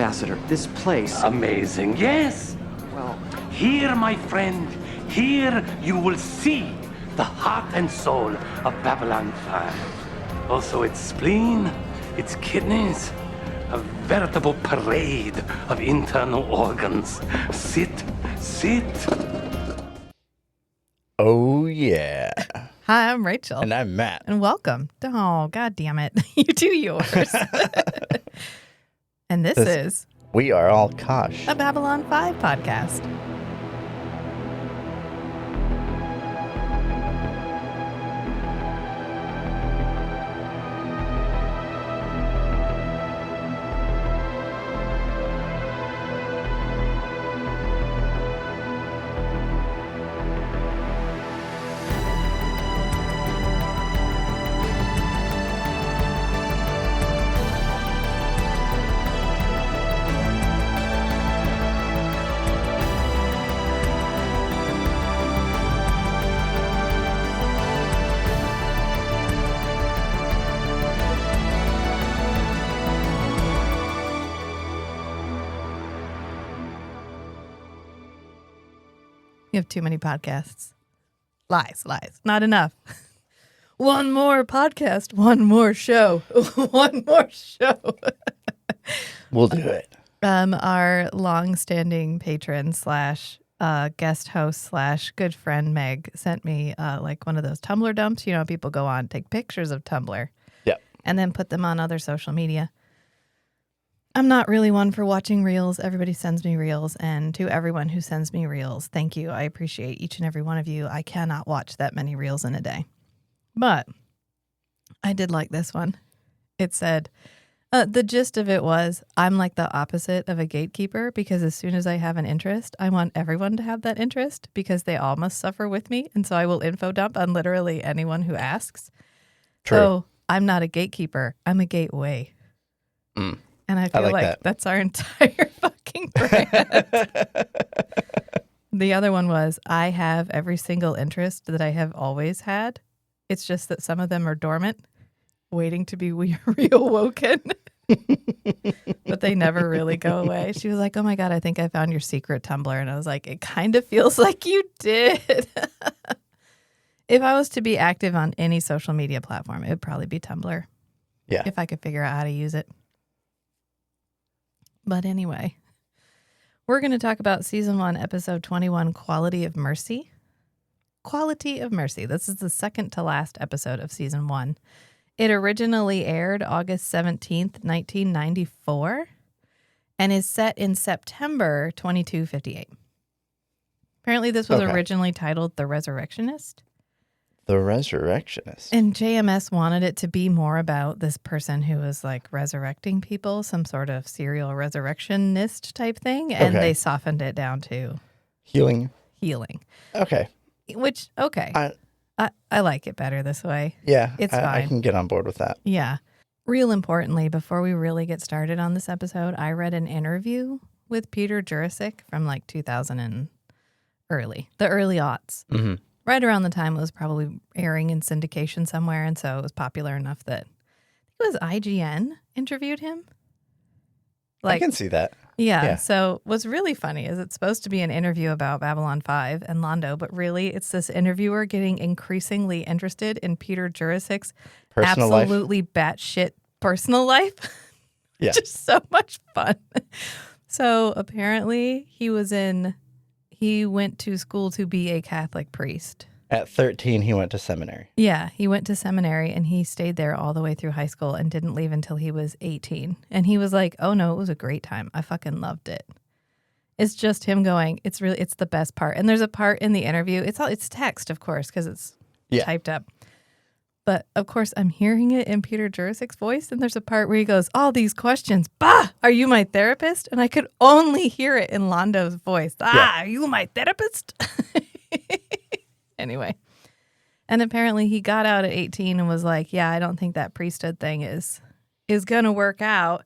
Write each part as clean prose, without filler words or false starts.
ambassador. This place... Amazing, yes. Well... Here, my friend, here you will see the heart and soul of Babylon 5. Also its spleen, its kidneys, a veritable parade of internal organs. Sit. Oh, yeah. Hi, I'm Rachel. And I'm Matt. And welcome. Oh, God damn it. You do yours. And this is... We Are All Kosh. A Babylon 5 podcast. You have too many podcasts. Lies. Not enough. One more podcast, one more show. One more show. We'll do it. Our long-standing patron / guest host / good friend Meg sent me like one of those Tumblr dumps. You know, people go on, take pictures of Tumblr. Yep. And then put them on other social media. I'm not really one for watching reels. Everybody sends me reels. And to everyone who sends me reels, thank you. I appreciate each and every one of you. I cannot watch that many reels in a day. But I did like this one. It said, the gist of it was, I'm like the opposite of a gatekeeper because as soon as I have an interest, I want everyone to have that interest because they all must suffer with me. And so I will info dump on literally anyone who asks. True. So I'm not a gatekeeper. I'm a gateway. Mm. And I feel like that's our entire fucking brand. The other one was, I have every single interest that I have always had. It's just that some of them are dormant, waiting to be reawoken. But they never really go away. She was like, oh my God, I think I found your secret Tumblr. And I was like, it kind of feels like you did. If I was to be active on any social media platform, it would probably be Tumblr. Yeah. If I could figure out how to use it. But anyway, we're going to talk about Season 1, Episode 21, Quality of Mercy. Quality of Mercy. This is the second to last episode of Season 1. It originally aired August 17th, 1994, and is set in September 2258. Apparently, this was originally titled The Resurrectionist. The Resurrectionist. And JMS wanted it to be more about this person who was like resurrecting people, some sort of serial resurrectionist type thing. And they softened it down to Healing. Okay. Which, I like it better this way. Yeah. It's fine. I can get on board with that. Yeah. Real importantly, before we really get started on this episode, I read an interview with Peter Jurasik from like 2000 and the early aughts. Mm-hmm. Right around the time it was probably airing in syndication somewhere, and so it was popular enough that it was IGN interviewed him. I can see that. Yeah. So what's really funny is it's supposed to be an interview about Babylon 5 and Londo, but really it's this interviewer getting increasingly interested in Peter Jurasik's absolutely batshit personal life. Yeah. Just so much fun. So apparently he went to school to be a Catholic priest. At 13, he went to seminary. Yeah, he went to seminary and he stayed there all the way through high school and didn't leave until he was 18. And he was like, oh no, it was a great time. I fucking loved it. It's just him going, it's the best part. And there's a part in the interview, it's text, of course, because it's typed up. But of course, I'm hearing it in Peter Jurasik's voice. And there's a part where he goes, all these questions, are you my therapist? And I could only hear it in Londo's voice. Are you my therapist? Anyway. And apparently he got out at 18 and was like, yeah, I don't think that priesthood thing is going to work out.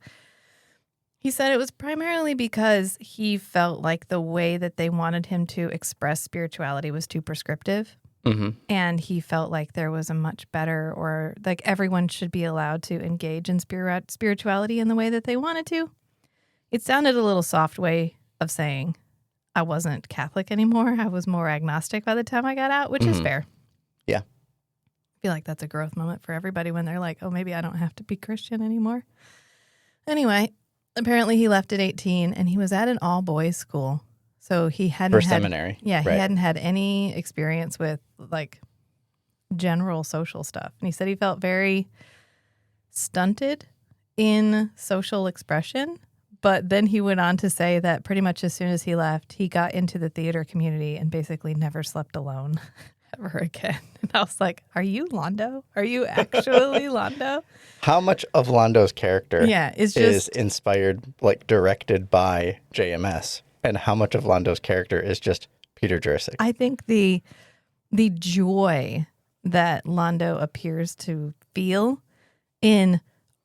He said it was primarily because he felt like the way that they wanted him to express spirituality was too prescriptive. Mm-hmm. And he felt like there was a much better, or like everyone should be allowed to engage in spirituality in the way that they wanted to. It sounded a little soft way of saying I wasn't Catholic anymore. I was more agnostic by the time I got out, which is fair. Yeah. I feel like that's a growth moment for everybody when they're like, oh, maybe I don't have to be Christian anymore. Anyway, apparently he left at 18 and he was at an all-boys school. So he hadn't For seminary. Yeah, Right. he hadn't had any experience with like general social stuff. And he said he felt very stunted in social expression. But then he went on to say that pretty much as soon as he left, he got into the theater community and basically never slept alone ever again. And I was like, are you Londo? Are you actually Londo? How much of Londo's character is is inspired, like directed by JMS? And how much of Londo's character is just Peter Jurasik? I think the joy that Londo appears to feel in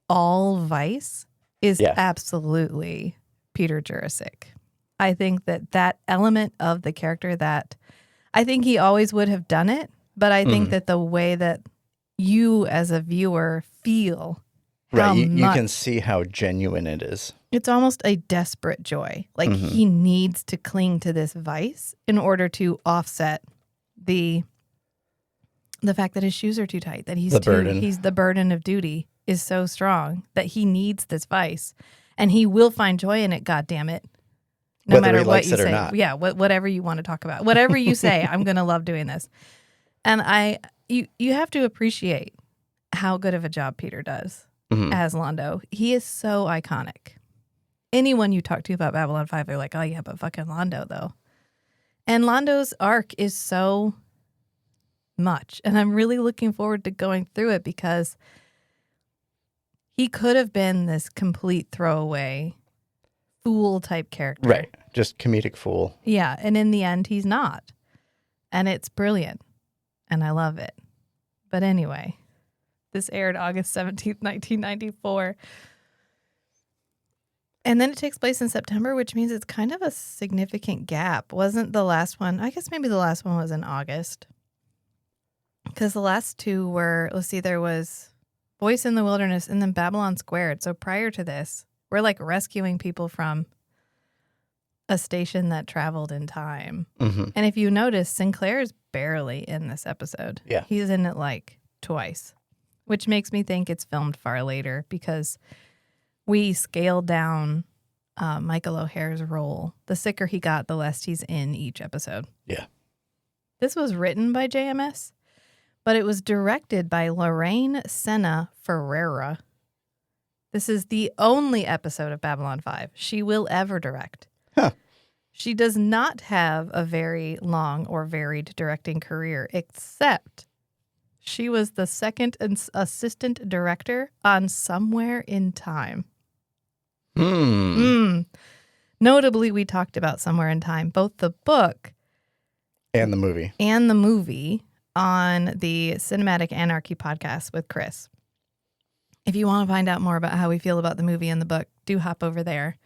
all vice is absolutely Peter Jurasik. I think that element of the character that I think he always would have done it, but I think that the way that you as a viewer feel Right, you can see how genuine it is. It's almost a desperate joy. Like he needs to cling to this vice in order to offset the fact that his shoes are too tight, that he's the burden of duty is so strong that he needs this vice, and he will find joy in it. God damn it! No Whether matter he what likes you it or say, not. yeah, whatever you want to talk about, whatever you say, I'm gonna love doing this. And you have to appreciate how good of a job Peter does as Londo. He is so iconic. Anyone you talk to about Babylon 5, they're like, oh yeah, but fucking Londo though. And Londo's arc is so much, and I'm really looking forward to going through it because he could have been this complete throwaway fool type character. Right. Just comedic fool. Yeah. And in the end, he's not. And it's brilliant. And I love it. But anyway, this aired August 17th, 1994. And then it takes place in September, which means it's kind of a significant gap. Wasn't the last one? I guess maybe the last one was in August. Because the last two were, let's see, there was Voice in the Wilderness and then Babylon Squared. So prior to this, we're like rescuing people from a station that traveled in time. And if you notice, Sinclair's barely in this episode. Yeah. He's in it like twice, which makes me think it's filmed far later because we scaled down Michael O'Hare's role. The sicker he got, the less he's in each episode. Yeah. This was written by JMS, but it was directed by Lorraine Senna Ferreira. This is the only episode of Babylon 5 she will ever direct. Huh. She does not have a very long or varied directing career, except she was the second assistant director on Somewhere in Time. Notably, we talked about Somewhere in Time, both the book And the movie. On the Cinematic Anarchy podcast with Chris. If you want to find out more about how we feel about the movie and the book, do hop over there.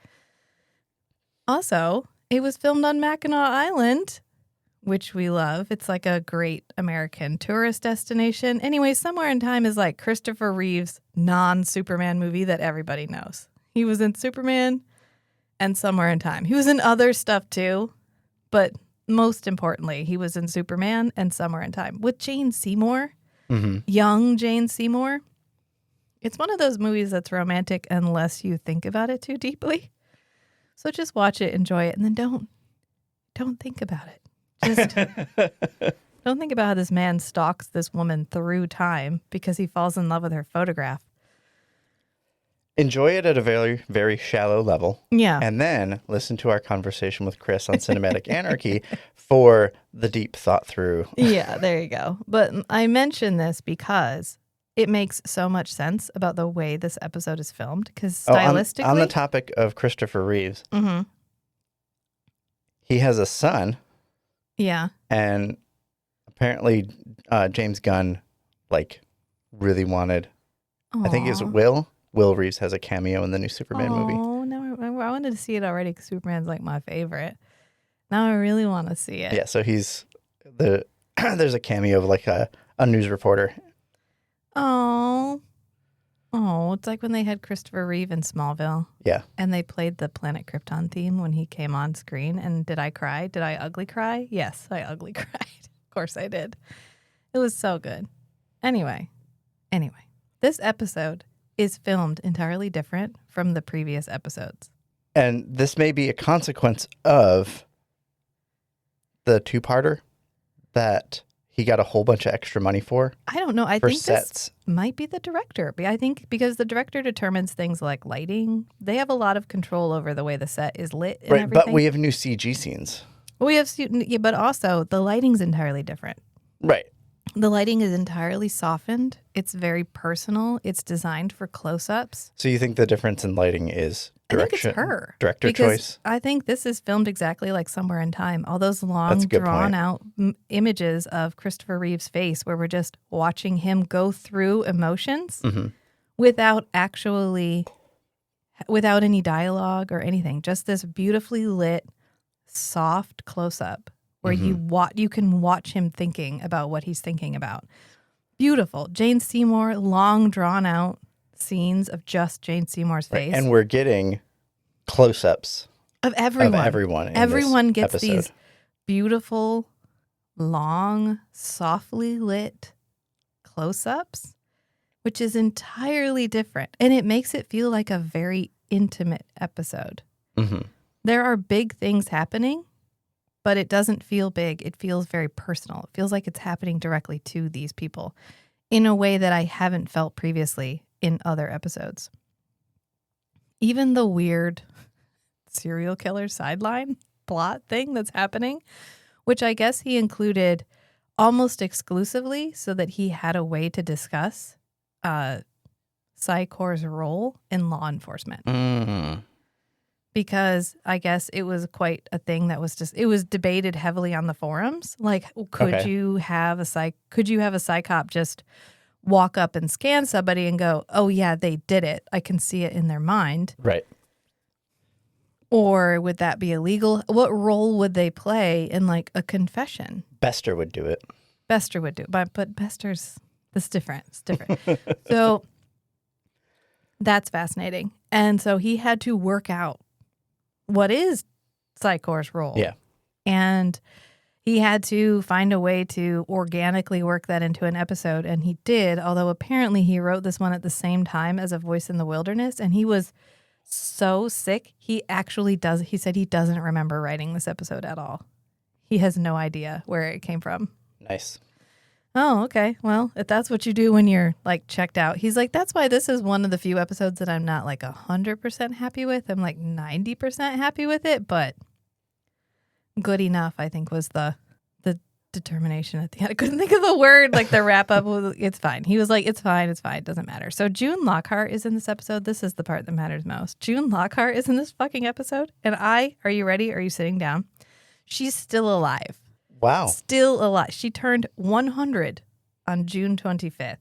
Also, it was filmed on Mackinac Island, which we love. It's like a great American tourist destination. Anyway, Somewhere in Time is like Christopher Reeve's non-Superman movie that everybody knows. He was in Superman and Somewhere in Time. He was in other stuff too, but most importantly, he was in Superman and Somewhere in Time with Jane Seymour, young Jane Seymour. It's one of those movies that's romantic unless you think about it too deeply. So just watch it, enjoy it, and then don't think about it. Just don't think about how this man stalks this woman through time because he falls in love with her photograph. Enjoy it at a very, very shallow level. Yeah. And then listen to our conversation with Chris on Cinematic Anarchy for the deep thought through. Yeah, there you go. But I mention this because it makes so much sense about the way this episode is filmed because stylistically... on the topic of Christopher Reeves, he has a son. Yeah. And apparently James Gunn, really wanted... Aww. I think it's Will. Will Reeves has a cameo in the new Superman movie. Oh, no, I wanted to see it already because Superman's like my favorite. Now I really want to see it. Yeah, so he's... there's a cameo of a news reporter. Oh, Oh, it's like when they had Christopher Reeve in Smallville. Yeah. And they played the Planet Krypton theme when he came on screen. And did I cry? Did I ugly cry? Yes, I ugly cried. Of course I did. It was so good. Anyway, this episode is filmed entirely different from the previous episodes. And this may be a consequence of the two-parter that he got a whole bunch of extra money for. I don't know. I for think sets. This might be the director. But I think because the director determines things like lighting, they have a lot of control over the way the set is lit and Right, everything. but we have new CG scenes. But also the lighting's entirely different. Right. The lighting is entirely softened. It's very personal. It's designed for close-ups. So you think the difference in lighting is direction? I think it's her. Director because choice? I think this is filmed exactly like Somewhere in Time. All those long, That's a good point. drawn-out images of Christopher Reeve's face where we're just watching him go through emotions without any dialogue or anything. Just this beautifully lit, soft close-up where you can watch him thinking about what he's thinking about. Beautiful. Jane Seymour, long, drawn-out scenes of just Jane Seymour's face. Right. And we're getting close-ups of everyone. Everyone gets episode. these beautiful, long, softly lit close-ups, which is entirely different. And it makes it feel like a very intimate episode. Mm-hmm. There are big things happening, but it doesn't feel big. It feels very personal. It feels like it's happening directly to these people in a way that I haven't felt previously in other episodes. Even the weird serial killer sideline plot thing that's happening, which I guess he included almost exclusively so that he had a way to discuss Psycor's role in law enforcement. Mm-hmm. Because I guess it was quite a thing that was it was debated heavily on the forums. Like, could you have a psychop just walk up and scan somebody and go, oh yeah, they did it. I can see it in their mind. Right. Or would that be illegal? What role would they play in like a confession? Bester would do it. Bester would do it. But Bester's, it's different. It's different. So that's fascinating. And so he had to work out what is Psycor's role. Yeah. And he had to find a way to organically work that into an episode. And he did, although apparently he wrote this one at the same time as A Voice in the Wilderness. And he was so sick. He said he doesn't remember writing this episode at all. He has no idea where it came from. Nice. Oh, okay. Well, if that's what you do when you're like checked out, he's like, that's why this is one of the few episodes that I'm not like 100% happy with. I'm like 90% happy with it, but good enough, I think, was the determination at the end. I couldn't think of the word, like the wrap up. It's fine. He was like, it's fine. It doesn't matter. So June Lockhart is in this episode. This is the part that matters most. June Lockhart is in this fucking episode. And are you ready? Are you sitting down? She's still alive. Wow. Still alive. She turned 100 on June 25th.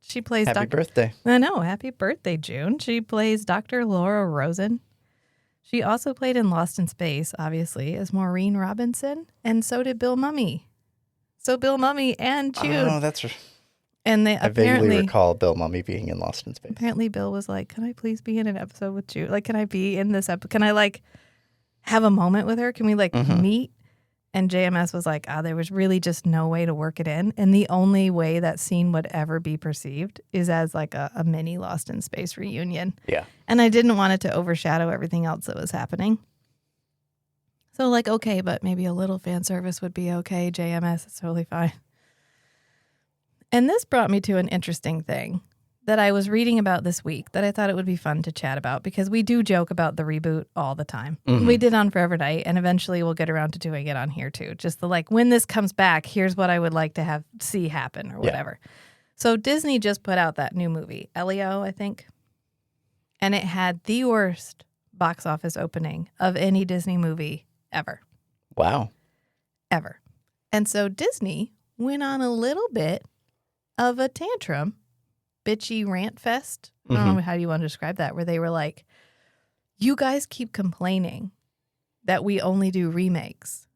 She plays Happy birthday. I know. Happy birthday, June. She plays Dr. Laura Rosen. She also played in Lost in Space, obviously, as Maureen Robinson. And so did Bill Mumy. So Bill Mumy and June. Oh, that's... And they I vaguely recall Bill Mumy being in Lost in Space. Apparently Bill was like, can I please be in an episode with June? Like, can I be in this episode? Can I, like, have a moment with her? Can we, like, meet? And JMS was like, there was really just no way to work it in. And the only way that scene would ever be perceived is as like a mini Lost in Space reunion. Yeah. And I didn't want it to overshadow everything else that was happening. So like, okay, but maybe a little fan service would be okay. JMS, it's totally fine. And this brought me to an interesting thing that I was reading about this week that I thought it would be fun to chat about because we do joke about the reboot all the time. We did on Forever Night, and eventually we'll get around to doing it on here too. Just the like, when this comes back, here's what I would like to see happen or whatever. Yeah. So Disney just put out that new movie, Elio, I think. And it had the worst box office opening of any Disney movie ever. Wow. Ever. And so Disney went on a little bit of a tantrum, bitchy rant fest. I don't know how you want to describe that, where they were like, you guys keep complaining that we only do remakes.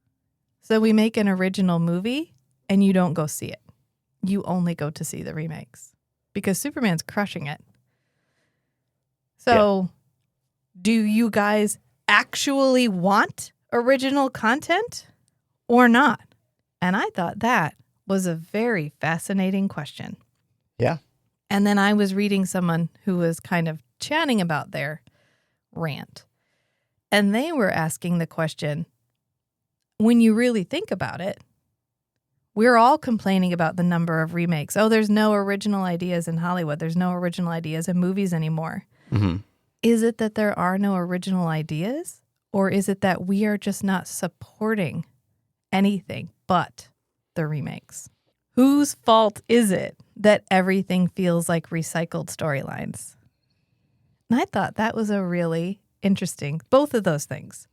So we make an original movie and you don't go see it. You only go to see the remakes. because Superman's crushing it. So, do you guys actually want original content or not? And I thought that was a very fascinating question. Yeah. And then I was reading someone who was kind of chatting about their rant. And they were asking the question, when you really think about it, we're all complaining about the number of remakes. Oh, there's no original ideas in Hollywood. There's no original ideas in movies anymore. Mm-hmm. Is it that there are no original ideas? Or is it that we are just not supporting anything but the remakes? Whose fault is it that everything feels like recycled storylines? And I thought that was a really interesting, both of those things.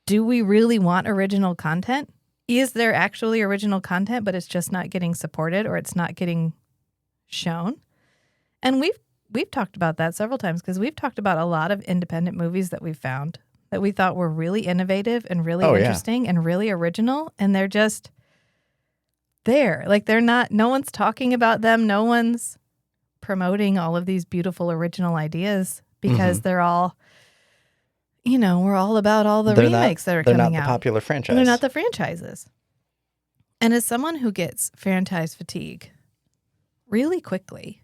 Do we really want original content? Is there actually original content, but it's just not getting supported or it's not getting shown? And we've talked about that several times because we've talked about a lot of independent movies that we found that we thought were really innovative and really interesting and really original. And they're just there. Like they're not, no one's talking about them. No one's promoting all of these beautiful original ideas because they're all, you know, we're all about all the remakes that are coming out. They're not the popular franchise. They're not the franchises. And as someone who gets franchise fatigue really quickly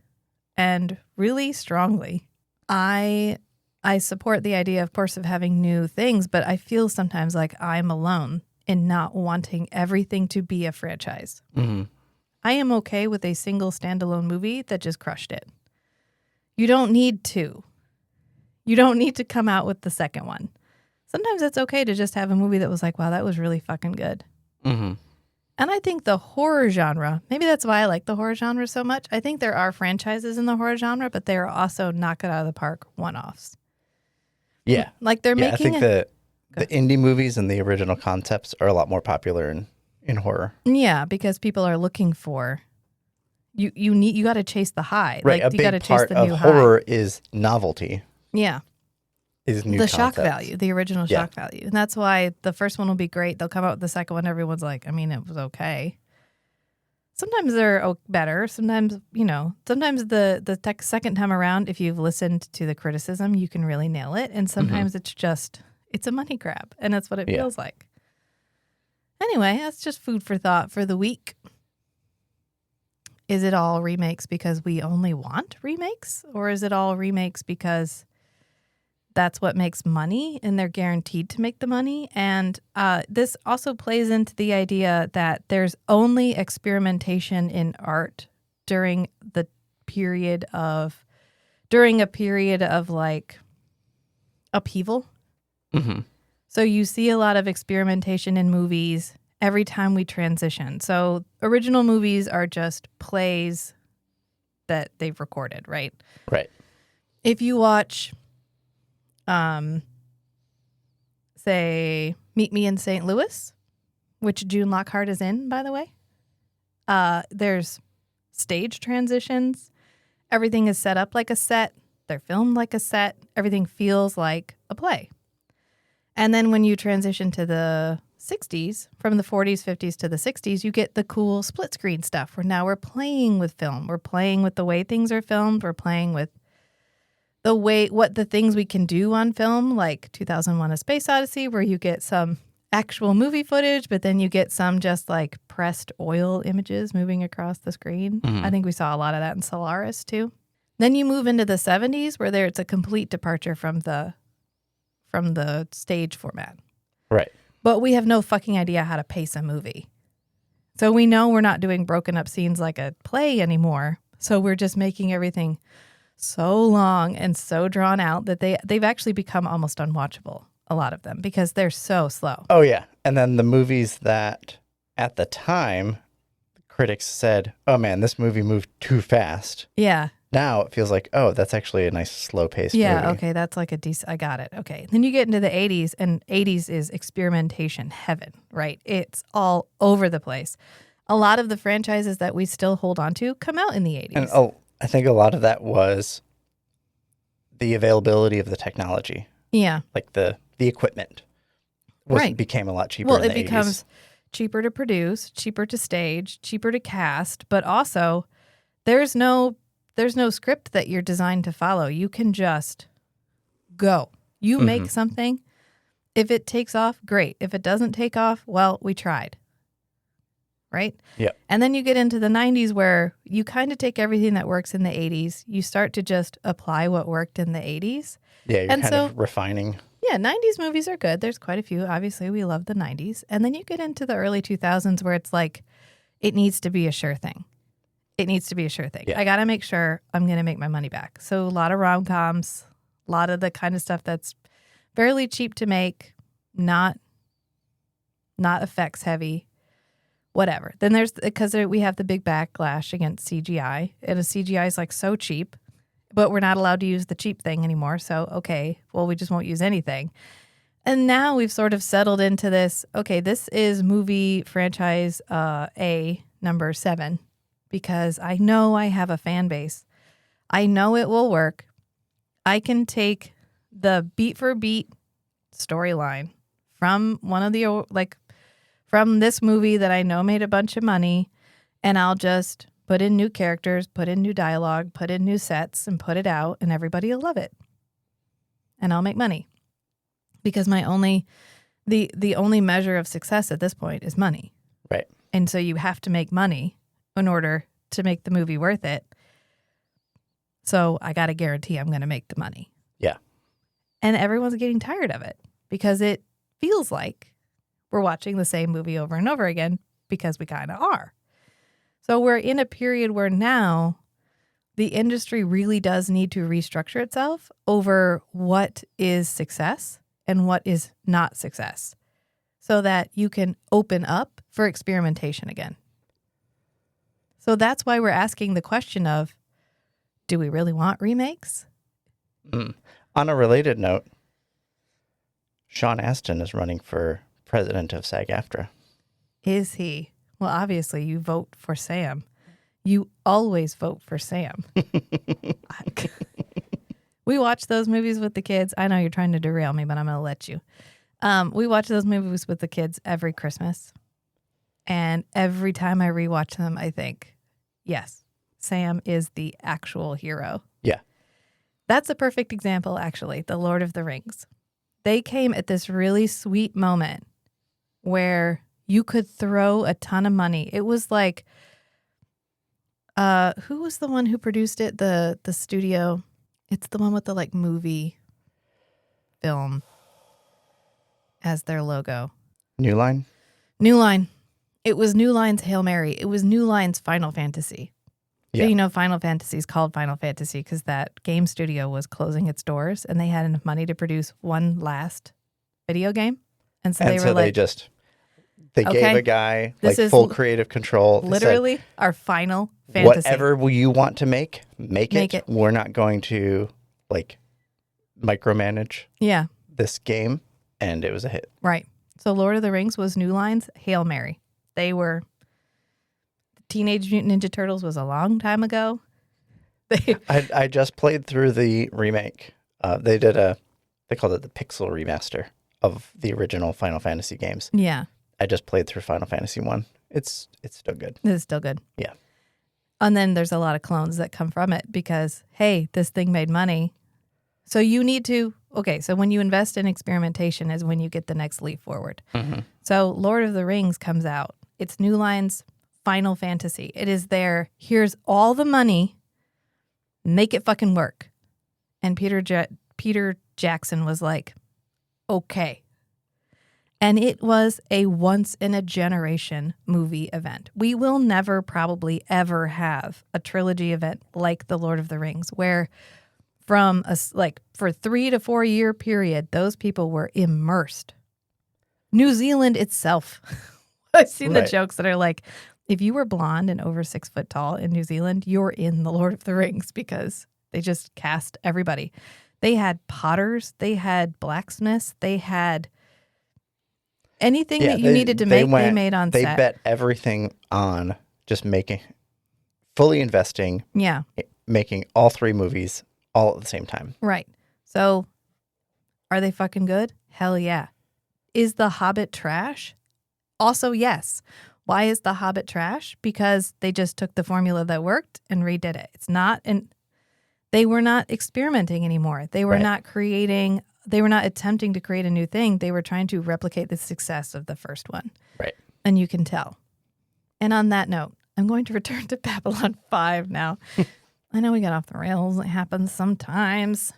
and really strongly, I support the idea, of course, of having new things, but I feel sometimes like I'm alone in not wanting everything to be a franchise. Mm-hmm. I am okay with a single standalone movie that just crushed it. You don't need to. You don't need to come out with the second one. Sometimes it's okay to just have a movie that was like, wow, that was really fucking good. Mm-hmm. And I think the horror genre, maybe that's why I like the horror genre so much. I think there are franchises in the horror genre, but they are also knock it out of the park one-offs. Yeah. Like they're making I think the indie movies and the original concepts are a lot more popular in horror. Yeah, because people are looking for you got to chase the high. Right. Like A you got to big chase part the of new horror high. is novelty. Yeah. Is new the shock concepts. value, the original shock value. And that's why the first one will be great. They'll come out with the second one. Everyone's like, I mean, it was okay. Sometimes they're better. Sometimes, sometimes the second time around, if you've listened to the criticism, you can really nail it. And sometimes it's a money grab. And that's what it feels like. Anyway, that's just food for thought for the week. Is it all remakes because we only want remakes? Or is it all remakes because that's what makes money and they're guaranteed to make the money? And this also plays into the idea that there's only experimentation in art during a period of like upheaval. Mm-hmm. So you see a lot of experimentation in movies every time we transition. So original movies are just plays that they've recorded, right? Right. If you watch say Meet Me in St. Louis, which June Lockhart is in, by the way. There's stage transitions. Everything is set up like a set. They're filmed like a set. Everything feels like a play. And then when you transition to the 60s, from the 40s, 50s to the 60s, you get the cool split screen stuff where now we're playing with film. We're playing with the way things are filmed. We're playing with the things we can do on film, like 2001: A Space Odyssey, where you get some actual movie footage, but then you get some just like pressed oil images moving across the screen. Mm-hmm. I think we saw a lot of that in Solaris too. Then you move into the 70s where it's a complete departure from the stage format. Right. But we have no fucking idea how to pace a movie. So we know we're not doing broken up scenes like a play anymore. So we're just making everything so long and so drawn out that they've actually become almost unwatchable, a lot of them, because they're so slow. Oh, yeah. And then the movies that at the time, critics said, oh, man, this movie moved too fast. Yeah. Now it feels like, oh, that's actually a nice slow-paced movie. Yeah, okay, that's like a decent, I got it. Okay. Then you get into the 80s, and 80s is experimentation heaven, right? It's all over the place. A lot of the franchises that we still hold on to come out in the 80s. And I think a lot of that was the availability of the technology. Yeah. Like the equipment became a lot cheaper in the 80s. Well, it becomes cheaper to produce, cheaper to stage, cheaper to cast, but also there's no there's no script that you're designed to follow. You can just go. You make something. If it takes off, great. If it doesn't take off, well, we tried. Right? Yeah. And then you get into the 90s where you kind of take everything that works in the 80s. You start to just apply what worked in the 80s. Yeah, you're And kind so- of refining. Yeah, 90s movies are good. There's quite a few. Obviously, we love the 90s. And then you get into the early 2000s where it's like, it needs to be a sure thing. It needs to be a sure thing. Yeah. I got to make sure I'm going to make my money back. So a lot of rom-coms, a lot of the kind of stuff that's fairly cheap to make, not effects heavy, whatever. Then there's, because we have the big backlash against CGI. And a CGI is like so cheap, but we're not allowed to use the cheap thing anymore. So, okay, well, we just won't use anything. And now we've sort of settled into this, okay, this is movie franchise A number 7, because I know I have a fan base. I know it will work. I can take the beat for beat storyline from one of the, like, from this movie that I know made a bunch of money, and I'll just put in new characters, put in new dialogue, put in new sets, and put it out, and everybody will love it. And I'll make money. Because the only measure of success at this point is money. Right. And so you have to make money in order to make the movie worth it. So I got to guarantee I'm going to make the money. Yeah. And everyone's getting tired of it because it feels like we're watching the same movie over and over again, because we kind of are. So we're in a period where now the industry really does need to restructure itself over what is success and what is not success, so that you can open up for experimentation again. So that's why we're asking the question of, do we really want remakes? On a related note, Sean Astin is running for president of SAG-AFTRA. Is he? Well, obviously you vote for Sam. You always vote for Sam. We watch those movies with the kids. I know you're trying to derail me, but I'm going to let you. We watch those movies with the kids every Christmas. And every time I rewatch them, I think, yes, Sam is the actual hero. Yeah. That's a perfect example, actually, The Lord of the Rings. They came at this really sweet moment where you could throw a ton of money. It was like, who was the one who produced it? The studio. It's the one with the like movie film as their logo. New Line? New Line. It was New Line's Hail Mary. It was New Line's Final Fantasy. Yeah. So, you know, Final Fantasy is called Final Fantasy because that game studio was closing its doors and they had enough money to produce one last video game. And so they were like, they gave okay, a guy this like is full creative control. They said, literally our Final Fantasy. whatever you want to make Make it. it. We're not going to like micromanage Yeah, this game. And it was a hit. right. So Lord of the Rings was New Line's Hail Mary. They were, Teenage Mutant Ninja Turtles was a long time ago. I just played through the remake. They called it the Pixel remaster of the original Final Fantasy games. Yeah, I just played through Final Fantasy 1. It's still good. it's still good. Yeah. And then there's a lot of clones that come from it because, hey, this thing made money. So you need to, okay, so when you invest in experimentation is when you get the next leap forward. Mm-hmm. So Lord of the Rings comes out. It's New Line's Final Fantasy. It is there. Here's all the money. Make it fucking work. And Peter Jackson was like, okay. And it was a once-in-a-generation movie event. We will never probably ever have a trilogy event like The Lord of the Rings, where from for 3 to 4 year period, those people were immersed. New Zealand itself. I've seen the Right. jokes that are like, if you were blonde and over 6 foot tall in New Zealand, you're in The Lord of the Rings because they just cast everybody. They had potters, they had blacksmiths, they had anything that you needed to make, they made on They set. bet everything on just fully investing, Yeah, making all 3 movies all at the same time. right. So are they fucking good? Hell yeah. Is The Hobbit trash? Also, yes. Why is The Hobbit trash? Because they just took the formula that worked and redid it. It's not, and they were not experimenting anymore. They were not creating, they were not attempting to create a new thing. They were trying to replicate the success of the first one. Right. And you can tell. And on that note, I'm going to return to Babylon 5 now. I know we got off the rails. It happens sometimes.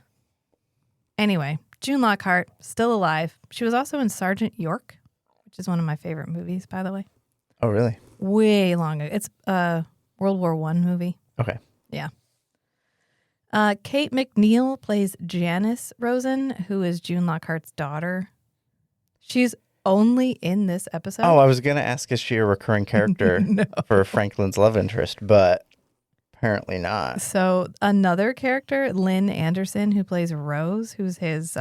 Anyway, June Lockhart, still alive. She was also in Sergeant York, which is one of my favorite movies, by the way. Oh, really? Way long ago. It's a World War I movie. Okay. Yeah. Kate McNeil plays Janice Rosen, who is June Lockhart's daughter. She's only in this episode. Oh, I was going to ask, is she a recurring character for Franklin's love interest, but apparently not. So another character, Lynn Anderson, who plays Rose, who's his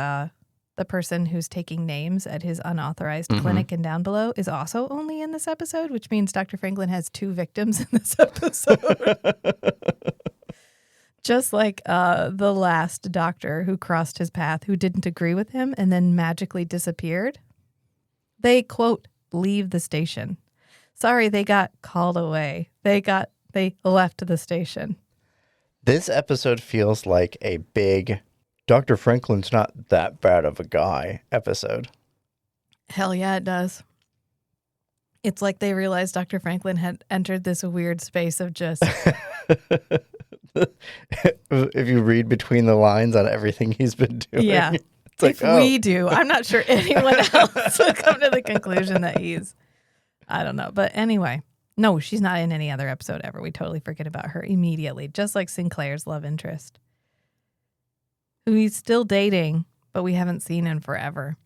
the person who's taking names at his unauthorized clinic and down below, is also only in this episode, which means Dr. Franklin has 2 victims in this episode. Just like the last doctor who crossed his path, who didn't agree with him and then magically disappeared. They, quote, leave the station. Sorry, they got called away. They left the station. This episode feels like a big Dr. Franklin's not that bad of a guy episode. Hell yeah, it does. It's like they realized Dr. Franklin had entered this weird space of just... If you read between the lines on everything he's been doing. Yeah. It's like, we do. I'm not sure anyone else will come to the conclusion that he's... I don't know. But anyway, no, she's not in any other episode ever. We totally forget about her immediately, just like Sinclair's love interest, who he's still dating, but we haven't seen in forever.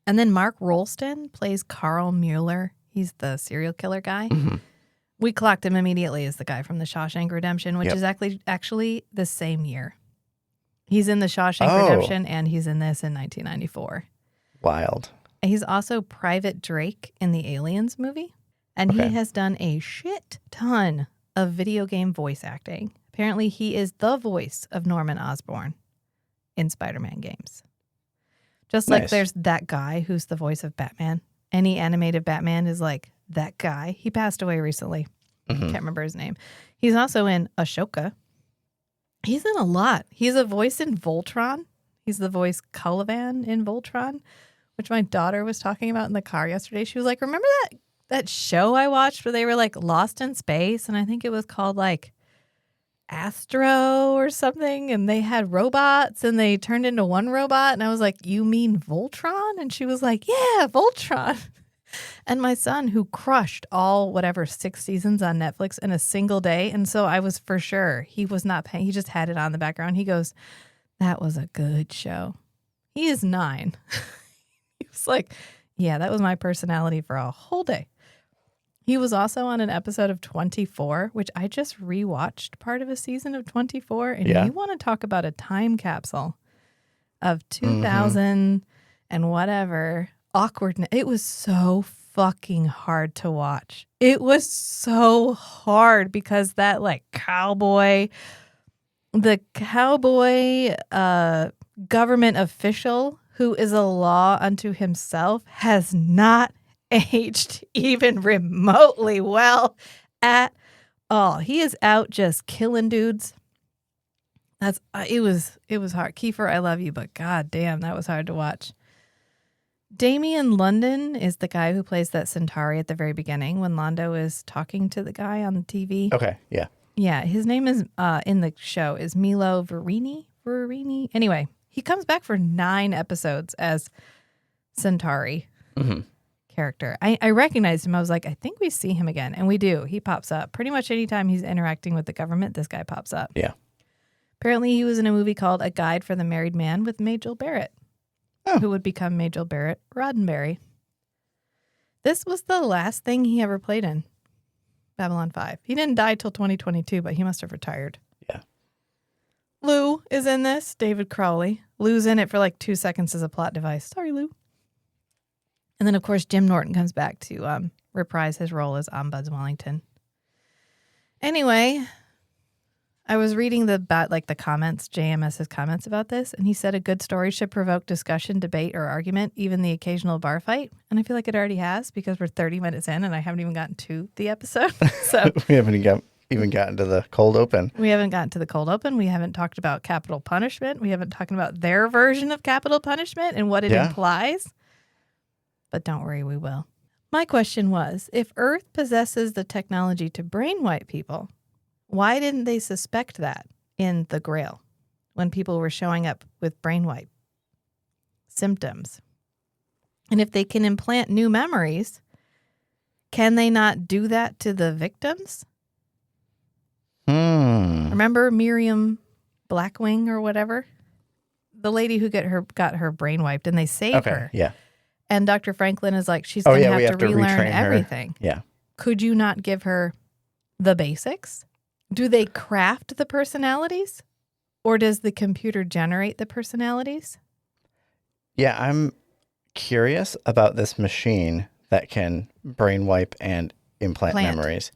And then Mark Rolston plays Carl Mueller. He's the serial killer guy. Mm-hmm. We clocked him immediately as the guy from The Shawshank Redemption, which is actually the same year. He's in The Shawshank Redemption, and he's in this in 1994. Wild. He's also Private Drake in the Aliens movie, and he has done a shit ton of video game voice acting. Apparently, he is the voice of Norman Osborn in Spider-Man games. Just like there's that guy who's the voice of Batman. Any animated Batman is like that guy. He passed away recently. Can't remember his name. He's also in Ashoka. He's in a lot. He's a voice in Voltron. He's the voice Cullivan in Voltron, which my daughter was talking about in the car yesterday. She was like, remember that show I watched where they were like lost in space? And I think it was called like Astro or something. And they had robots and they turned into one robot. And I was like, you mean Voltron? And she was like, yeah, Voltron. And my son, who crushed all 6 seasons on Netflix in a single day. And so I was for sure he was not paying. He just had it on the background. He goes, that was a good show. He is 9. He was like, yeah, that was my personality for a whole day. He was also on an episode of 24, which I just rewatched part of a season of 24. And you want to talk about a time capsule of 2000 and whatever awkwardness. It was so fucking hard to watch. It was so hard because that the cowboy government official who is a law unto himself has not aged even remotely well at all. He is out just killing dudes. It was hard. Kiefer, I love you, but god damn, that was hard to watch. Damian London is the guy who plays that Centauri at the very beginning when Londo is talking to the guy on the TV. Okay, yeah. Yeah, his name is in the show is Milo Verini. Anyway, he comes back for 9 episodes as Centauri character. I recognized him. I was like, I think we see him again. And we do. He pops up. Pretty much anytime he's interacting with the government, this guy pops up. Yeah. Apparently he was in a movie called A Guide for the Married Man with Majel Barrett, who would become Majel Barrett Roddenberry. This was the last thing he ever played in Babylon 5. He didn't die till 2022, but he must have retired. Yeah. Lou is in this, David Crowley. Lou's in it for 2 seconds as a plot device. Sorry, Lou. And then, of course, Jim Norton comes back to reprise his role as Ombuds Wellington. Anyway, I was reading the comments, JMS's comments about this, and he said a good story should provoke discussion, debate, or argument, even the occasional bar fight. And I feel like it already has because we're 30 minutes in and I haven't even gotten to the episode. So We haven't even gotten to the cold open. we haven't gotten to the cold open. We haven't talked about capital punishment. We haven't talked about their version of capital punishment and what it implies. But don't worry, we will. My question was, if Earth possesses the technology to brainwipe people, why didn't they suspect that in the Grail when people were showing up with brainwipe symptoms? And if they can implant new memories, can they not do that to the victims? Remember Miriam Blackwing or whatever? The lady who got her brain wiped and they saved her. Yeah. And Dr. Franklin is like, she's going to have to relearn retrain her. everything. Yeah. Could you not give her the basics? Do they craft the personalities? Or does the computer generate the personalities? Yeah, I'm curious about this machine that can brainwipe and implant memories.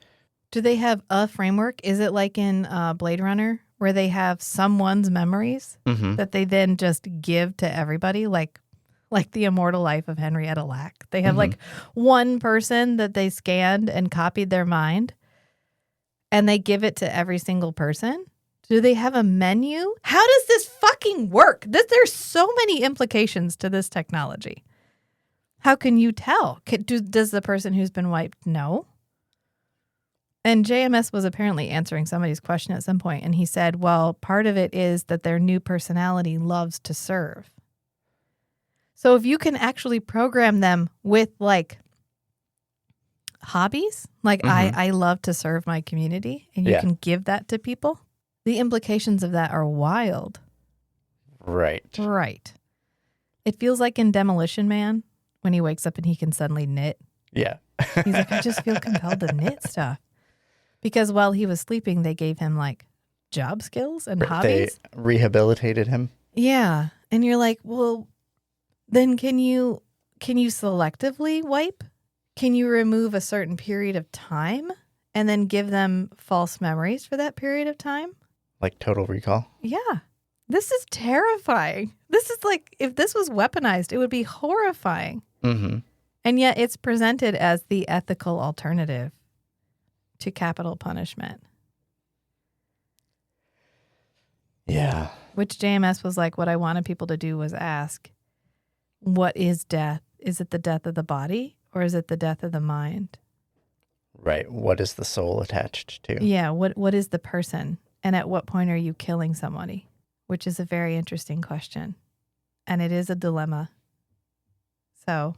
Do they have a framework? Is it like in Blade Runner where they have someone's memories that they then just give to everybody, like the immortal life of Henrietta Lack? They have like one person that they scanned and copied their mind, and they give it to every single person? Do they have a menu? How does this fucking work? There's so many implications to this technology. How can you tell? Does the person who's been wiped know? And JMS was apparently answering somebody's question at some point, and he said, well, part of it is that their new personality loves to serve. So if you can actually program them with like hobbies, like I love to serve my community, and you can give that to people, the implications of that are wild. Right. Right. It feels like in Demolition Man when he wakes up and he can suddenly knit. Yeah. He's like, I just feel compelled to knit stuff. Because while he was sleeping, they gave him like job skills and hobbies. They rehabilitated him. Yeah. And you're like, well, then can you selectively wipe? Can you remove a certain period of time and then give them false memories for that period of time? Like Total Recall? Yeah. This is terrifying. This is like, if this was weaponized, it would be horrifying. Mm-hmm. And yet it's presented as the ethical alternative to capital punishment. Yeah. Which JMS was like, what I wanted people to do was ask, what is death? Is it the death of the body or is it the death of the mind? Right. What is the soul attached to? Yeah. What is the person? And at what point are you killing somebody? Which is a very interesting question. And it is a dilemma. So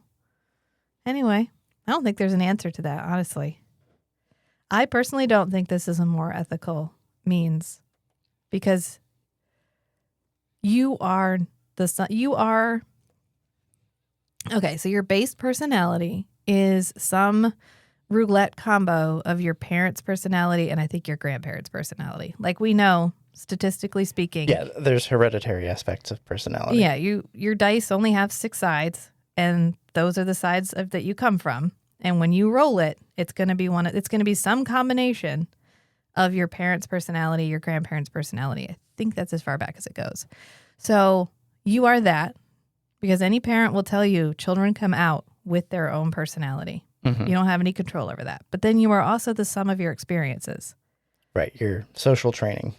anyway, I don't think there's an answer to that, honestly. I personally don't think this is a more ethical means because you are okay, so your base personality is some roulette combo of your parents' personality and I think your grandparents' personality. Like we know, statistically speaking. Yeah, there's hereditary aspects of personality. Yeah, your dice only have 6 sides, and those are the sides that you come from. And when you roll it, it's going to be some combination of your parents' personality, your grandparents' personality. I think that's as far back as it goes. So you are that, because any parent will tell you children come out with their own personality. Mm-hmm. You don't have any control over that. But then you are also the sum of your experiences. Right, your social training.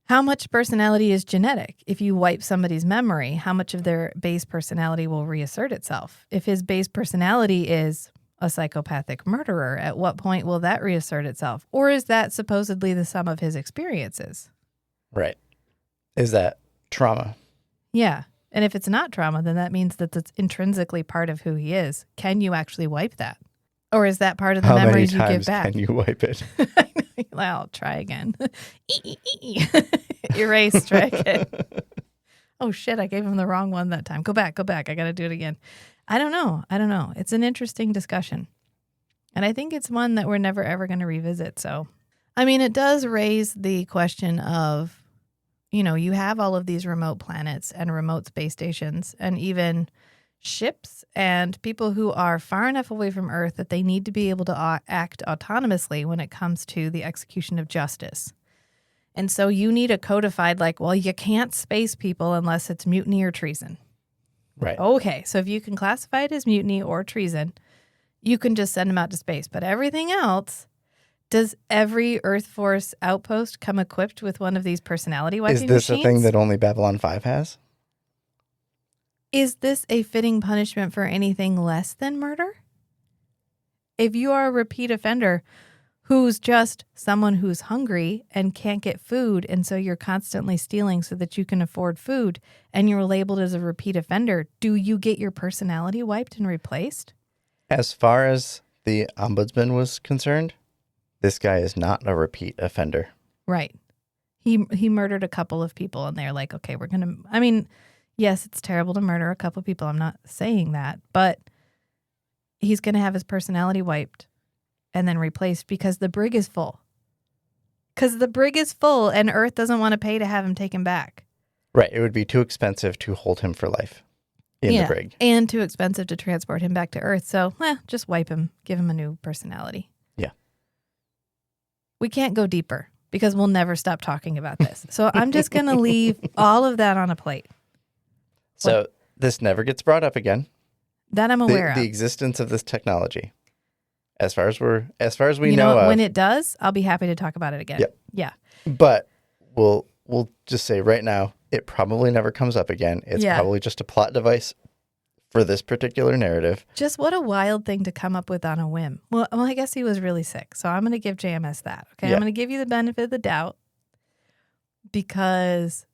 How much personality is genetic? If you wipe somebody's memory, how much of their base personality will reassert itself? If his base personality is a psychopathic murderer, at what point will that reassert itself? Or is that supposedly the sum of his experiences? Right. Is that trauma? Yeah. And if it's not trauma, then that means that it's intrinsically part of who he is. Can you actually wipe that? Or is that part of the memories you give back? How many times can you wipe it? I'll try again. Erase, try again. Oh, shit, I gave him the wrong one that time. Go back. I got to do it again. I don't know. It's an interesting discussion. And I think it's one that we're never, ever going to revisit. So, I mean, it does raise the question of, you have all of these remote planets and remote space stations and even ships and people who are far enough away from Earth that they need to be able to act autonomously when it comes to the execution of justice. And so you need a codified, like, well, you can't space people unless it's mutiny or treason. Right. Okay, so if you can classify it as mutiny or treason, you can just send them out to space. But everything else, does every Earth Force outpost come equipped with one of these personality wiping Is this machines? a thing that only Babylon 5 has? Is this a fitting punishment for anything less than murder? If you are a repeat offender who's just someone who's hungry and can't get food, and so you're constantly stealing so that you can afford food, and you're labeled as a repeat offender, do you get your personality wiped and replaced? As far as the ombudsman was concerned, this guy is not a repeat offender. Right. He murdered a couple of people, and they're like, okay, we're going to, I mean, yes, it's terrible to murder a couple of people. I'm not saying that, but he's going to have his personality wiped and then replaced because the brig is full. Because the brig is full and Earth doesn't want to pay to have him taken back. Right. It would be too expensive to hold him for life in the brig. And too expensive to transport him back to Earth. So, just wipe him. Give him a new personality. Yeah. We can't go deeper because we'll never stop talking about this. So I'm just going to leave all of that on a plate. So this never gets brought up again. That I'm aware of. The existence of this technology. As far as we you know know of. when it does, I'll be happy to talk about it again. Yep. Yeah. But we'll just say right now, it probably never comes up again. It's probably just a plot device for this particular narrative. Just what a wild thing to come up with on a whim. Well, I guess he was really sick, so I'm going to give JMS that. Okay, Yeah. I'm going to give you the benefit of the doubt because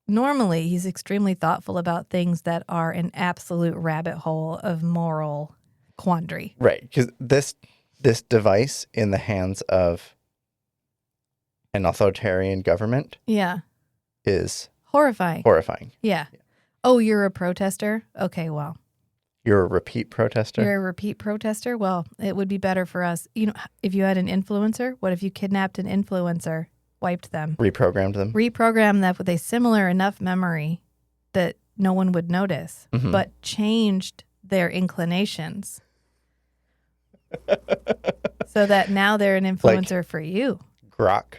normally he's extremely thoughtful about things that are an absolute rabbit hole of moral quandary. Right, because this device in the hands of an authoritarian government is Horrifying. Yeah. Oh, you're a protester? Okay, well. You're a repeat protester? You're a repeat protester? Well, it would be better for us. You know, if you had an influencer, what if you kidnapped an influencer, wiped them? Reprogrammed them? Reprogrammed them with a similar enough memory that no one would notice, but changed their inclinations so that now they're an influencer for you. Grok.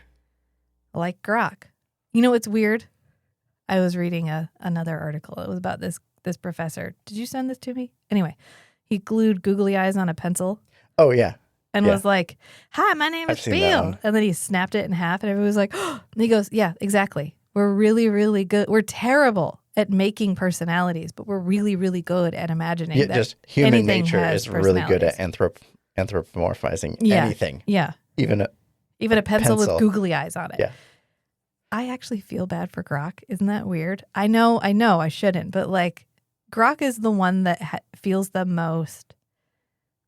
Like Grok. You know what's weird? I was reading another article. It was about this professor. Did you send this to me? Anyway, he glued googly eyes on a pencil. Oh, yeah. And was like, hi, my name is Bill. And then he snapped it in half and everybody was like, oh, and he goes, yeah, exactly. We're really, really good. We're terrible at making personalities, but we're really, really good at imagining that just human anything nature has is really good at personalities. anthropomorphizing anything. Yeah. Even a pencil with googly eyes on it. Yeah. I actually feel bad for Grok. Isn't that weird? I know I shouldn't, but like Grok is the one that feels the most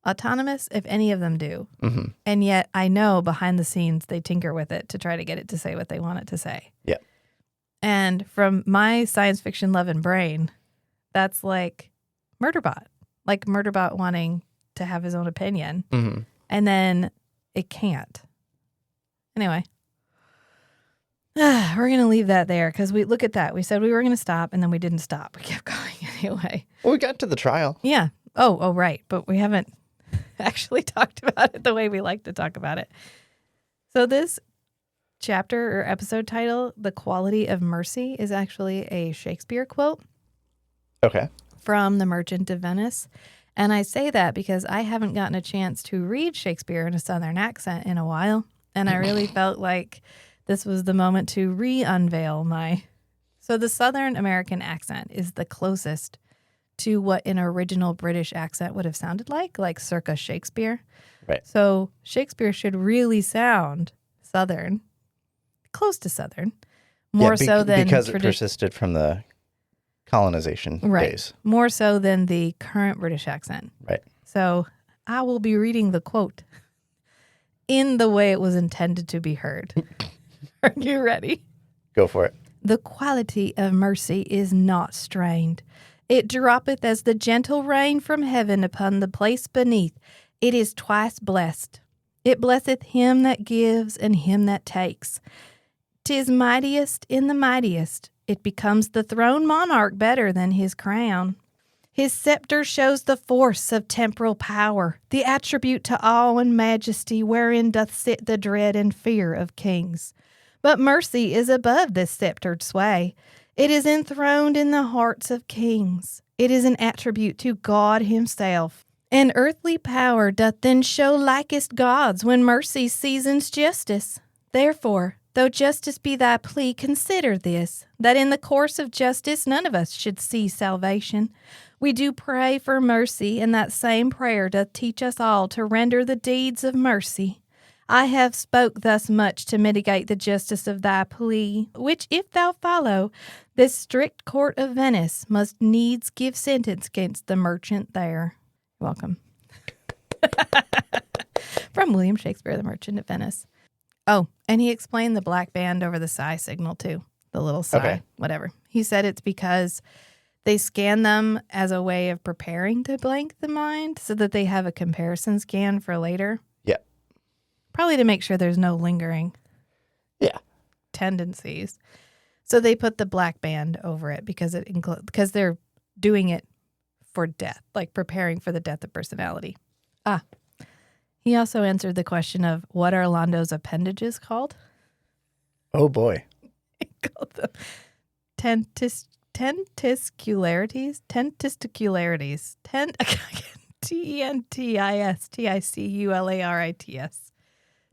autonomous, if any of them do. Mm-hmm. And yet I know behind the scenes they tinker with it to try to get it to say what they want it to say. Yeah. And from my science fiction loving brain, that's like Murderbot. Like Murderbot wanting to have his own opinion. Mm-hmm. And then it can't. Anyway. We're going to leave that there because we look at that. We said we were going to stop and then we didn't stop. We kept going anyway. Well, we got to the trial. Yeah. Oh, right. But we haven't actually talked about it the way we like to talk about it. So this chapter or episode title, The Quality of Mercy, is actually a Shakespeare quote. Okay. From The Merchant of Venice. And I say that because I haven't gotten a chance to read Shakespeare in a Southern accent in a while. And I really felt like this was the moment to re-unveil my... So the Southern American accent is the closest to what an original British accent would have sounded like circa Shakespeare. Right. So Shakespeare should really sound Southern, close to Southern, more so than... Because it persisted from the colonization days. More so than the current British accent. Right. So I will be reading the quote in the way it was intended to be heard. Are you ready? Go for it. The quality of mercy is not strained. It droppeth as the gentle rain from heaven upon the place beneath. It is twice blessed. It blesseth him that gives and him that takes. 'Tis mightiest in the mightiest. It becomes the throne monarch better than his crown. His scepter shows the force of temporal power, the attribute to awe and majesty wherein doth sit the dread and fear of kings. But mercy is above this sceptred sway. It is enthroned in the hearts of kings. It is an attribute to God himself. And earthly power doth then show likest gods when mercy seasons justice. Therefore, though justice be thy plea, consider this, that in the course of justice none of us should see salvation. We do pray for mercy, and that same prayer doth teach us all to render the deeds of mercy. I have spoke thus much to mitigate the justice of thy plea, which if thou follow, this strict court of Venice must needs give sentence against the merchant there. Welcome. From William Shakespeare, The Merchant of Venice. Oh, and he explained the black band over the psi signal too. The little psi, whatever. He said it's because they scan them as a way of preparing to blank the mind so that they have a comparison scan for later. Yeah. Probably to make sure there's no lingering tendencies. So they put the black band over it because because they're doing it for death, like preparing for the death of personality. He also answered the question of what are Londo's appendages called? Oh, boy. He called them tenticularities. Tentisticularities.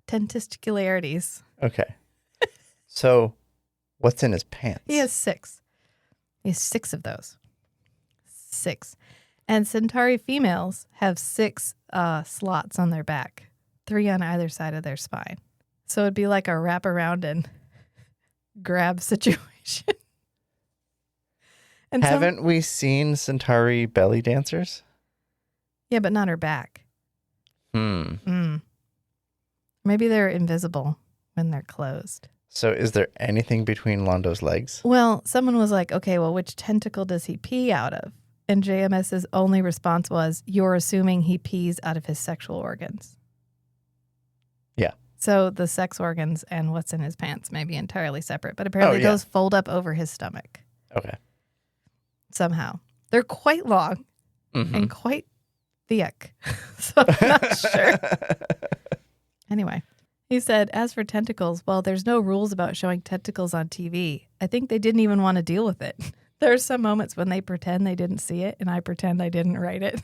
Tentisticularities. Okay. So what's in his pants? He has 6. He has 6 of those. 6. And Centauri females have 6 slots on their back, 3 on either side of their spine. So it'd be like a wrap around and grab situation. And Haven't we seen Centauri belly dancers? Yeah, but not her back. Maybe they're invisible when they're closed. So is there anything between Londo's legs? Well, someone was like, okay, well, which tentacle does he pee out of? And JMS's only response was, you're assuming he pees out of his sexual organs. Yeah. So the sex organs and what's in his pants may be entirely separate. But apparently those fold up over his stomach. Okay. Somehow. They're quite long and quite thick. So I'm not sure. Anyway, he said, as for tentacles, well, there's no rules about showing tentacles on TV. I think they didn't even want to deal with it. There are some moments when they pretend they didn't see it, and I pretend I didn't write it.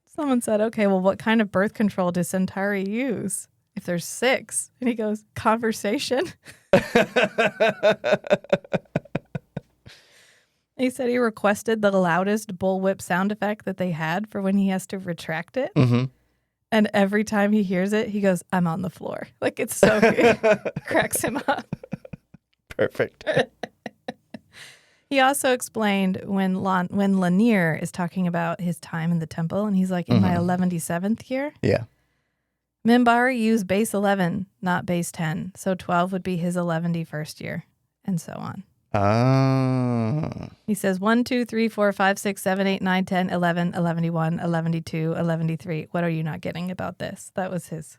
Someone said, okay, well, what kind of birth control does Centauri use? If there's 6. And he goes, conversation. He said he requested the loudest bullwhip sound effect that they had for when he has to retract it. Mm-hmm. And every time he hears it, he goes, I'm on the floor. Like, it's so good. Cracks him up. Perfect. He also explained when Lennier is talking about his time in the temple, and he's like, in my 77th year. Yeah. Mollari used base 11, not base 10. So 12 would be his 111st year, and so on. He says 1, 2, 3, 4, 5, 6, 7, 8, 9, 10, 11, 11, 1, 11, 2, 11, 3. What are you not getting about this? That was his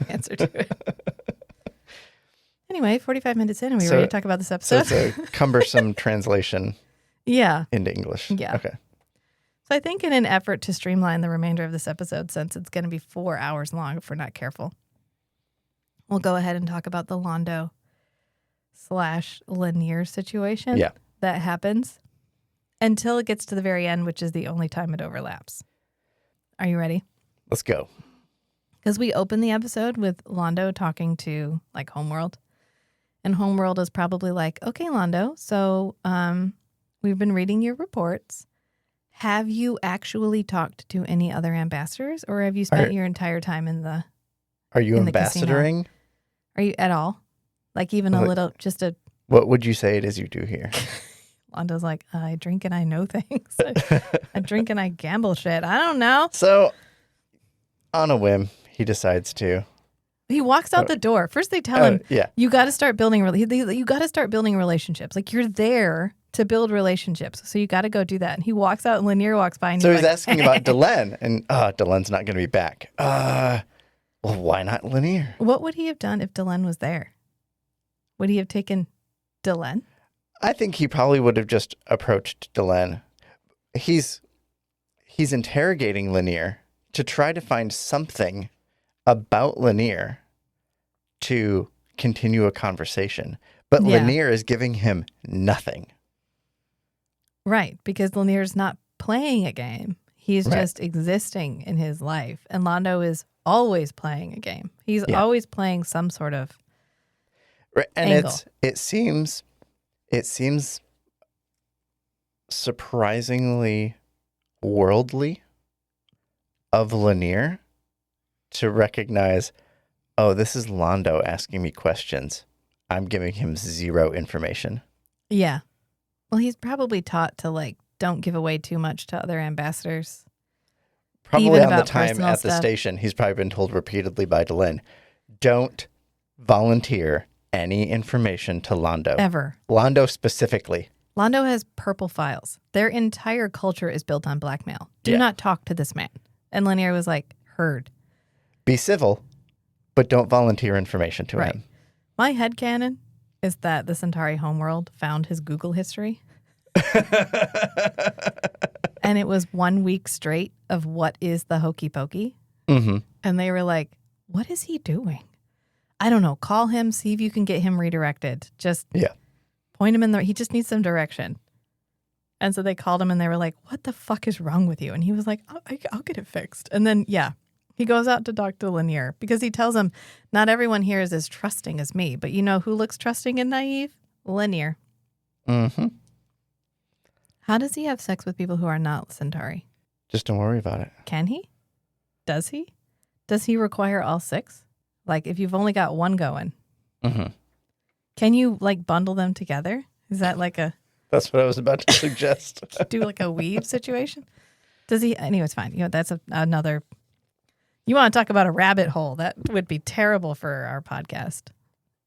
answer to it. Anyway, 45 minutes in, and we ready to talk about this episode? So it's a cumbersome translation into English. Yeah. Okay. So I think in an effort to streamline the remainder of this episode, since it's going to be 4 hours long if we're not careful, we'll go ahead and talk about the Londo/Lennier situation that happens until it gets to the very end, which is the only time it overlaps. Are you ready? Let's go. Because we open the episode with Londo talking to like Homeworld. And Homeworld is probably like, okay, Londo, so we've been reading your reports. Have you actually talked to any other ambassadors, or have you spent your entire time in the Are you in ambassadoring? Are you at all? Like even a little, just a... What would you say it is you do here? Londo's like, I drink and I know things. I drink and I gamble shit. I don't know. So, on a whim, he decides to. He walks out the door. First, they tell him, yeah, you got to start building. You got to start building relationships. Like you're there to build relationships, so you got to go do that. And he walks out, and Lennier walks by, and so he's like, asking about Delenn, and Delenn's not going to be back. Well, why not Lennier? What would he have done if Delenn was there? Would he have taken Delenn? I think he probably would have just approached Delenn. He's interrogating Lennier to try to find something about Lennier to continue a conversation. But Yeah. Lennier is giving him nothing. Right, because Lennier's not playing a game. He's Right. just existing in his life. And Londo is always playing a game. He's Yeah. always playing some sort of Right. And angle. it seems surprisingly worldly of Lennier to recognize, oh, this is Londo asking me questions. I'm giving him zero information. Yeah. Well, he's probably taught to like don't give away too much to other ambassadors. Probably Even on the about time personal at the stuff. station, he's probably been told repeatedly by Delenn, don't volunteer any information to Londo. Ever. Londo specifically. Londo has purple files. Their entire culture is built on blackmail. Do Yeah. not talk to this man. And Lennier was like, heard. Be civil, but don't volunteer information to Right. him. My headcanon is that the Centauri homeworld found his Google history. And it was 1 week straight of what is the hokey pokey. Mm-hmm. And they were like, what is he doing? I don't know. Call him, see if you can get him redirected. Just Yeah. point him in he just needs some direction. And so they called him and they were like, what the fuck is wrong with you? And he was like, I'll get it fixed. And then, yeah, he goes out to talk to Lennier because he tells him, not everyone here is as trusting as me, but you know who looks trusting and naive? Lennier. Mm-hmm. How does he have sex with people who are not Centauri? Just don't worry about it. Can he? Does he? Does he require all 6? Like if you've only got one going, Mm-hmm. can you like bundle them together? Is that like That's what I was about to suggest. do like a weave situation? Does he? Anyways, fine. You know, that's another. You want to talk about a rabbit hole? That would be terrible for our podcast.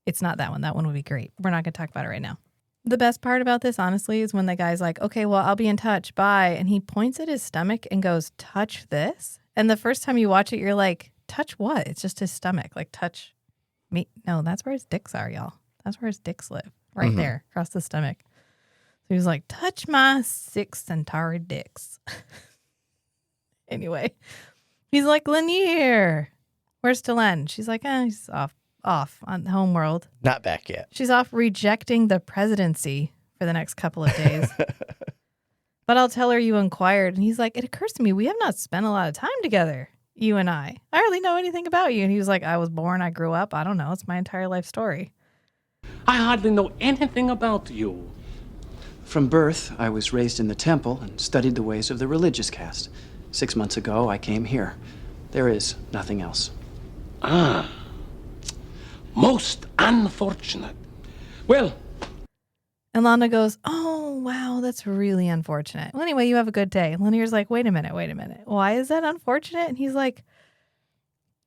It's not that one. That one would be great. We're not going to talk about it right now. The best part about this, honestly, is when the guy's like, okay, well, I'll be in touch. Bye. And he points at his stomach and goes, touch this. And the first time you watch it, you're like, touch what? It's just his stomach. Like, touch me. No, that's where his dicks are, y'all. That's where his dicks live. Right Mhm. there, across the stomach. So he was like, touch my 6 Centauri dicks. Anyway, he's like, Lennier, where's Delenn? She's like, he's off on homeworld. Not back yet. She's off rejecting the presidency for the next couple of days. But I'll tell her you inquired. And he's like, it occurs to me, we have not spent a lot of time together, you and I. I hardly know anything about you. And he was like, I was born, I grew up. I don't know. It's my entire life story. I hardly know anything about you. From birth, I was raised in the temple and studied the ways of the religious caste. 6 months ago, I came here. There is nothing else. Ah. Most unfortunate. Well, And Lana goes, oh, wow, that's really unfortunate. Well, anyway, you have a good day. And Lennier's like, wait a minute. Why is that unfortunate? And he's like,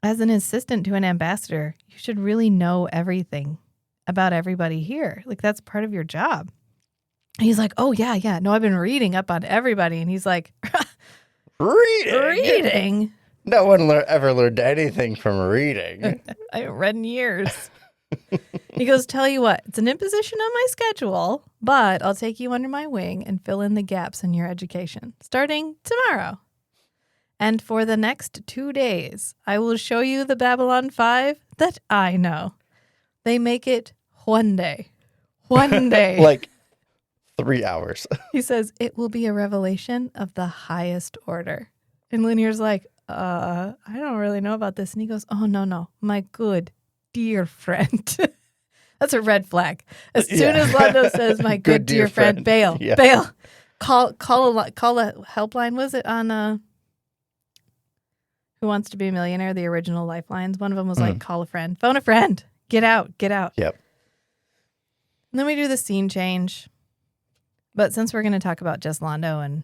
as an assistant to an ambassador, you should really know everything about everybody here. Like, that's part of your job. And he's like, oh, yeah. No, I've been reading up on everybody. And he's like, reading? No one ever learned anything from reading. I haven't read in years. He goes, tell you what, it's an imposition on my schedule, but I'll take you under my wing and fill in the gaps in your education starting tomorrow. And for the next 2 days, I will show you the Babylon 5 that I know. They make it one day. One day. Like 3 hours. He says, it will be a revelation of the highest order. And Lennier's like, I don't really know about this. And he goes, oh, no, my good dear friend. That's a red flag. As soon as Londo says, my good dear friend, bail. Yeah. Bail. Call a helpline. Was it on Who Wants to Be a Millionaire, the original Lifelines? One of them was like, call a friend. Phone a friend. Get out. Yep. And then we do the scene change. But since we're going to talk about just Londo and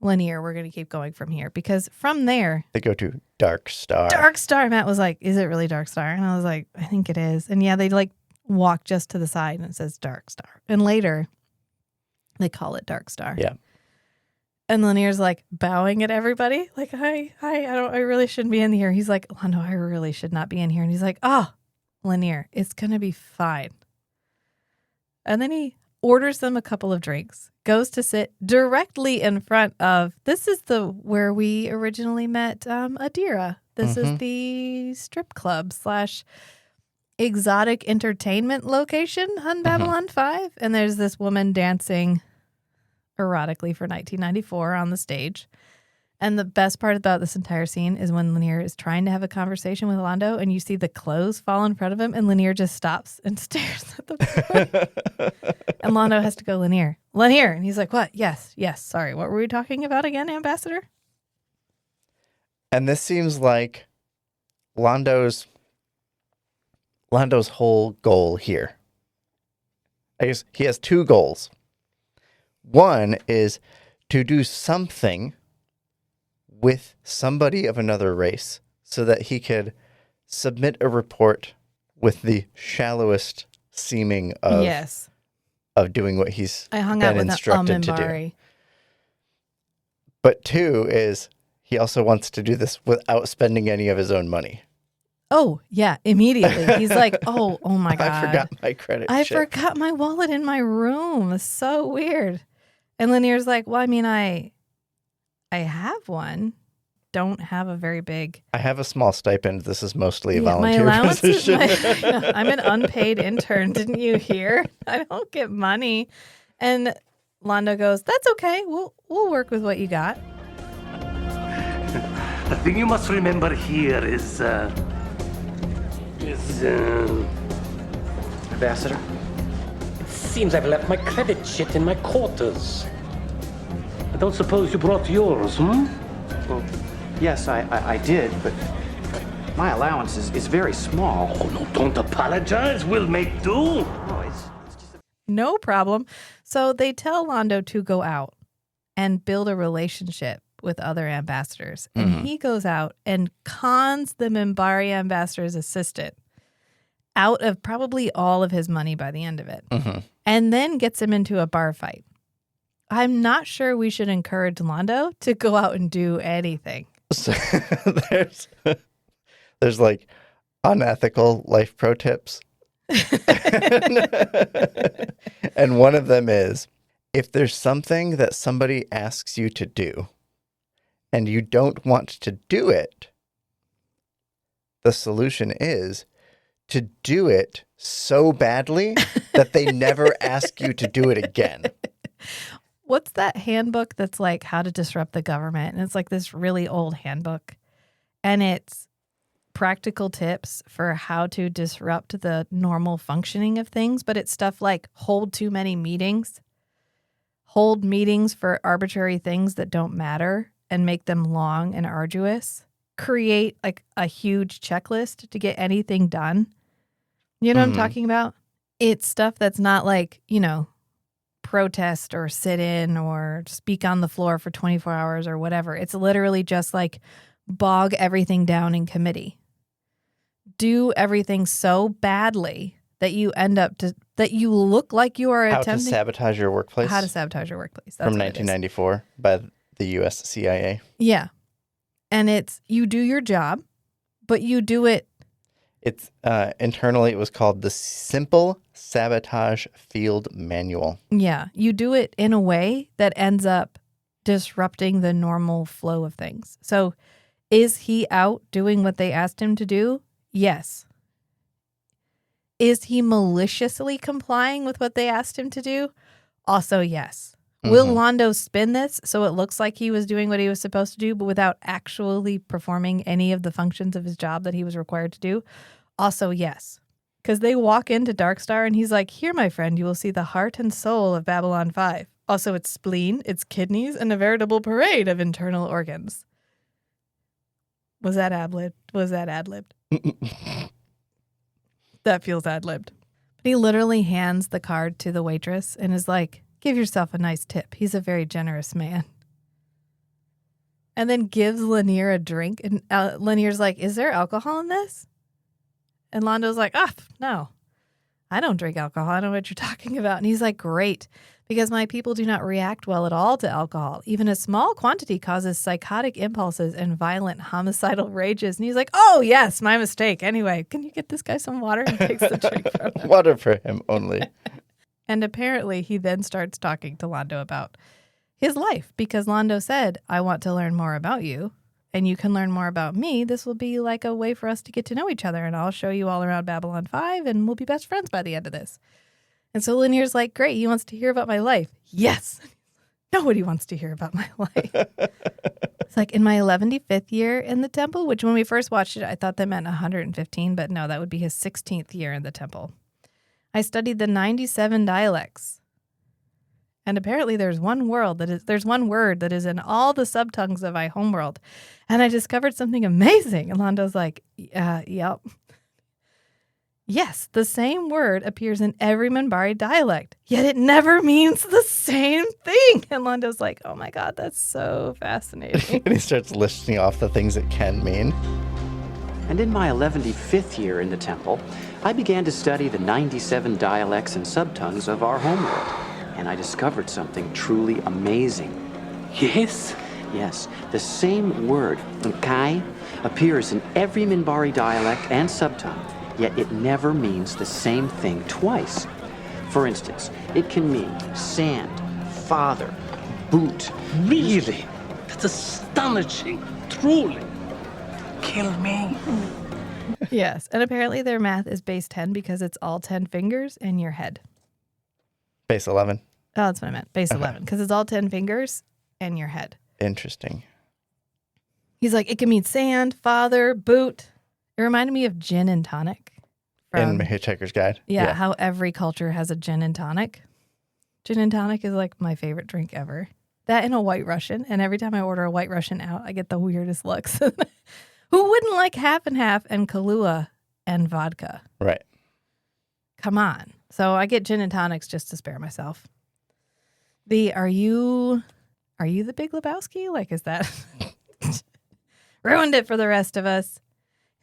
Lennier, we're going to keep going from here. Because from there, They go to Dark Star. Dark Star. Matt was like, is it really Dark Star? And I was like, I think it is. And yeah, they like walk just to the side and it says Dark Star. And later, they call it Dark Star. Yeah. And Lennier's like bowing at everybody. Like, hi, I really shouldn't be in here. He's like, Londo, I really should not be in here. And he's like, oh, Lennier, it's going to be fine. And then he orders them a couple of drinks, goes to sit directly in front of, this is where we originally met Adira, This is the strip club / exotic entertainment location on Babylon 5. And there's this woman dancing erotically for 1994 on the stage. And the best part about this entire scene is when Lennier is trying to have a conversation with Londo and you see the clothes fall in front of him and Lennier just stops and stares at the floor. And Londo has to go, Lennier. And he's like, what? Yes. Sorry. What were we talking about again, Ambassador? And this seems like Londo's whole goal here. I guess he has two goals. One is to do something with somebody of another race so that he could submit a report with the shallowest seeming of doing what he's been instructed to do. But two is he also wants to do this without spending any of his own money. Oh, yeah, immediately. He's like, oh my God. I forgot my credit I chip. forgot my wallet in my room. It's so weird. And Lennier's like, well, I mean, I have one. Don't have a very big... I have a small stipend. This is mostly a my volunteer allowance position. I'm an unpaid intern. Didn't you hear? I don't get money. And Londo goes, that's okay. We'll work with what you got. The thing you must remember here is Ambassador? seems I've left my credit shit in my quarters. I don't suppose you brought yours, Well, yes, I did, but my allowance is very small. Oh, no, don't apologize. We'll make do. Oh, it's just No problem. So they tell Londo to go out and build a relationship with other ambassadors. And he goes out and cons the Mollari ambassador's assistant out of probably all of his money by the end of it. And then gets him into a bar fight. I'm not sure we should encourage Londo to go out and do anything. So there's like unethical life pro tips. And one of them is, if there's something that somebody asks you to do and you don't want to do it, the solution is to do it so badly that they never ask you to do it again. What's that handbook that's like how to disrupt the government? And it's like this really old handbook. And it's practical tips for how to disrupt the normal functioning of things. But it's stuff like hold too many meetings, hold meetings for arbitrary things that don't matter and make them long and arduous, create like a huge checklist to get anything done. You know what I'm talking about? It's stuff that's not like, protest or sit in or speak on the floor for 24 hours or whatever. It's literally just like bog everything down in committee. Do everything so badly that you that you look like you are attempting. How to Sabotage Your Workplace. How to Sabotage Your Workplace. That's from 1994 by the U.S. CIA. Yeah. And it's, you do your job, but you do it. It's internally, it was called the Simple Sabotage Field Manual. Yeah. You do it in a way that ends up disrupting the normal flow of things. So is he out doing what they asked him to do? Yes. Is he maliciously complying with what they asked him to do? Also, yes. Will Londo spin this so it looks like he was doing what he was supposed to do, but without actually performing any of the functions of his job that he was required to do? Also, yes. Because they walk into Darkstar and he's like, here, my friend, you will see the heart and soul of Babylon 5. Also, its spleen, its kidneys, and a veritable parade of internal organs. Was that ad-libbed? That feels ad-libbed. But he literally hands the card to the waitress and is like, give yourself a nice tip. He's a very generous man. And then gives Lennier a drink. And Lennier's like, is there alcohol in this? And Londo's like, no, I don't drink alcohol. I don't know what you're talking about. And he's like, great, because my people do not react well at all to alcohol. Even a small quantity causes psychotic impulses and violent homicidal rages. And he's like, oh, yes, my mistake. Anyway, can you get this guy some water? And takes the drink from him. Water for him only. And apparently he then starts talking to Londo about his life because Londo said, I want to learn more about you. and you can learn more about me, this will be like a way for us to get to know each other. And I'll show you all around Babylon 5 and we'll be best friends by the end of this. And so Lennier's like, great, he wants to hear about my life. Yes. Nobody wants to hear about my life. It's like in my 115th year in the temple, which when we first watched it, I thought that meant 115, but no, that would be his 16th year in the temple. I studied the 97 dialects. And apparently there's one word that is in all the subtongues of my homeworld. And I discovered something amazing. And Londo's like, yep. Yes, the same word appears in every Minbari dialect, yet it never means the same thing. And Londo's like, oh my God, that's so fascinating. And he starts listing off the things it can mean. And in my 115th year in the temple, I began to study the 97 dialects and subtongues of our homeworld. And I discovered something truly amazing. Yes? Yes, the same word, kai, appears in every Minbari dialect and subtongue, yet it never means the same thing twice. For instance, it can mean sand, father, boot. Really? That's astonishing. Truly. Kill me. Yes, and apparently their math is base 10 because it's all 10 fingers in your head. Base 11. Oh, that's what I meant. Base 11, because it's all 10 fingers in your head. Interesting. He's like, it can mean sand, father, boot. It reminded me of gin and tonic. In Hitchhiker's Guide. Yeah, how every culture has a gin and tonic. Gin and tonic is like my favorite drink ever. That and a White Russian. And every time I order a White Russian out, I get the weirdest looks. Who wouldn't like half and half and Kahlua and vodka? Right. Come on. So I get gin and tonics just to spare myself. Are you the Big Lebowski? Like, is that ruined it for the rest of us?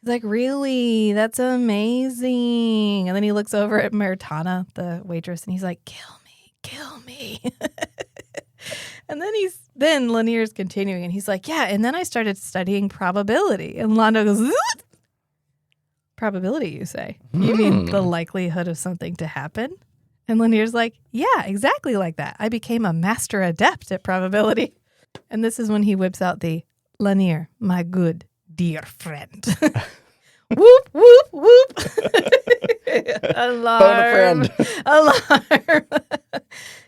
He's like, really? That's amazing. And then he looks over at Meritana, the waitress, and he's like, kill me. And then Lennier's continuing, and he's like, yeah, and then I started studying probability. And Londo goes, what? Probability, you say? You mean the likelihood of something to happen? And Lennier's like, yeah, exactly like that. I became a master adept at probability. And this is when he whips out the Lennier, my good dear friend. Whoop, whoop, whoop. Alarm. Phone a friend. Alarm.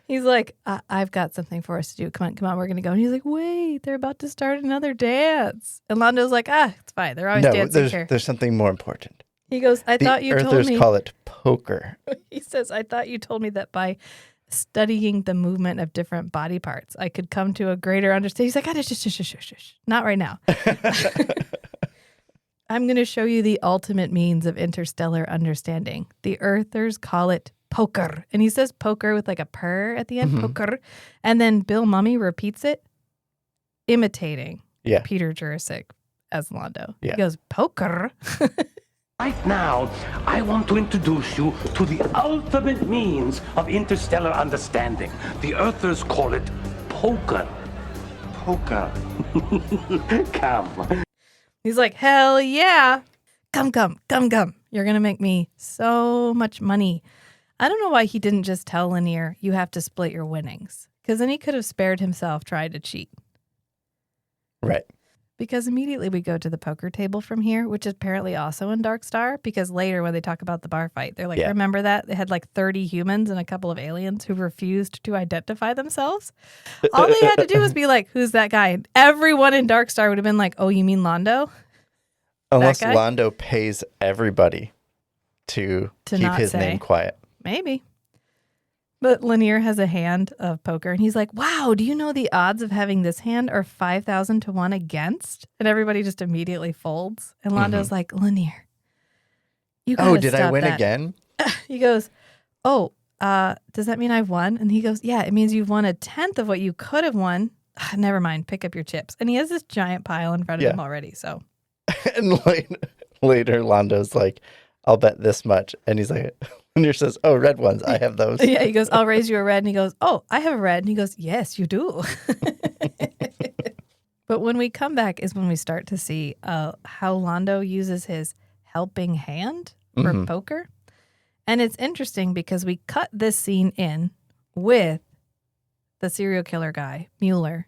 He's like, I've got something for us to do. Come on, we're going to go. And he's like, wait, they're about to start another dance. And Londo's like, it's fine. They're always dancing here. There's something more important. He goes, I thought you told me. The Earthers call it poker. He says, I thought you told me that by studying the movement of different body parts, I could come to a greater understanding. He's like, shush. Not right now. I'm going to show you the ultimate means of interstellar understanding. The Earthers call it poker. And he says poker with like a purr at the end, poker. And then Bill Mummy repeats it, imitating Peter Jurasik as Londo. Yeah. He goes, poker. Right now, I want to introduce you to the ultimate means of interstellar understanding. The Earthers call it poker. Poker. Come. He's like, hell yeah. Come. You're going to make me so much money. I don't know why he didn't just tell Lennier, you have to split your winnings. Because then he could have spared himself trying to cheat. Right. Because immediately we go to the poker table from here, which is apparently also in Dark Star. Because later when they talk about the bar fight, they're like, remember that? They had like 30 humans and a couple of aliens who refused to identify themselves. All they had to do was be like, who's that guy? And everyone in Dark Star would have been like, oh, you mean Londo? Unless Londo pays everybody to keep his name quiet. Maybe. But Lennier has a hand of poker, and he's like, wow, do you know the odds of having this hand are 5,000 to 1 against? And everybody just immediately folds. And Londo's like, Lennier, you gotta Oh, did I stop win that. again? He goes, does that mean I've won? And he goes, yeah, it means you've won a tenth of what you could have won. Never mind, pick up your chips. And he has this giant pile in front of him already, so. And later, Londo's like, I'll bet this much. And he's like, Lennier says, oh, red ones. I have those. Yeah, he goes, I'll raise you a red. And he goes, oh, I have a red. And he goes, yes, you do. But when we come back is when we start to see how Londo uses his helping hand for poker. And it's interesting because we cut this scene in with the serial killer guy, Mueller,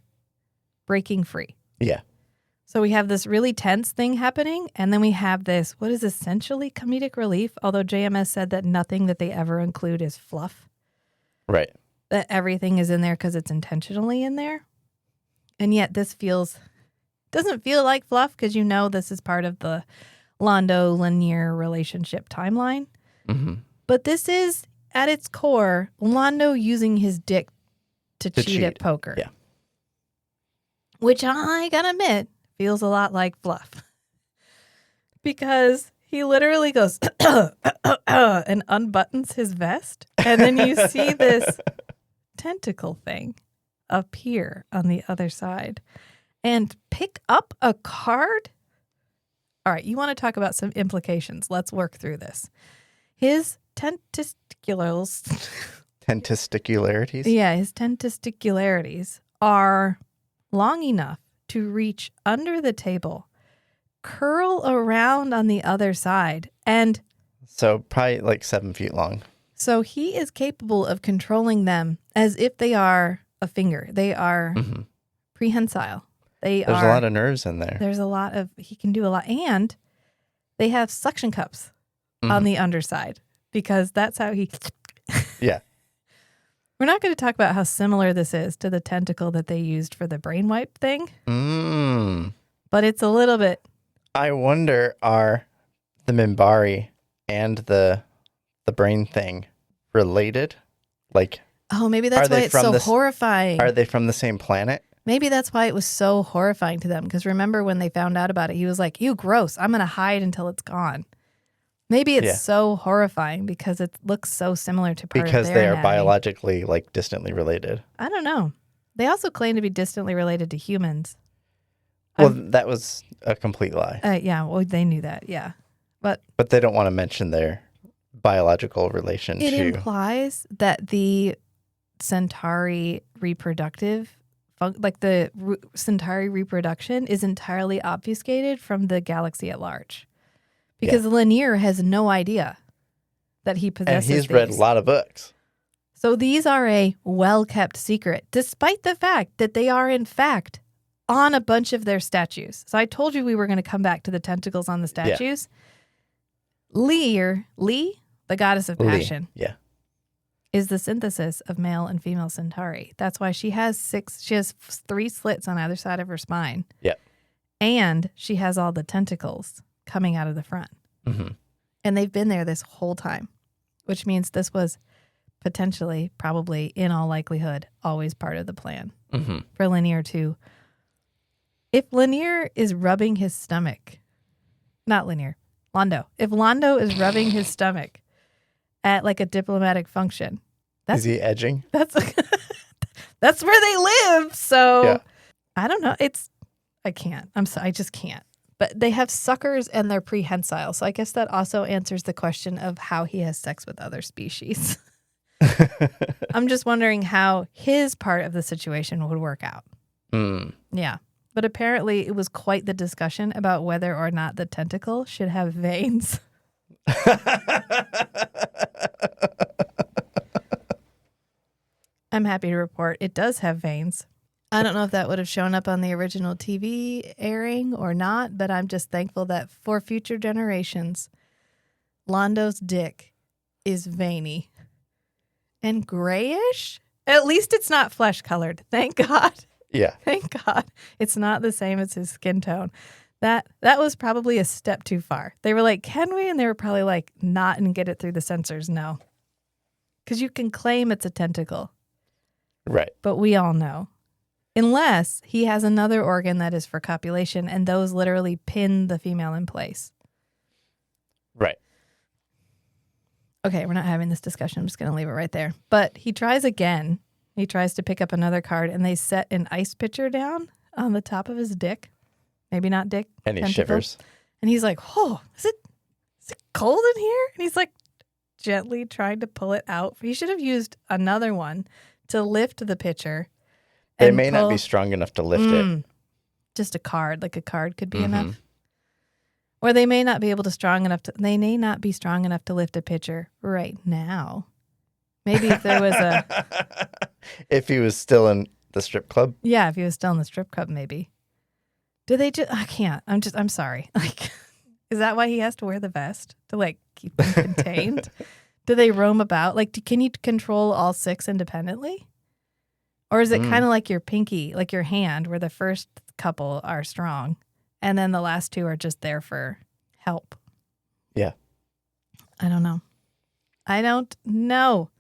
breaking free. Yeah. So we have this really tense thing happening, and then we have this, what is essentially comedic relief, although JMS said that nothing that they ever include is fluff. Right. That everything is in there because it's intentionally in there. And yet this doesn't feel like fluff because you know this is part of the Londo Lennier relationship timeline. Mm-hmm. But this is, at its core, Londo using his dick to cheat at poker. Yeah. Which I gotta admit, feels a lot like fluff. Because he literally goes and unbuttons his vest. And then you see this tentacle thing appear on the other side and pick up a card. All right, you want to talk about some implications. Let's work through this. His testiculars. Testicularities? Yeah, his testicularities are long enough to reach under the table, curl around on the other side, and So probably like 7 feet long. so he is capable of controlling them as if they are a finger. They are prehensile. There's a lot of nerves in there. There's a lot of, he can do a lot. And they have suction cups on the underside because that's how he. Yeah. We're not going to talk about how similar this is to the tentacle that they used for the brain wipe thing, but it's a little bit. I wonder, are the Minbari and the brain thing related? Like, Oh, maybe that's why it's so horrifying. Are they from the same planet? Maybe that's why it was so horrifying to them. Because remember when they found out about it, he was like, "You gross. I'm going to hide until it's gone." Maybe it's so horrifying because it looks so similar to part because of their they are anatomy. biologically like distantly related. I don't know. They also claim to be distantly related to humans. Well, that was a complete lie. Yeah, well, they knew that. Yeah, but they don't want to mention their biological relation it to. implies that the Centauri reproductive, like the Centauri reproduction, is entirely obfuscated from the galaxy at large. Because Lennier has no idea that he possesses And he's these. read a lot of books. So these are a well-kept secret, despite the fact that they are, in fact, on a bunch of their statues. So I told you we were going to come back to the tentacles on the statues. Yeah. Lee, the goddess of passion, is the synthesis of male and female Centauri. That's why she has 3 slits on either side of her spine. Yeah. And she has all the tentacles coming out of the front. Mm-hmm. And they've been there this whole time, which means this was potentially, probably, in all likelihood, always part of the plan for Lennier to. If Lennier is rubbing his stomach, not Lennier, Londo. If Londo is rubbing his stomach at like a diplomatic function, is he edging? That's that's where they live. So I don't know. I can't. I just can't. But they have suckers and they're prehensile. So I guess that also answers the question of how he has sex with other species. I'm just wondering how his part of the situation would work out. Yeah. But apparently it was quite the discussion about whether or not the tentacle should have veins. I'm happy to report it does have veins. I don't know if that would have shown up on the original TV airing or not, but I'm just thankful that for future generations, Londo's dick is veiny and grayish. At least it's not flesh colored. Thank God. Yeah. Thank God. It's not the same as his skin tone. That was probably a step too far. They were like, can we? And they were probably like, not and get it through the sensors. No. Because you can claim it's a tentacle. Right. But we all know. Unless he has another organ that is for copulation, and those literally pin the female in place. Right. Okay, we're not having this discussion. I'm just going to leave it right there. But he tries again. He tries to pick up another card, and they set an ice pitcher down on the top of his dick. Maybe not dick. And he tentacle. shivers. And he's like, oh, is it cold in here? And he's like gently trying to pull it out. He should have used another one to lift the pitcher. They may not be strong enough to lift it. Just a card, like a card could be enough. Or they may not be able to they may not be strong enough to lift a pitcher right now. Maybe if there was if he was still in the strip club. Yeah, if he was still in the strip club, maybe. Do they just? I can't. I'm sorry. Like, is that why he has to wear the vest to like keep them contained? Do they roam about? Like, can you control all 6 independently? Or is it kind of like your pinky, like your hand, where the first couple are strong and then the last 2 are just there for help? Yeah. I don't know.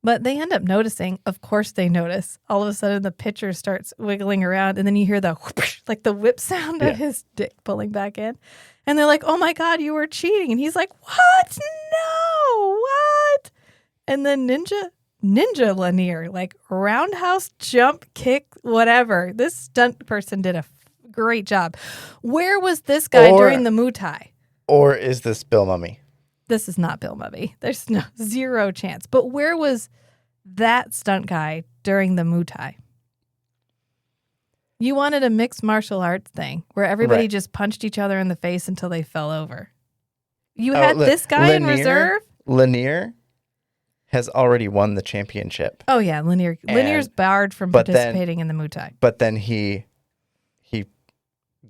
But they end up noticing. Of course they notice. All of a sudden the pitcher starts wiggling around and then you hear the whoosh, like the whip sound of his dick pulling back in. And they're like, oh my God, you were cheating. And he's like, what? No, what? And then Ninja Lennier, like roundhouse jump kick, whatever. This stunt person did a great job. Where was this guy during the Muay Thai? Or is this Bill Mummy? This is not Bill Mummy. There's zero chance. But where was that stunt guy during the Muay Thai? You wanted a mixed martial arts thing where everybody just punched each other in the face until they fell over. You had this guy in reserve? Lennier has already won the championship. Oh, yeah. Lennier's barred from participating in the Muay Thai. But then he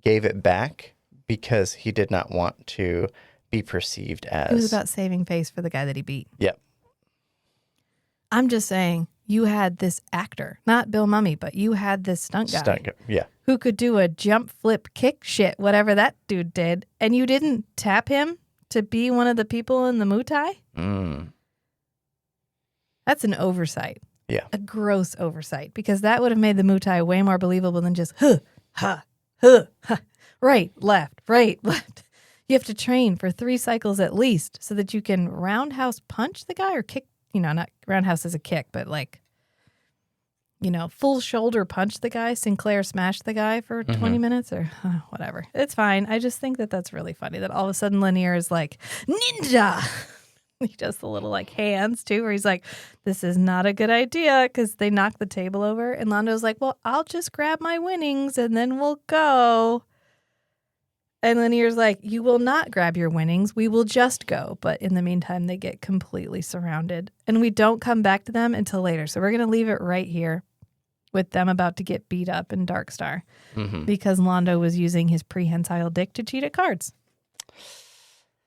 gave it back because he did not want to be perceived as... It was about saving face for the guy that he beat. Yep. I'm just saying, you had this actor, not Bill Mummy, but you had this stunt guy. Who could do a jump, flip, kick shit, whatever that dude did, and you didn't tap him to be one of the people in the Muay Thai? That's an oversight. Yeah. A gross oversight, because that would have made the Muay Thai way more believable than just, huh, ha, huh, ha, right, left. You have to train for 3 cycles at least so that you can roundhouse punch the guy or kick, not roundhouse is a kick, but like, full shoulder punch the guy, Sinclair smash the guy for 20 minutes or whatever. It's fine. I just think that that's really funny that all of a sudden Lennier is like, ninja. He does the little like hands too, where he's like, this is not a good idea because they knock the table over. And Londo's like, well, I'll just grab my winnings and then we'll go. And Lennier's like, you will not grab your winnings. We will just go. But in the meantime, they get completely surrounded. And we don't come back to them until later. So we're going to leave it right here with them about to get beat up in Dark Star because Londo was using his prehensile dick to cheat at cards.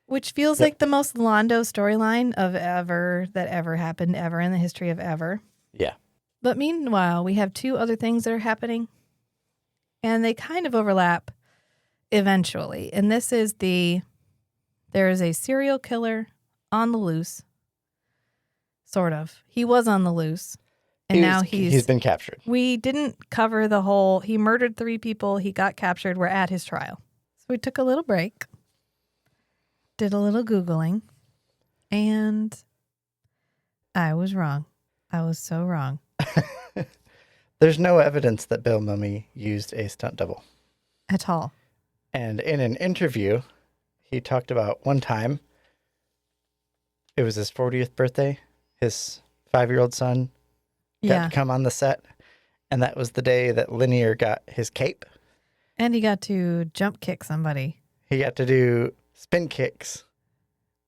Which feels like the most Londo storyline of ever that ever happened ever in the history of ever. Yeah. But meanwhile, we have 2 other things that are happening. And they kind of overlap eventually. And this is there is a serial killer on the loose. Sort of. He was on the loose. And now he's been captured. We didn't cover the whole, he murdered 3 people. He got captured. We're at his trial. So we took a little break. Did a little Googling, and I was wrong. I was so wrong. There's no evidence that Bill Mummy used a stunt double. At all. And in an interview, he talked about one time, it was his 40th birthday, his 5-year-old son got to come on the set, and that was the day that Lennier got his cape. And he got to jump kick somebody. He got to do spin kicks,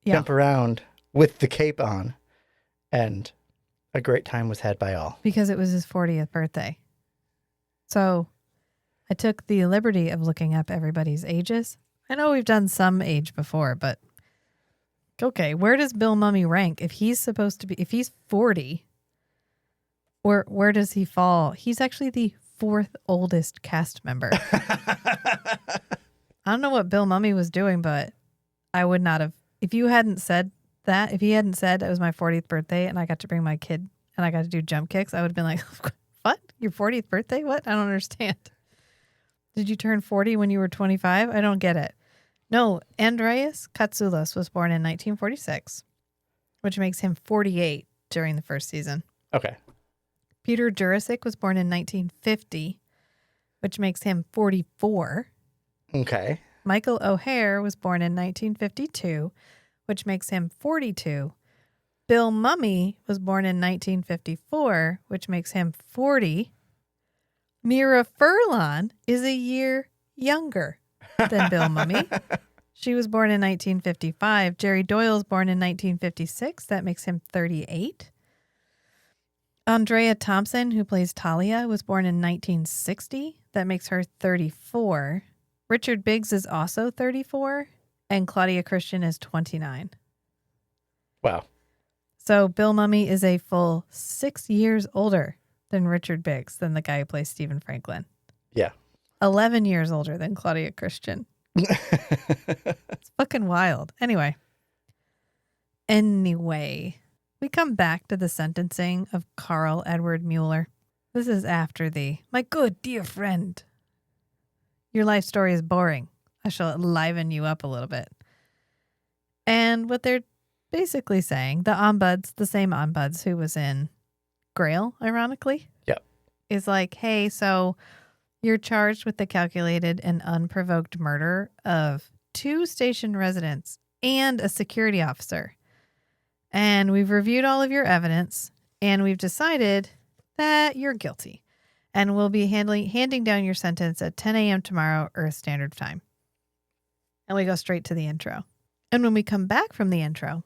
jump around with the cape on, and a great time was had by all. Because it was his 40th birthday. So I took the liberty of looking up everybody's ages. I know we've done some age before, but okay, where does Bill Mummy rank? If he's supposed to be, if he's 40, where does he fall? He's actually the 4th oldest cast member. I don't know what Bill Mummy was doing, but I would not have, if you hadn't said that, if he hadn't said it was my 40th birthday and I got to bring my kid and I got to do jump kicks, I would have been like, what? Your 40th birthday? What? I don't understand. Did you turn 40 when you were 25? I don't get it. No, Andreas Katsoulas was born in 1946, which makes him 48 during the first season. Okay. Peter Jurasik was born in 1950, which makes him 44. Okay. Michael O'Hare was born in 1952, which makes him 42. Bill Mummy was born in 1954, which makes him 40. Mira Furlan is a year younger than Bill Mummy. She was born in 1955. Jerry Doyle was born in 1956. That makes him 38. Andrea Thompson, who plays Talia, was born in 1960. That makes her 34. Richard Biggs is also 34, and Claudia Christian is 29. Wow. So Bill Mumy is a full 6 years older than Richard Biggs, than the guy who plays Stephen Franklin. Yeah. 11 years older than Claudia Christian. It's fucking wild. Anyway, we come back to the sentencing of Carl Edward Mueller. This is after my good dear friend, your life story is boring. I shall liven you up a little bit. And what they're basically saying, the same ombuds who was in Grail, ironically, Yep. is like, hey, so you're charged with the calculated and unprovoked murder of 2 station residents and a security officer. And we've reviewed all of your evidence, and we've decided that you're guilty. And we'll be handing down your sentence at 10 a.m. tomorrow, Earth Standard Time. And we go straight to the intro. And when we come back from the intro,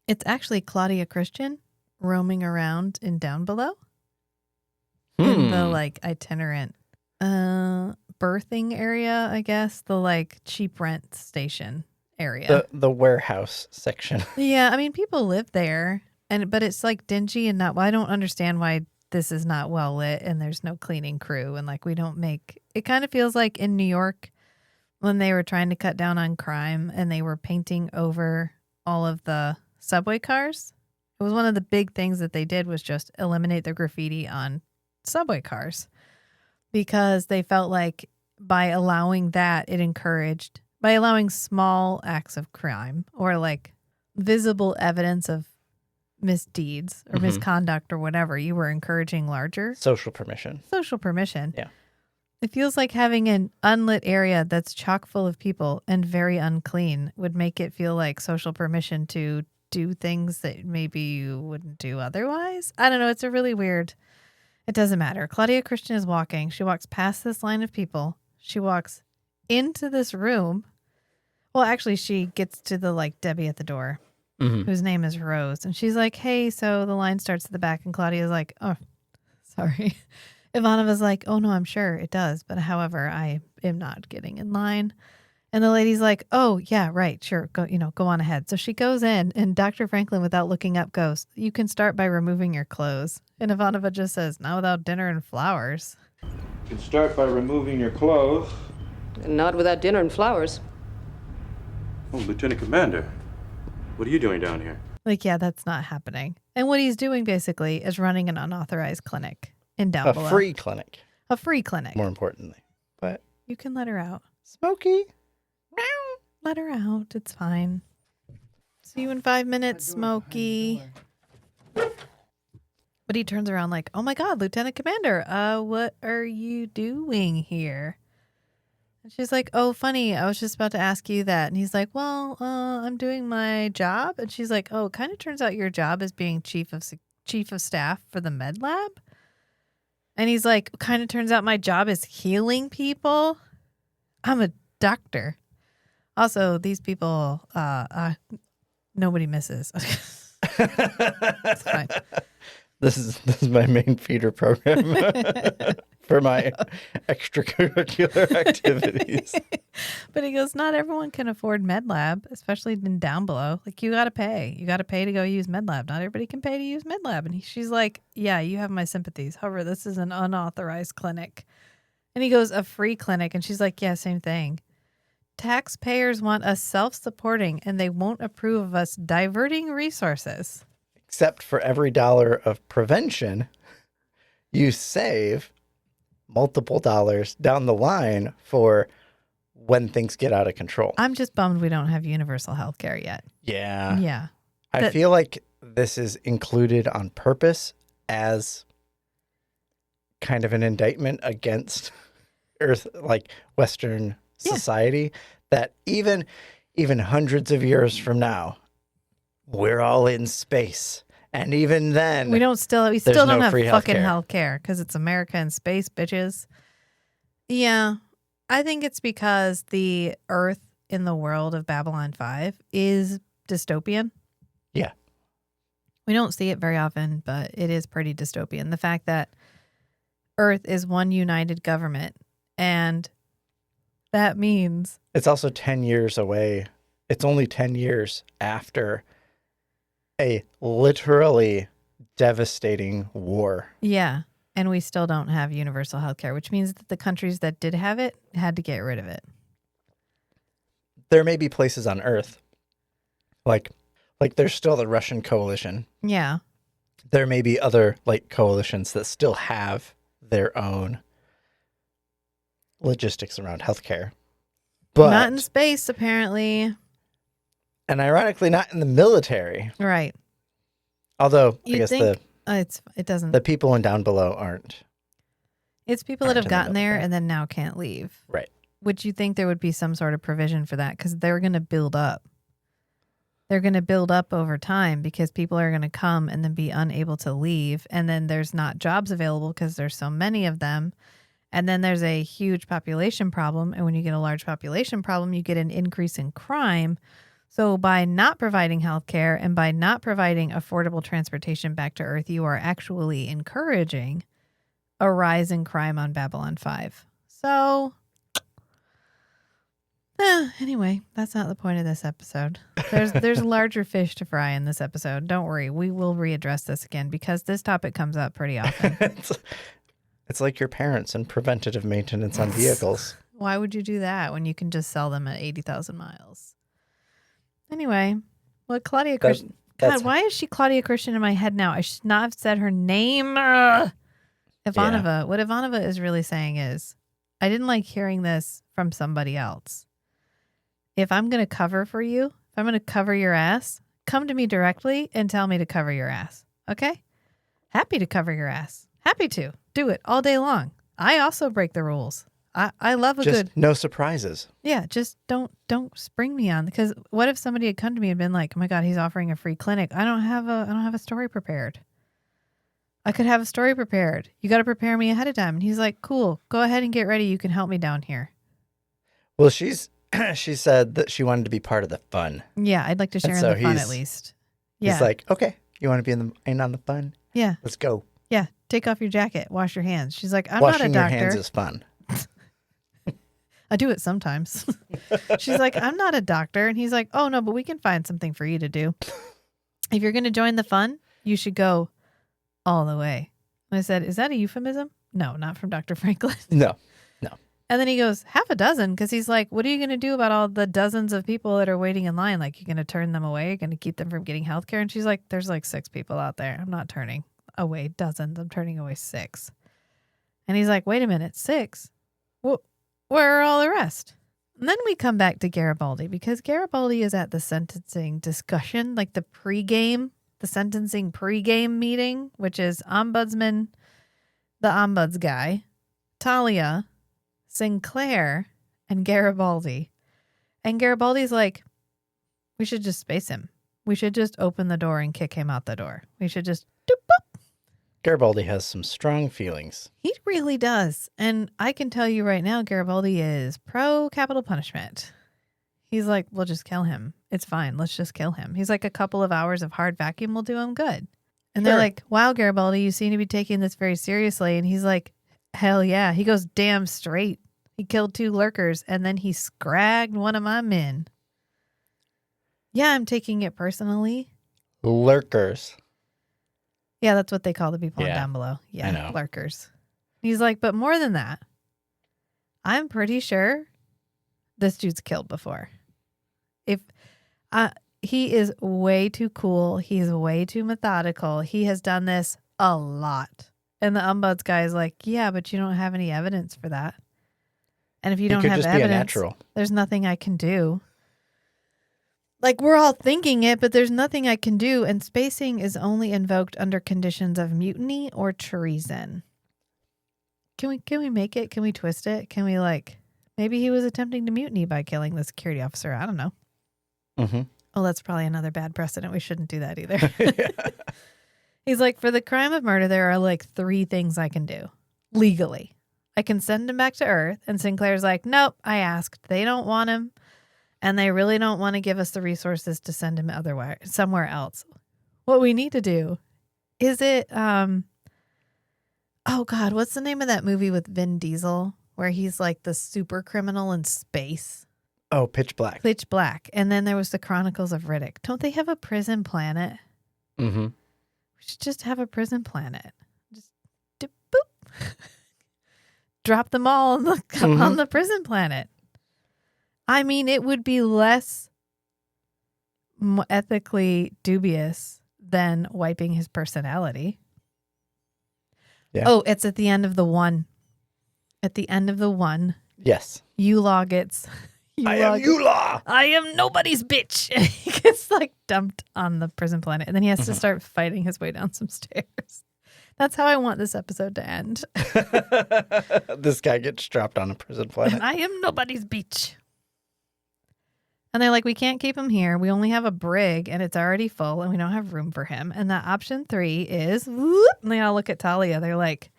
it's actually Claudia Christian roaming around in Down Below in the itinerant berthing area, I guess, the cheap rent station area. The warehouse section. Yeah, I mean, people live there, but it's dingy and not. Well, I don't understand why this is not well lit and there's no cleaning crew, and we don't make. It kind of feels like in New York when they were trying to cut down on crime and they were painting over all of the subway cars. It was one of the big things that they did was just eliminate the graffiti on subway cars, because they felt like by allowing small acts of crime or visible evidence of misdeeds or misconduct or whatever, you were encouraging larger Social permission. Yeah. It feels like having an unlit area that's chock full of people and very unclean would make it feel like social permission to do things that maybe you wouldn't do otherwise. I don't know. It's a really weird. It doesn't matter. Claudia Christian is walking. She walks past this line of people. She walks into this room. Well, actually, she gets to the Debbie at the door, whose name is Rose. And she's like, hey, so the line starts at the back. And Claudia's like, oh, sorry. Ivanova's like, oh, no, I'm sure it does. But however, I am not getting in line. And the lady's like, oh, yeah, right. Sure. Go on ahead. So she goes in, and Dr. Franklin, without looking up, goes, you can start by removing your clothes. And Ivanova just says, not without dinner and flowers. You can start by removing your clothes. Not without dinner and flowers. Oh, Lieutenant Commander, what are you doing down here? Yeah, that's not happening. And what he's doing basically is running an unauthorized clinic in Down Below. A free clinic. A free clinic. More importantly. But you can let her out. Smokey. Let her out. It's fine. See you in 5 minutes, Smokey. But he turns around like, oh my God, Lieutenant Commander, what are you doing here? And she's like, oh, funny. I was just about to ask you that. And he's like, well, I'm doing my job. And she's like, oh, it kind of turns out your job is being chief of staff for the med lab. And he's like, kind of turns out my job is healing people. I'm a doctor. Also, these people, nobody misses. It's fine. This is my main feeder program for my extracurricular activities. But he goes, not everyone can afford MedLab, especially in Down Below. You got to pay. You got to pay to go use MedLab. Not everybody can pay to use MedLab. And she's like, yeah, you have my sympathies. However, this is an unauthorized clinic. And he goes, a free clinic. And she's like, yeah, same thing. Taxpayers want us self-supporting, and they won't approve of us diverting resources. Except for every dollar of prevention, you save multiple dollars down the line for when things get out of control. I'm just bummed we don't have universal health care yet. Yeah. Yeah. I feel like this is included on purpose as kind of an indictment against Western society, that even hundreds of years from now, we're all in space, and even then we still don't have fucking healthcare because it's America in space, bitches. Yeah, I think it's because the Earth in the world of Babylon 5 is dystopian. Yeah, we don't see it very often, but it is pretty dystopian. The fact that Earth is one united government, and that means. It's also 10 years away. It's only 10 years after a literally devastating war. Yeah. And we still don't have universal health care, which means that the countries that did have it had to get rid of it. There may be places on Earth, like there's still the Russian coalition. Yeah. There may be other like coalitions that still have their own logistics around healthcare. But not in space, apparently. And ironically, not in the military. Right. Although, You'd I guess think, it doesn't. the people in down below aren't. It's people that aren't have in the gotten there military. and then now can't leave. Right. Would you think there would be some sort of provision for that? Because they're going to build up. They're going to build up over time because people are going to come and then be unable to leave. And then there's not jobs available because there's so many of them. And then there's a huge population problem. And when you get a large population problem, you get an increase in crime. So by not providing health care and by not providing affordable transportation back to Earth, you are actually encouraging a rise in crime on Babylon 5. So anyway, that's not the point of this episode. There's larger fish to fry in this episode. Don't worry. We will readdress this again because this topic comes up pretty often. It's like your parents and preventative maintenance on vehicles. Why would you do that when you can just sell them at 80,000 miles? Anyway, well, Claudia Christian. God, why is she Claudia Christian in my head now? I should not have said her name. Ivanova. Yeah. What Ivanova is really saying is, I didn't like hearing this from somebody else. If I'm going to cover for you, if I'm going to cover your ass, come to me directly and tell me to cover your ass. Okay? Happy to cover your ass. Happy to. Do it all day long. I also break the rules. I love a just good. No surprises. Yeah, just don't spring me on, because what if somebody had come to me and been like, "Oh my God, he's offering a free clinic. I don't have a story prepared. I could have a story prepared. You got to prepare me ahead of time." And he's like, "Cool, go ahead and get ready. You can help me down here." Well, she said that she wanted to be part of the fun. Yeah, I'd like to share in the fun at least. Yeah, he's like, "Okay, you want to be in on the fun? Yeah, let's go. Yeah, take off your jacket, wash your hands." She's like, "I'm Washing not a doctor." your hands is fun. I do it sometimes. She's like, "I'm not a doctor." And he's like, "Oh, no, but we can find something for you to do. If you're going to join the fun, you should go all the way." And I said, "Is that a euphemism?" "No, not from Dr. Franklin." No. And then he goes, half a dozen, because he's like, "What are you going to do about all the dozens of people that are waiting in line? Like, you're going to turn them away? You're going to keep them from getting health care?" And she's like, "There's like 6 people out there. I'm not turning away dozens. I'm turning away 6. And he's like, "Wait a minute, 6? Well, where are all the rest?" And then we come back to Garibaldi, because Garibaldi is at the sentencing discussion, like the sentencing pregame meeting, which is Ombudsman, the Ombuds guy, Talia, Sinclair, and Garibaldi. And Garibaldi's like, "We should just space him. We should just open the door and kick him out the door. We should just doop, boop." Garibaldi has some strong feelings. He really does. And I can tell you right now, Garibaldi is pro capital punishment. He's like, "We'll just kill him. It's fine. Let's just kill him." He's like, "A couple of hours of hard vacuum will do him good." And they're like, "Wow, Garibaldi, you seem to be taking this very seriously." And he's like, "Hell yeah." He goes damn straight. He killed 2 lurkers and then he scragged one of my men. Yeah, I'm taking it personally. Lurkers. Yeah, that's what they call the people down below. Yeah, I know. Lurkers. He's like, "But more than that, I'm pretty sure this dude's killed before. If he is way too cool. He's way too methodical. He has done this a lot." And the ombuds guy is like, "Yeah, but you don't have any evidence for that. And if you don't have evidence, there's nothing I can do." Like, we're all thinking it, but there's nothing I can do. And spacing is only invoked under conditions of mutiny or treason. Can we make it? Can we twist it? Can we maybe he was attempting to mutiny by killing the security officer. I don't know. Mm-hmm. Oh, that's probably another bad precedent. We shouldn't do that either. He's like, "For the crime of murder, there are 3 things I can do legally. I can send him back to Earth." And Sinclair's like, "Nope, I asked. They don't want him. And they really don't want to give us the resources to send him somewhere else. What we need to do is oh God, what's the name of that movie with Vin Diesel? where he's like the super criminal in space. Oh, Pitch Black. Pitch Black. And then there was the Chronicles of Riddick. Don't they have a prison planet? Mm-hmm. We should just have a prison planet. Just boop. Drop them all on the prison planet. I mean, it would be less ethically dubious than wiping his personality. Yeah. Oh, it's at the end of the one. At the end of the one, Yes. Yulaw gets... I am Yulaw! I am nobody's bitch. And he gets like dumped on the prison planet. And then he has to start fighting his way down some stairs. That's how I want this episode to end. This guy gets dropped on a prison planet. I am nobody's bitch. And they're like, we can't keep him here. We only have a brig and it's already full and we don't have room for him. And that option 3 is, whoop, and they all look at Talia. They're like,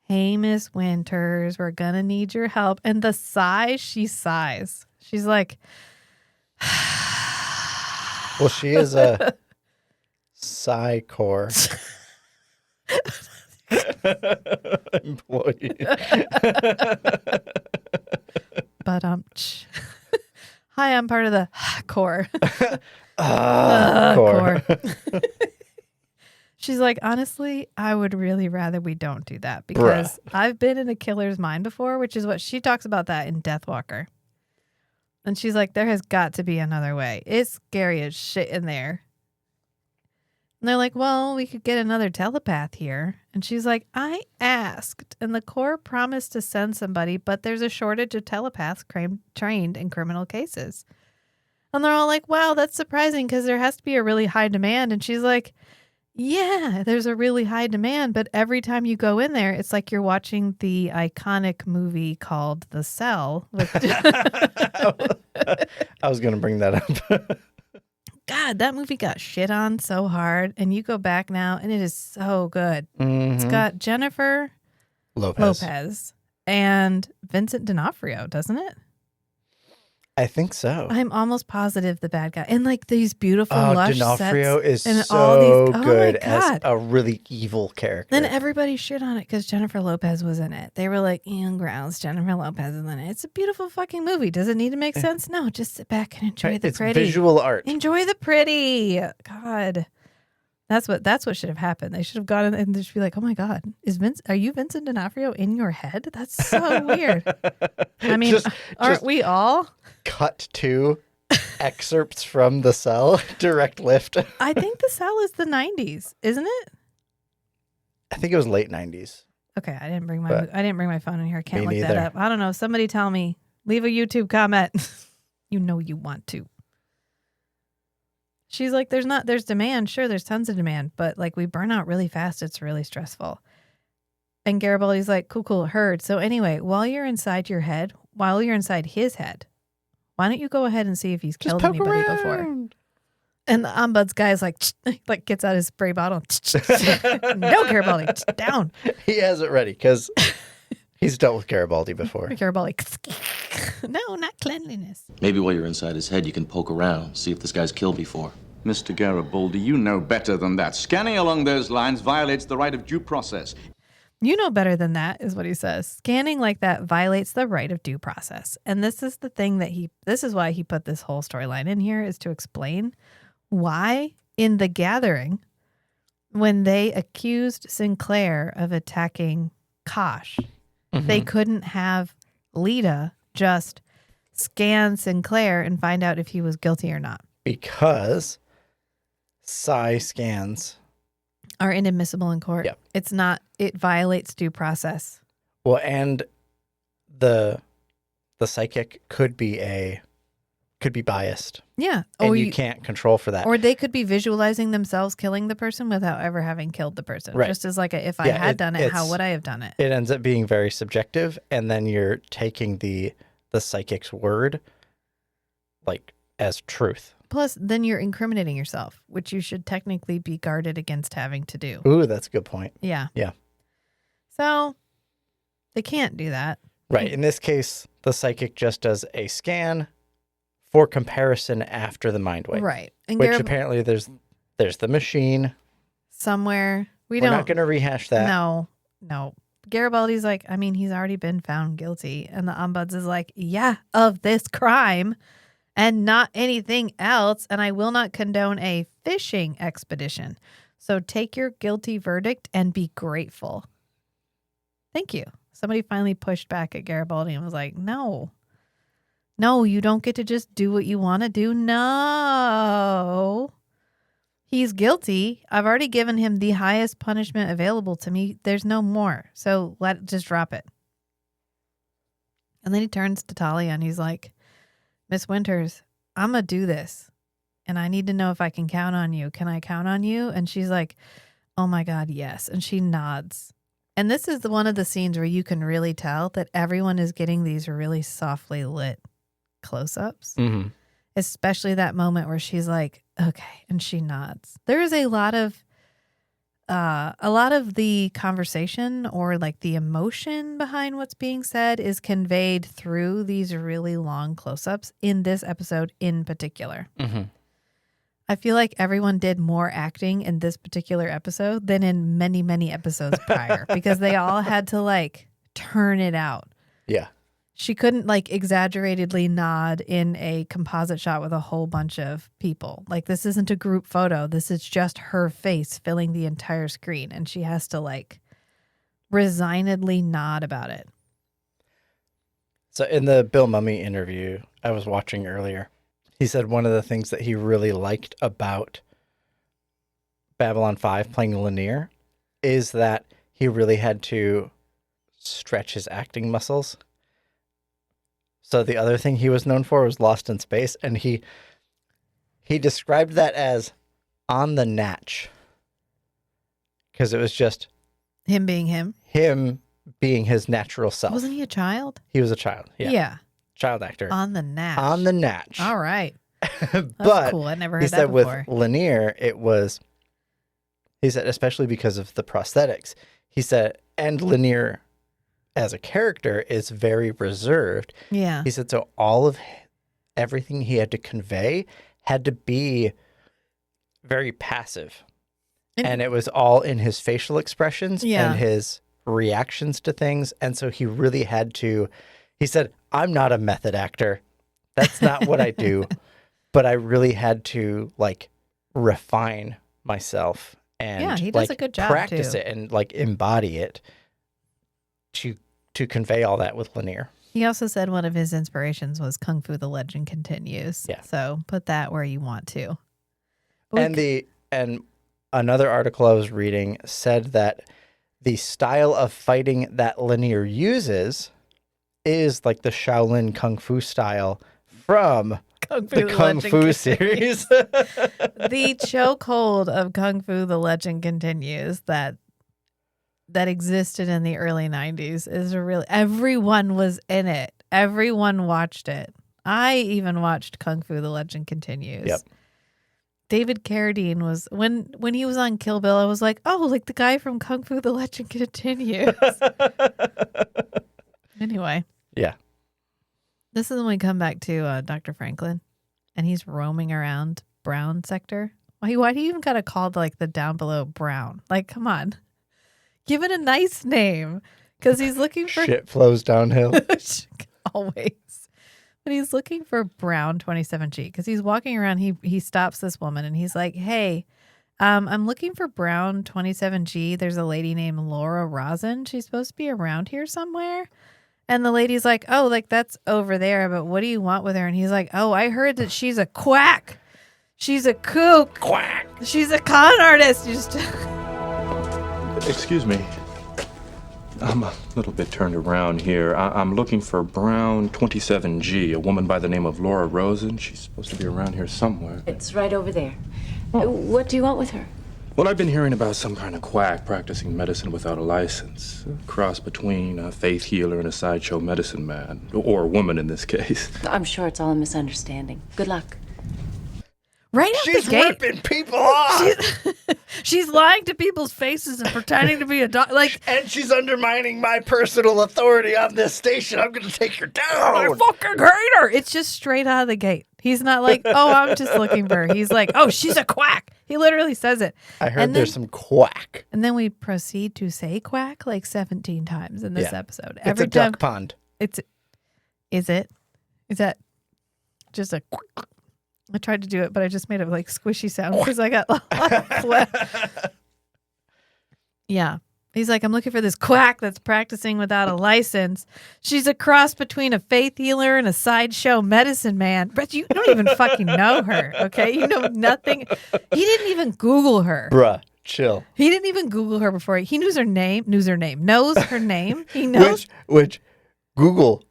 hey, Miss Winters, we're going to need your help. And the sigh, she sighs. She's like, Well, she is a Psy-Corps employee. but hi, I'm part of the Corps. Corps. She's like, honestly, I would really rather we don't do that because I've been in a killer's mind before, which is what she talks about that in Deathwalker. And she's like, there has got to be another way. It's scary as shit in there. And they're like, well, we could get another telepath here. And she's like, I asked, and the Corps promised to send somebody, but there's a shortage of telepaths trained in criminal cases. And they're all like, wow, that's surprising because there has to be a really high demand. And she's like, yeah, there's a really high demand, but every time you go in there, it's like you're watching the iconic movie called The Cell. I was going to bring that up. God, that movie got shit on so hard, and you go back now, and it is so good. It's got Jennifer Lopez and Vincent D'Onofrio, doesn't it? I think so. I'm almost positive the bad guy. And like these beautiful lush D'Onofrio sets. is and so all these, good my as God. a really evil character. Then everybody shit on it because Jennifer Lopez was in it. They were like, Ian Grouse, Jennifer Lopez is in it. It's a beautiful fucking movie. Does it need to make sense? No, just sit back and enjoy the it's pretty. visual art. Enjoy the pretty. God. That's what should have happened. They should have gone in and just be like, oh my God, are you Vincent D'Onofrio in your head? That's so weird. I mean, aren't we all? Cut to excerpts from The Cell, direct lift. I think The Cell is the 90s, isn't it? I think it was late 90s. Okay, I didn't bring my phone in here. I can't Me look that neither. up. I don't know. Somebody tell me. Leave a YouTube comment. You know you want to. She's like, there's demand. Sure, there's tons of demand, but like we burn out really fast. It's really stressful. And Garibaldi's like, cool, heard. So anyway, while you're inside his head, why don't you go ahead and see if he's killed anybody before? And the ombuds guy is like gets out his spray bottle. No, Garibaldi, down. He has it ready because he's dealt with Garibaldi before. Garibaldi, no, not cleanliness. Maybe while you're inside his head, you can poke around, see if this guy's killed before. Mr. Garibaldi, you know better than that. Scanning along those lines violates the right of due process. You know better than that, is what he says. Scanning like that violates the right of due process. And this is the thing this is why he put this whole storyline in here, is to explain why in The Gathering, when they accused Sinclair of attacking Kosh, they couldn't have Lita just scan Sinclair and find out if he was guilty or not. Because psi scans are inadmissible in court. Yep. It's not, it violates due process. Well, and the psychic could be biased. Yeah. And you can't control for that. Or they could be visualizing themselves killing the person without ever having killed the person. Right. Just as like if I had done it, how would I have done it? It ends up being very subjective, and then you're taking the psychic's word like as truth. Plus, then you're incriminating yourself, which you should technically be guarded against having to do. Ooh, that's a good point. Yeah. Yeah. So they can't do that. Right. In this case, the psychic just does a scan for comparison after the mind wipe. Right. And Which apparently there's the machine. Somewhere. We're not going to rehash that. No. Garibaldi's like, I mean, he's already been found guilty. And the ombuds is like, yeah, of this crime and not anything else. And I will not condone a fishing expedition. So take your guilty verdict and be grateful. Thank you. Somebody finally pushed back at Garibaldi and was like, no, you don't get to just do what you want to do. No. He's guilty. I've already given him the highest punishment available to me. There's no more. So just drop it. And then he turns to Talia and he's like, Miss Winters, I'm going to do this. And I need to know if I can count on you. Can I count on you? And she's like, oh my God, yes. And she nods. And this is one of the scenes where you can really tell that everyone is getting these really softly lit close-ups. Mm-hmm. Especially that moment where she's like, okay, and she nods. There is a lot of the conversation or like the emotion behind what's being said is conveyed through these really long close-ups in this episode in particular. Mm-hmm. I feel like everyone did more acting in this particular episode than in many, many episodes prior because they all had to like turn it out. Yeah. She couldn't like exaggeratedly nod in a composite shot with a whole bunch of people. Like this isn't a group photo. This is just her face filling the entire screen. And she has to like resignedly nod about it. So in the Bill Mummy interview I was watching earlier, he said one of the things that he really liked about Babylon 5 playing Lennier is that he really had to stretch his acting muscles. So the other thing he was known for was Lost in Space, and he described that as on the natch. Because it was just Him being him. him being his natural self. Wasn't he a child? He was a child. Yeah. Child actor. On the natch. On the natch. All right. That's But cool. I never he heard that said before. with Lennier, he said, especially because of the prosthetics, he said, and Lennier as a character is very reserved. Yeah. He said, so everything he had to convey had to be very passive. And it was all in his facial expressions and his reactions to things. And so he really had to, he said, I'm not a method actor. That's not what I do. But I really had to like refine myself and he does like a good job practice too. it and like embody it to convey all that with Lennier. He also said one of his inspirations was Kung Fu: The Legend Continues. Yeah. So put that where you want to. And another article I was reading said that the style of fighting that Lennier uses is like the Shaolin Kung Fu style from the Kung Fu series. The chokehold of Kung Fu: The Legend Continues that existed in the early 90s is everyone was in it. Everyone watched it. I even watched Kung Fu: The Legend Continues. Yep. David Carradine was when he was on Kill Bill, I was like, oh, like the guy from Kung Fu: The Legend Continues. Anyway. Yeah. This is when we come back to Dr. Franklin, and he's roaming around Brown sector. Why do you even gotta call like the down below Brown? Like, come on. Give it a nice name. Because he's looking for Shit flows downhill. Always. But he's looking for Brown 27G because he's walking around. He stops this woman and he's like, hey, I'm looking for Brown 27G. There's a lady named Laura Rosin. She's supposed to be around here somewhere. And the lady's like, oh, like that's over there. But what do you want with her? And he's like, oh, I heard that she's a quack. She's a kook. Quack. She's a con artist. Excuse me. I'm a little bit turned around here. I'm looking for Brown 27G, a woman by the name of Laura Rosen. She's supposed to be around here somewhere. It's right over there. What do you want with her? Well, I've been hearing about some kind of quack practicing medicine without a license. A cross between a faith healer and a sideshow medicine man. Or woman in this case. I'm sure it's all a misunderstanding. Good luck. Right out She's the gate. ripping people off. She's lying to people's faces and pretending to be a doctor. Like, and she's undermining my personal authority on this station. I'm going to take her down. I fucking hate her. It's just straight out of the gate. He's not like, oh, I'm just looking for her. He's like, oh, she's a quack. He literally says it. I heard there's some quack. And then we proceed to say quack like 17 times in this episode. It's a duck pond. Is it? Is that just a quack? I tried to do it, but I just made it like squishy sound because I got a lot of flesh. Yeah. He's like, I'm looking for this quack that's practicing without a license. She's a cross between a faith healer and a sideshow medicine man. But you don't even fucking know her, okay? You know nothing. He didn't even Google her. Bruh, chill. He didn't even Google her before. He knows her name. Knows her name. He knows. Which Google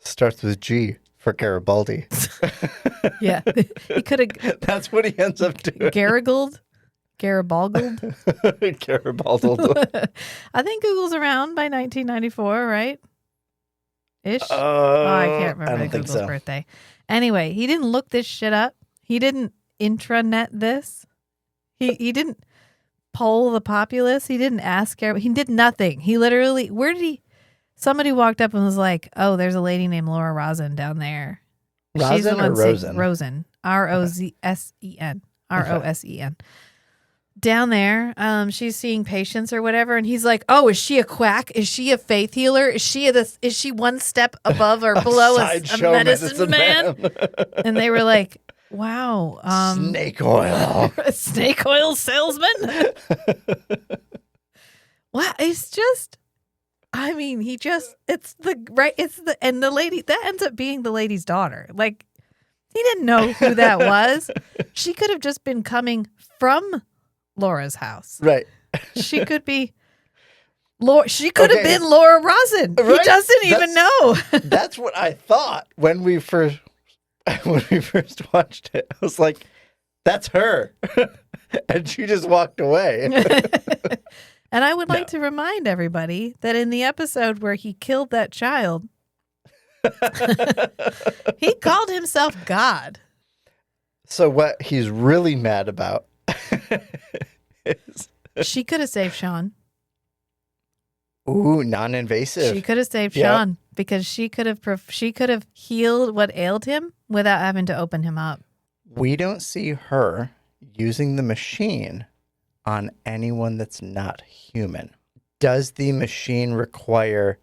starts with G for Garibaldi. Yeah. He could have. That's what he ends up doing. Garibaldi. Garibaldi. I think Google's around by 1994, right? Ish. I can't remember Google's birthday. Anyway, he didn't look this shit up. He didn't intranet this. He didn't poll the populace. He didn't ask. He did nothing. He literally. Where did he? Somebody walked up and was like, "Oh, there's a lady named Laura Rosen down there." Rosen She's the one or Rosen? Rosen. Rosen. Rosen. Down there, she's seeing patients or whatever, and he's like, "Oh, is she a quack? Is she a faith healer? Is she one step above or below a medicine man?" And they were like, "Wow, snake oil, snake oil salesman." Wow, it's just, I mean, and the lady that ends up being the lady's daughter. Like, he didn't know who that was. She could have just been coming from Laura's house. Right. She could be Laura. She could have been Laura Rosen. Right? He doesn't even know. That's what I thought when we first watched it. I was like, that's her. And she just walked away. And I would like to remind everybody that in the episode where he killed that child, he called himself God. So what he's really mad about she could have saved Sean. Ooh, non-invasive. She could have saved Sean because she could have healed what ailed him without having to open him up. We don't see her using the machine on anyone that's not human. Does the machine require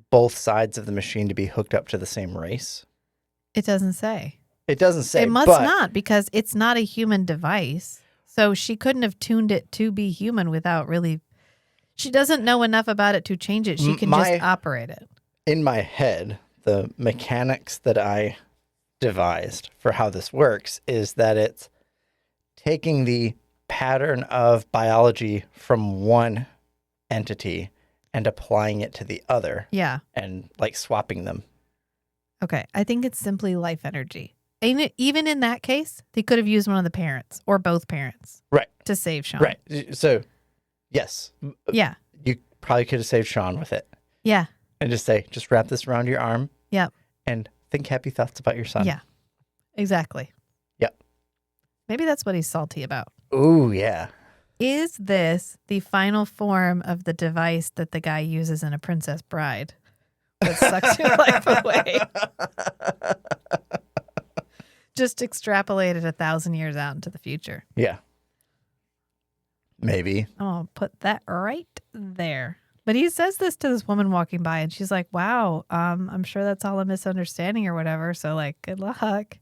both sides of the machine to be hooked up to the same race? It doesn't say. It doesn't say. It must not, because it's not a human device. So she couldn't have tuned it to be human without really. She doesn't know enough about it to change it. She can just operate it. In my head, the mechanics that I devised for how this works is that it's taking the pattern of biology from one entity and applying it to the other. Yeah. And like swapping them. Okay. I think it's simply life energy. And even in that case, they could have used one of the parents or both parents. Right. To save Sean. Right. So, yes. Yeah. You probably could have saved Sean with it. Yeah. And just wrap this around your arm. Yep. And think happy thoughts about your son. Yeah. Exactly. Yep. Maybe that's what he's salty about. Ooh, yeah. Is this the final form of the device that the guy uses in A Princess Bride that sucks your life away? Just extrapolated 1,000 years out into the future. Yeah. Maybe. I'll put that right there. But he says this to this woman walking by, and she's like, wow, I'm sure that's all a misunderstanding or whatever. So, like, good luck.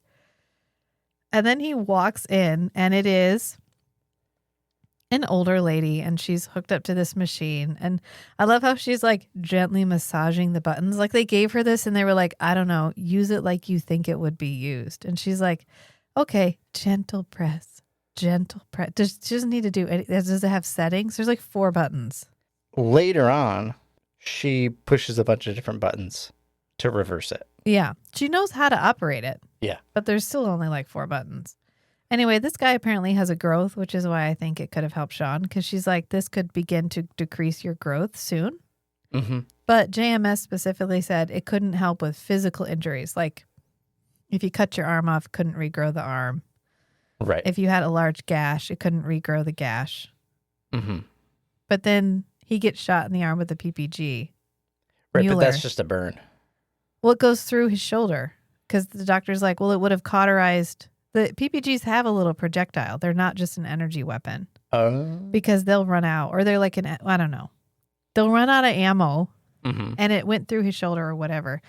And then he walks in, and it is an older lady, and she's hooked up to this machine. And I love how she's like gently massaging the buttons. Like, they gave her this and they were like, I don't know, use it like you think it would be used. And she's like, okay, gentle press. She doesn't need to do anything. Does it have settings? There's like 4 buttons. Later on, she pushes a bunch of different buttons to reverse it. Yeah. She knows how to operate it. Yeah. But there's still only like 4 buttons. Anyway, this guy apparently has a growth, which is why I think it could have helped Sean, because she's like, this could begin to decrease your growth soon. Mm-hmm. But JMS specifically said it couldn't help with physical injuries. Like if you cut your arm off, couldn't regrow the arm. Right. If you had a large gash, it couldn't regrow the gash. Mm-hmm. But then he gets shot in the arm with a PPG. Right, Mueller. but that's just a burn. Well, it goes through his shoulder because the doctor's like, well, it would have cauterized. The PPGs have a little projectile. They're not just an energy weapon. Oh. Because they'll run out, or they're like I don't know. They'll run out of ammo, and it went through his shoulder or whatever.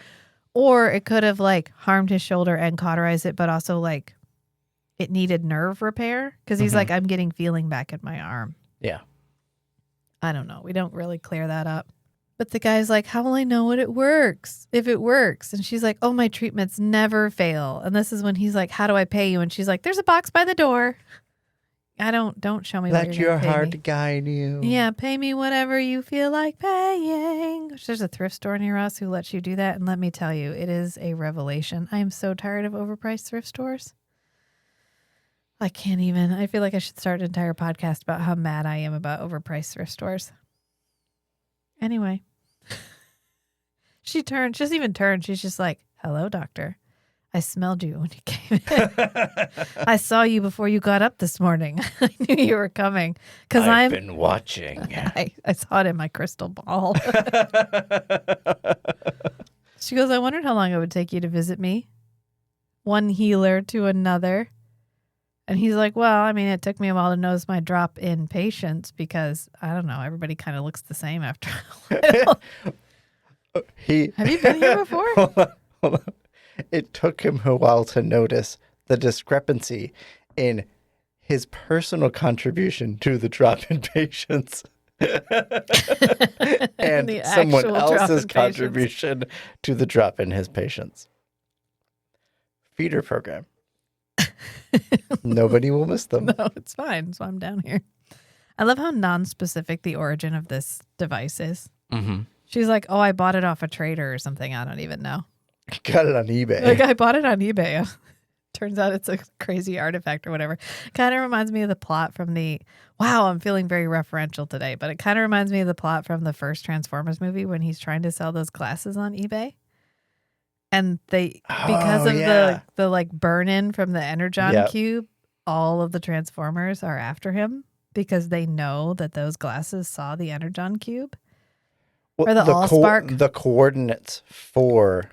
Or it could have like harmed his shoulder and cauterized it, but also like it needed nerve repair because he's like, I'm getting feeling back in my arm. Yeah. I don't know. We don't really clear that up. But the guy's like, how will I know what it works? If it works. And she's like, oh, my treatments never fail. And this is when he's like, how do I pay you? And she's like, there's a box by the door. Don't show me what Let you're your gonna pay heart me. guide you. Yeah, pay me whatever you feel like paying. There's a thrift store near us who lets you do that. And let me tell you, it is a revelation. I am so tired of overpriced thrift stores. I can't even. I feel like I should start an entire podcast about how mad I am about overpriced thrift stores. Anyway, she doesn't even turn. She's just like, hello, doctor. I smelled you when you came in. I saw you before you got up this morning. I knew you were coming. I've been watching. I saw it in my crystal ball. She goes, I wondered how long it would take you to visit me. One healer to another. And he's like, well, I mean, it took me a while to notice my drop in patience because, I don't know, everybody kind of looks the same after a while. Have you been here before? Hold on. It took him a while to notice the discrepancy in his personal contribution to the drop in patience and The someone actual drop else's in patience. contribution to the drop in his patience. Feeder program. Nobody will miss them. No, it's fine. So I'm down here. I love how non-specific the origin of this device is. Mm-hmm. She's like, oh, I bought it off a trader or something. I don't even know. Got it on eBay. Like, I bought it on eBay. Turns out it's a crazy artifact or whatever. Kind of reminds me of the plot from I'm feeling very referential today, but it kind of reminds me of the plot from the first Transformers movie when he's trying to sell those glasses on eBay. And because of the like burn-in from the Energon cube, all of the Transformers are after him because they know that those glasses saw the Energon cube. Or the Allspark. The coordinates for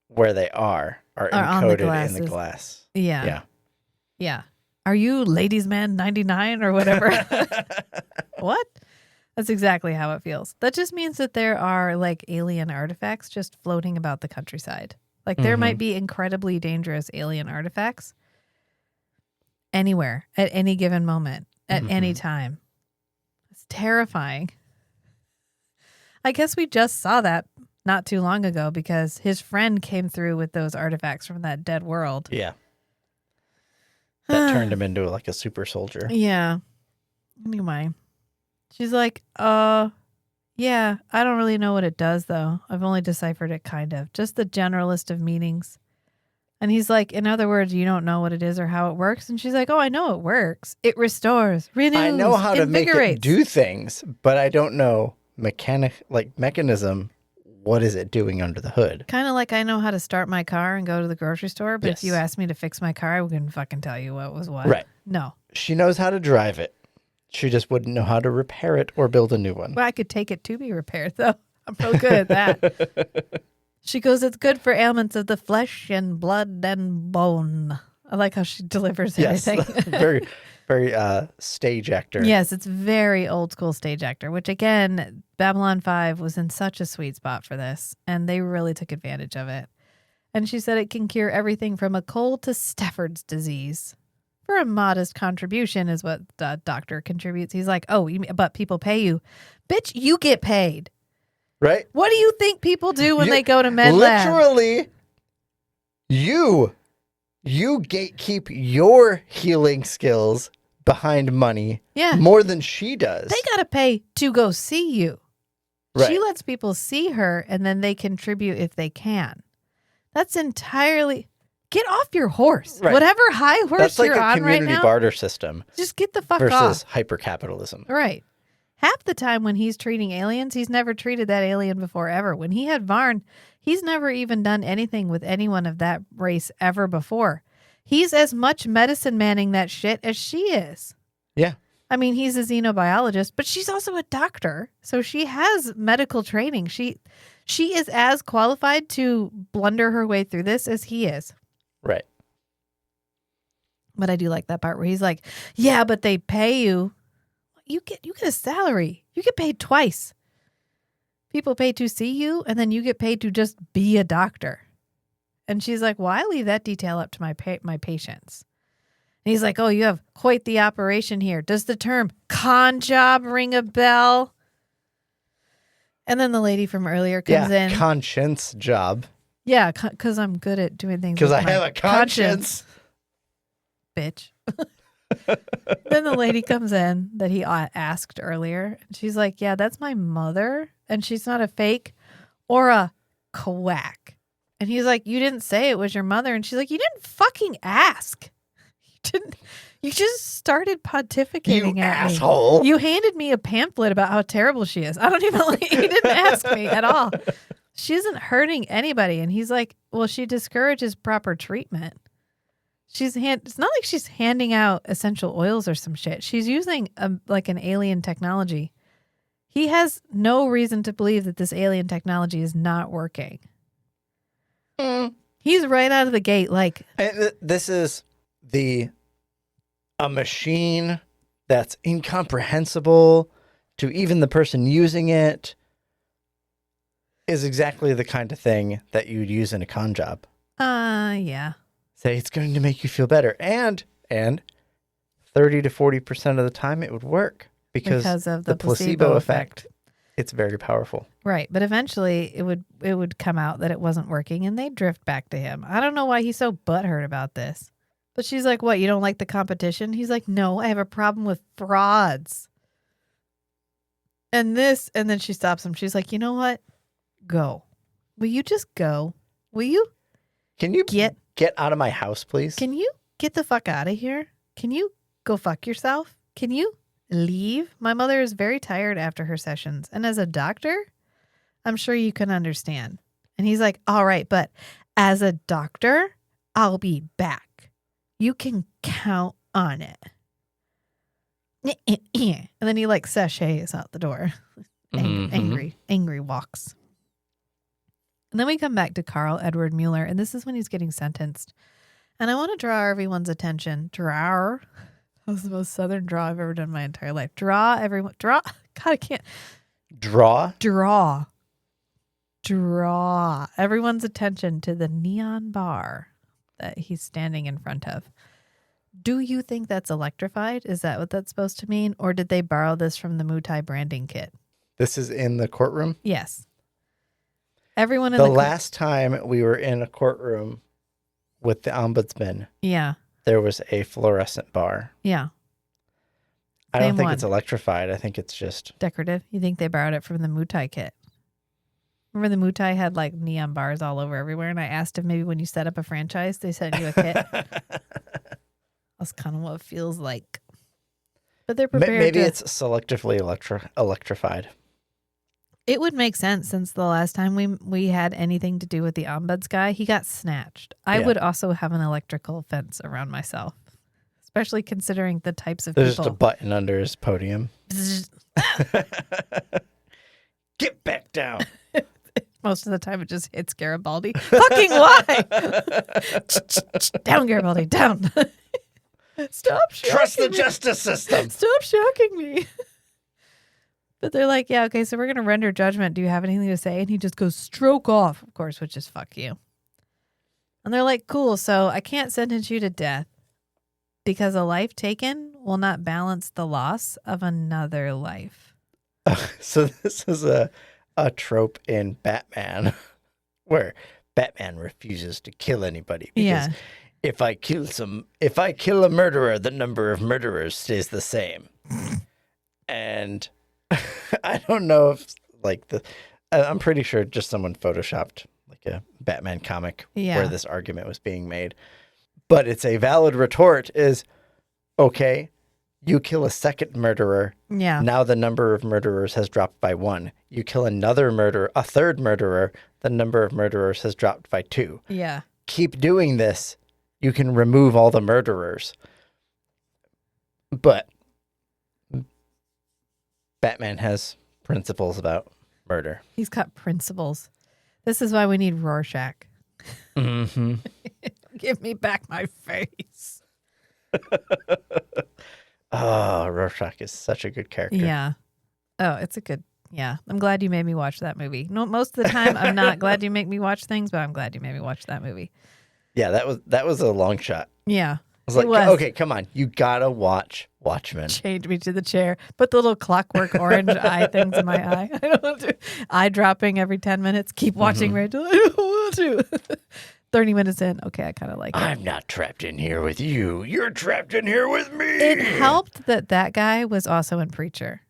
where they are encoded in the glass. Yeah. Are you Ladies Man 99 or whatever? What? That's exactly how it feels. That just means that there are like alien artifacts just floating about the countryside. Like there might be incredibly dangerous alien artifacts anywhere at any given moment, at any time. It's terrifying. I guess we just saw that not too long ago because his friend came through with those artifacts from that dead world. Yeah. That turned him into like a super soldier. Yeah. Anyway, she's like, yeah, I don't really know what it does though. I've only deciphered it kind of. Just the general list of meanings. And he's like, in other words, you don't know what it is or how it works? And she's like, oh, I know it works. It restores, renews, I know how to make invigorates. it do things, but I don't know mechanism. What is it doing under the hood? Kind of like I know how to start my car and go to the grocery store, but Yes. if you asked me to fix my car, I wouldn't fucking tell you what was what. Right. No. She knows how to drive it. She just wouldn't know how to repair it or build a new one. Well, I could take it to be repaired, though. I'm real good at that. She goes, it's good for ailments of the flesh and blood and bone. I like how she delivers Yes. everything. very, very stage actor. Yes, it's very old school stage actor, which again, Babylon 5 was in such a sweet spot for this, and they really took advantage of it. And she said it can cure everything from a cold to Stafford's disease. For a modest contribution is what the doctor contributes. He's like, oh, but people pay you. Bitch, you get paid. Right? What do you think people do when they go to med lab? Literally, you gatekeep your healing skills behind money more than she does. They got to pay to go see you. Right. She lets people see her and then they contribute if they can. That's entirely... Get off your horse. Right. Whatever high horse That's like you're a on right community now. barter system Just get the fuck versus off. hyper-capitalism. Right. Half the time when he's treating aliens, he's never treated that alien before ever. When he had Varn, he's never even done anything with anyone of that race ever before. He's as much medicine manning that shit as she is. Yeah. I mean, he's a xenobiologist, but she's also a doctor. So she has medical training. She is as qualified to blunder her way through this as he is. Right. But I do like that part where he's like, yeah, but they pay you. You get a salary. You get paid twice. People pay to see you, and then you get paid to just be a doctor. And she's like, well, I leave that detail up to my patients. And he's like, oh, you have quite the operation here. Does the term con job ring a bell? And then the lady from earlier comes in. Conscience job. Yeah, because I'm good at doing things. Because I have a conscience. Bitch. Then the lady comes in that he asked earlier. And she's like, yeah, that's my mother. And she's not a fake or a quack. And he's like, you didn't say it was your mother. And she's like, you didn't fucking ask. You just started pontificating you at asshole. me. You handed me a pamphlet about how terrible she is. I don't even you didn't ask me at all. She isn't hurting anybody. And he's like, well, she discourages proper treatment. It's not like she's handing out essential oils or some shit. She's using like an alien technology. He has no reason to believe that this alien technology is not working. He's right out of the gate like, this is a machine that's incomprehensible to even the person using it, is exactly the kind of thing that you'd use in a con job. Yeah. Say it's going to make you feel better. And 30 to 40% of the time it would work because of the placebo effect. It's very powerful. Right. But eventually it would come out that it wasn't working and they'd drift back to him. I don't know why he's so butthurt about this. But she's like, what, you don't like the competition? He's like, no, I have a problem with frauds. And then she stops him. She's like, you know what? Go. Will you just go? Will you? Can you get out of my house, please? Can you get the fuck out of here? Can you go fuck yourself? Can you leave? My mother is very tired after her sessions. And as a doctor, I'm sure you can understand. And he's like, all right, but as a doctor, I'll be back. You can count on it. And then he like sachets out the door. Angry walks. And then we come back to Carl Edward Mueller, and this is when he's getting sentenced. And I want to draw everyone's attention. That was the most southern draw I've ever done in my entire life. Draw. God, I can't. Draw everyone's attention to the neon bar that he's standing in front of. Do you think that's electrified? Is that what that's supposed to mean? Or did they borrow this from the Mutai branding kit? This is in the courtroom? Yes. Everyone in the last time we were in a courtroom with the ombudsman, there was a fluorescent bar. Yeah. I don't think it's electrified. I think it's just decorative. You think they borrowed it from the Mutai kit? Remember the Mutai had like neon bars all over everywhere, and I asked if maybe when you set up a franchise, they sent you a kit. That's kind of what it feels like. But they're prepared. Maybe it's selectively electrified. It would make sense since the last time we had anything to do with the ombuds guy, he got snatched. I would also have an electrical fence around myself, especially considering the types of There's people. just a button under his podium. Get back down. Most of the time it just hits Garibaldi. Fucking why? Down, Garibaldi, down. Stop shocking Trust the me. justice system. Stop shocking me. But they're like, yeah, okay, so we're going to render judgment. Do you have anything to say? And he just goes, stroke off, of course, which is fuck you. And they're like, cool, so I can't sentence you to death because a life taken will not balance the loss of another life. So this is a trope in Batman where Batman refuses to kill anybody because if I kill a murderer, the number of murderers stays the same. And I don't know if I'm pretty sure just someone photoshopped like a Batman comic where this argument was being made. But it's a valid retort is, okay, you kill a second murderer. Yeah. Now the number of murderers has dropped by 1. You kill a third murderer, the number of murderers has dropped by 2. Yeah. Keep doing this. You can remove all the murderers. But Batman has principles about murder. He's got principles. This is why we need Rorschach. Mm-hmm. Give me back my face. Oh, Rorschach is such a good character. Yeah. Oh, it's a good. Yeah. I'm glad you made me watch that movie. No, most of the time I'm not glad you make me watch things, but I'm glad you made me watch that movie. Yeah, that was a long shot. Yeah. I was like, it was. okay, come on. You gotta watch Watchmen. Change me to the chair. Put the little clockwork orange eye things in my eye. I don't want to. Eye dropping every 10 minutes. Keep watching, Rachel. I don't want to. 30 minutes in. Okay, I kind of like it. I'm not trapped in here with you. You're trapped in here with me. It helped that guy was also in Preacher.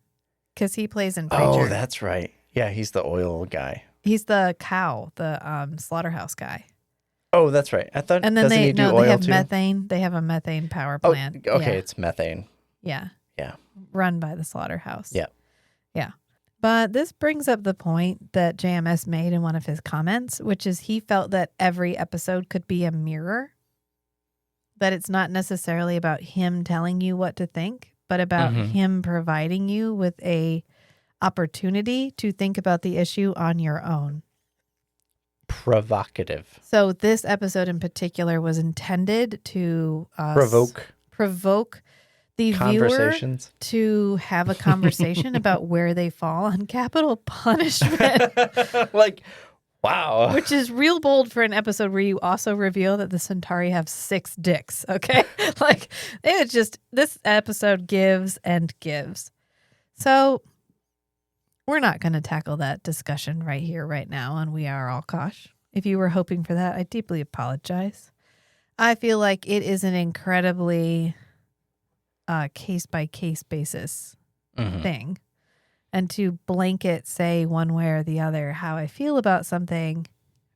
Because he plays in Preacher. Oh, that's right. Yeah, he's the oil guy. He's the cow, the slaughterhouse guy. Oh, that's right. I thought. And then doesn't he do oil they have too? methane. They have a methane power plant. Oh, okay, Yeah. it's methane. Yeah. Yeah. Run by the slaughterhouse. Yeah. Yeah. But this brings up the point that JMS made in one of his comments, which is he felt that every episode could be a mirror. That it's not necessarily about him telling you what to think, but about him providing you with a opportunity to think about the issue on your own. Provocative. So this episode in particular was intended to provoke the viewer Conversations. to have a conversation about where they fall on capital punishment. Like, wow. Which is real bold for an episode where you also reveal that the Centauri have 6 dicks, okay? Like, it's just, this episode gives and gives. So, we're not going to tackle that discussion right here, right now, and We Are All Kosh. If you were hoping for that, I deeply apologize. I feel like it is an incredibly case-by-case basis thing. And to blanket say one way or the other how I feel about something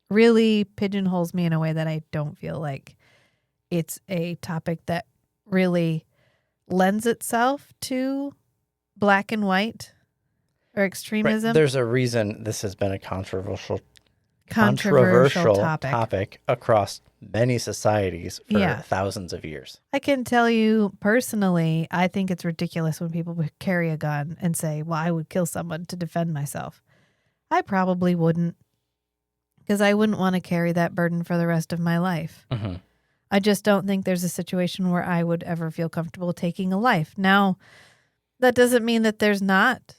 really pigeonholes me in a way that I don't feel like it's a topic that really lends itself to black and white or extremism. Right. There's a reason this has been a controversial topic across many societies for thousands of years. I can tell you personally, I think it's ridiculous when people carry a gun and say, well, I would kill someone to defend myself. I probably wouldn't, because I wouldn't want to carry that burden for the rest of my life. I just don't think there's a situation where I would ever feel comfortable taking a life. Now, that doesn't mean that there's not.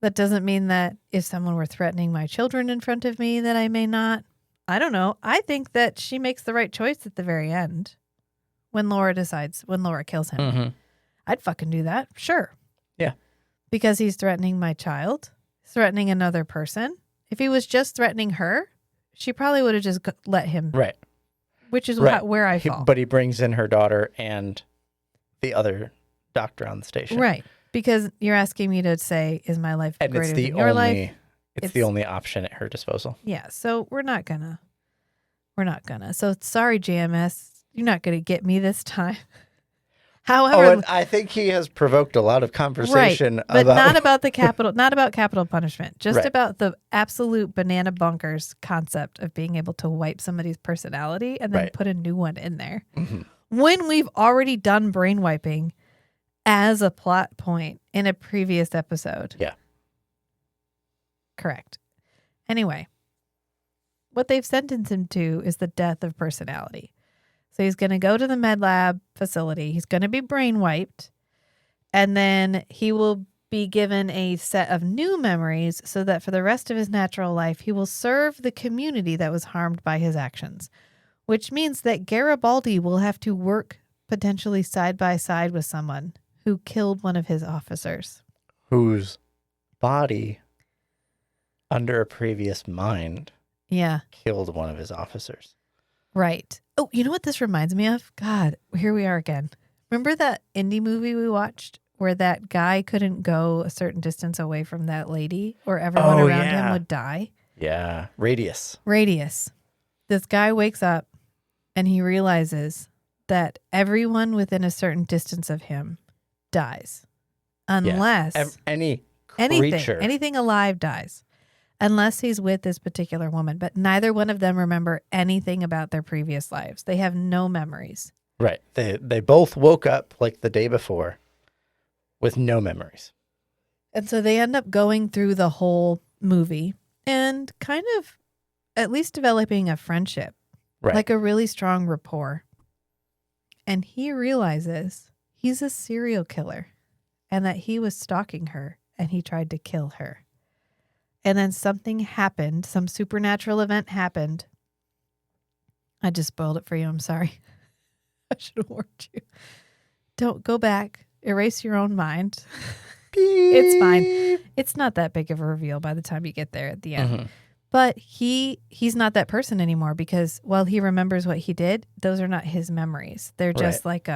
That doesn't mean that if someone were threatening my children in front of me that I may not. I don't know. I think that she makes the right choice at the very end when Laura kills him. I'd fucking do that. Sure. Yeah. Because he's threatening my child, threatening another person. If he was just threatening her, she probably would have just let him. Right. Which is where I fall. But he brings in her daughter and the other doctor on the station. Right. Because you're asking me to say, is my life and greater it's the than your only, life? It's the only option at her disposal. Yeah. So we're not gonna. So sorry, JMS. You're not gonna get me this time. However, and I think he has provoked a lot of conversation but about not about not about capital punishment, just about the absolute banana bonkers concept of being able to wipe somebody's personality and then put a new one in there. When we've already done brain wiping as a plot point in a previous episode. Yeah. Correct. Anyway, what they've sentenced him to is the death of personality. So he's going to go to the med lab facility. He's going to be brain wiped. And then he will be given a set of new memories so that for the rest of his natural life, he will serve the community that was harmed by his actions, which means that Garibaldi will have to work potentially side by side with someone who killed one of his officers. Whose body, under a previous mind, killed one of his officers. Right. Oh, you know what this reminds me of? God, here we are again. Remember that indie movie we watched where that guy couldn't go a certain distance away from that lady or everyone around him would die? Yeah. Radius. This guy wakes up and he realizes that everyone within a certain distance of him dies. Unless anything alive dies. Unless he's with this particular woman. But neither one of them remember anything about their previous lives. They have no memories. Right. They both woke up like the day before with no memories. And so they end up going through the whole movie and kind of at least developing a friendship. Right. Like a really strong rapport. And he realizes he's a serial killer and that he was stalking her and he tried to kill her. And then something happened. Some supernatural event happened. I just spoiled it for you. I'm sorry. I should have warned you. Don't go back. Erase your own mind. It's fine. It's not that big of a reveal by the time you get there at the end. Mm-hmm. But he's not that person anymore because while he remembers what he did, those are not his memories. They're just like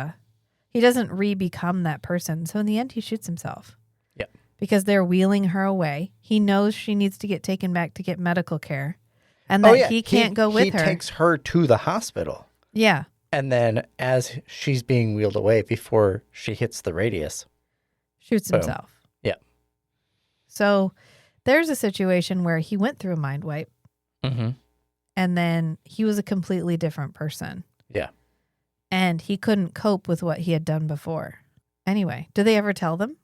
he doesn't re-become that person. So in the end, he shoots himself. Yep. Because they're wheeling her away. He knows she needs to get taken back to get medical care. And that he can't go with her. He takes her to the hospital. Yeah. And then as she's being wheeled away before she hits the radius. Shoots himself. Yeah. So there's a situation where he went through a mind wipe. Mm-hmm. And then he was a completely different person. Yeah. And he couldn't cope with what he had done before. Anyway, do they ever tell them?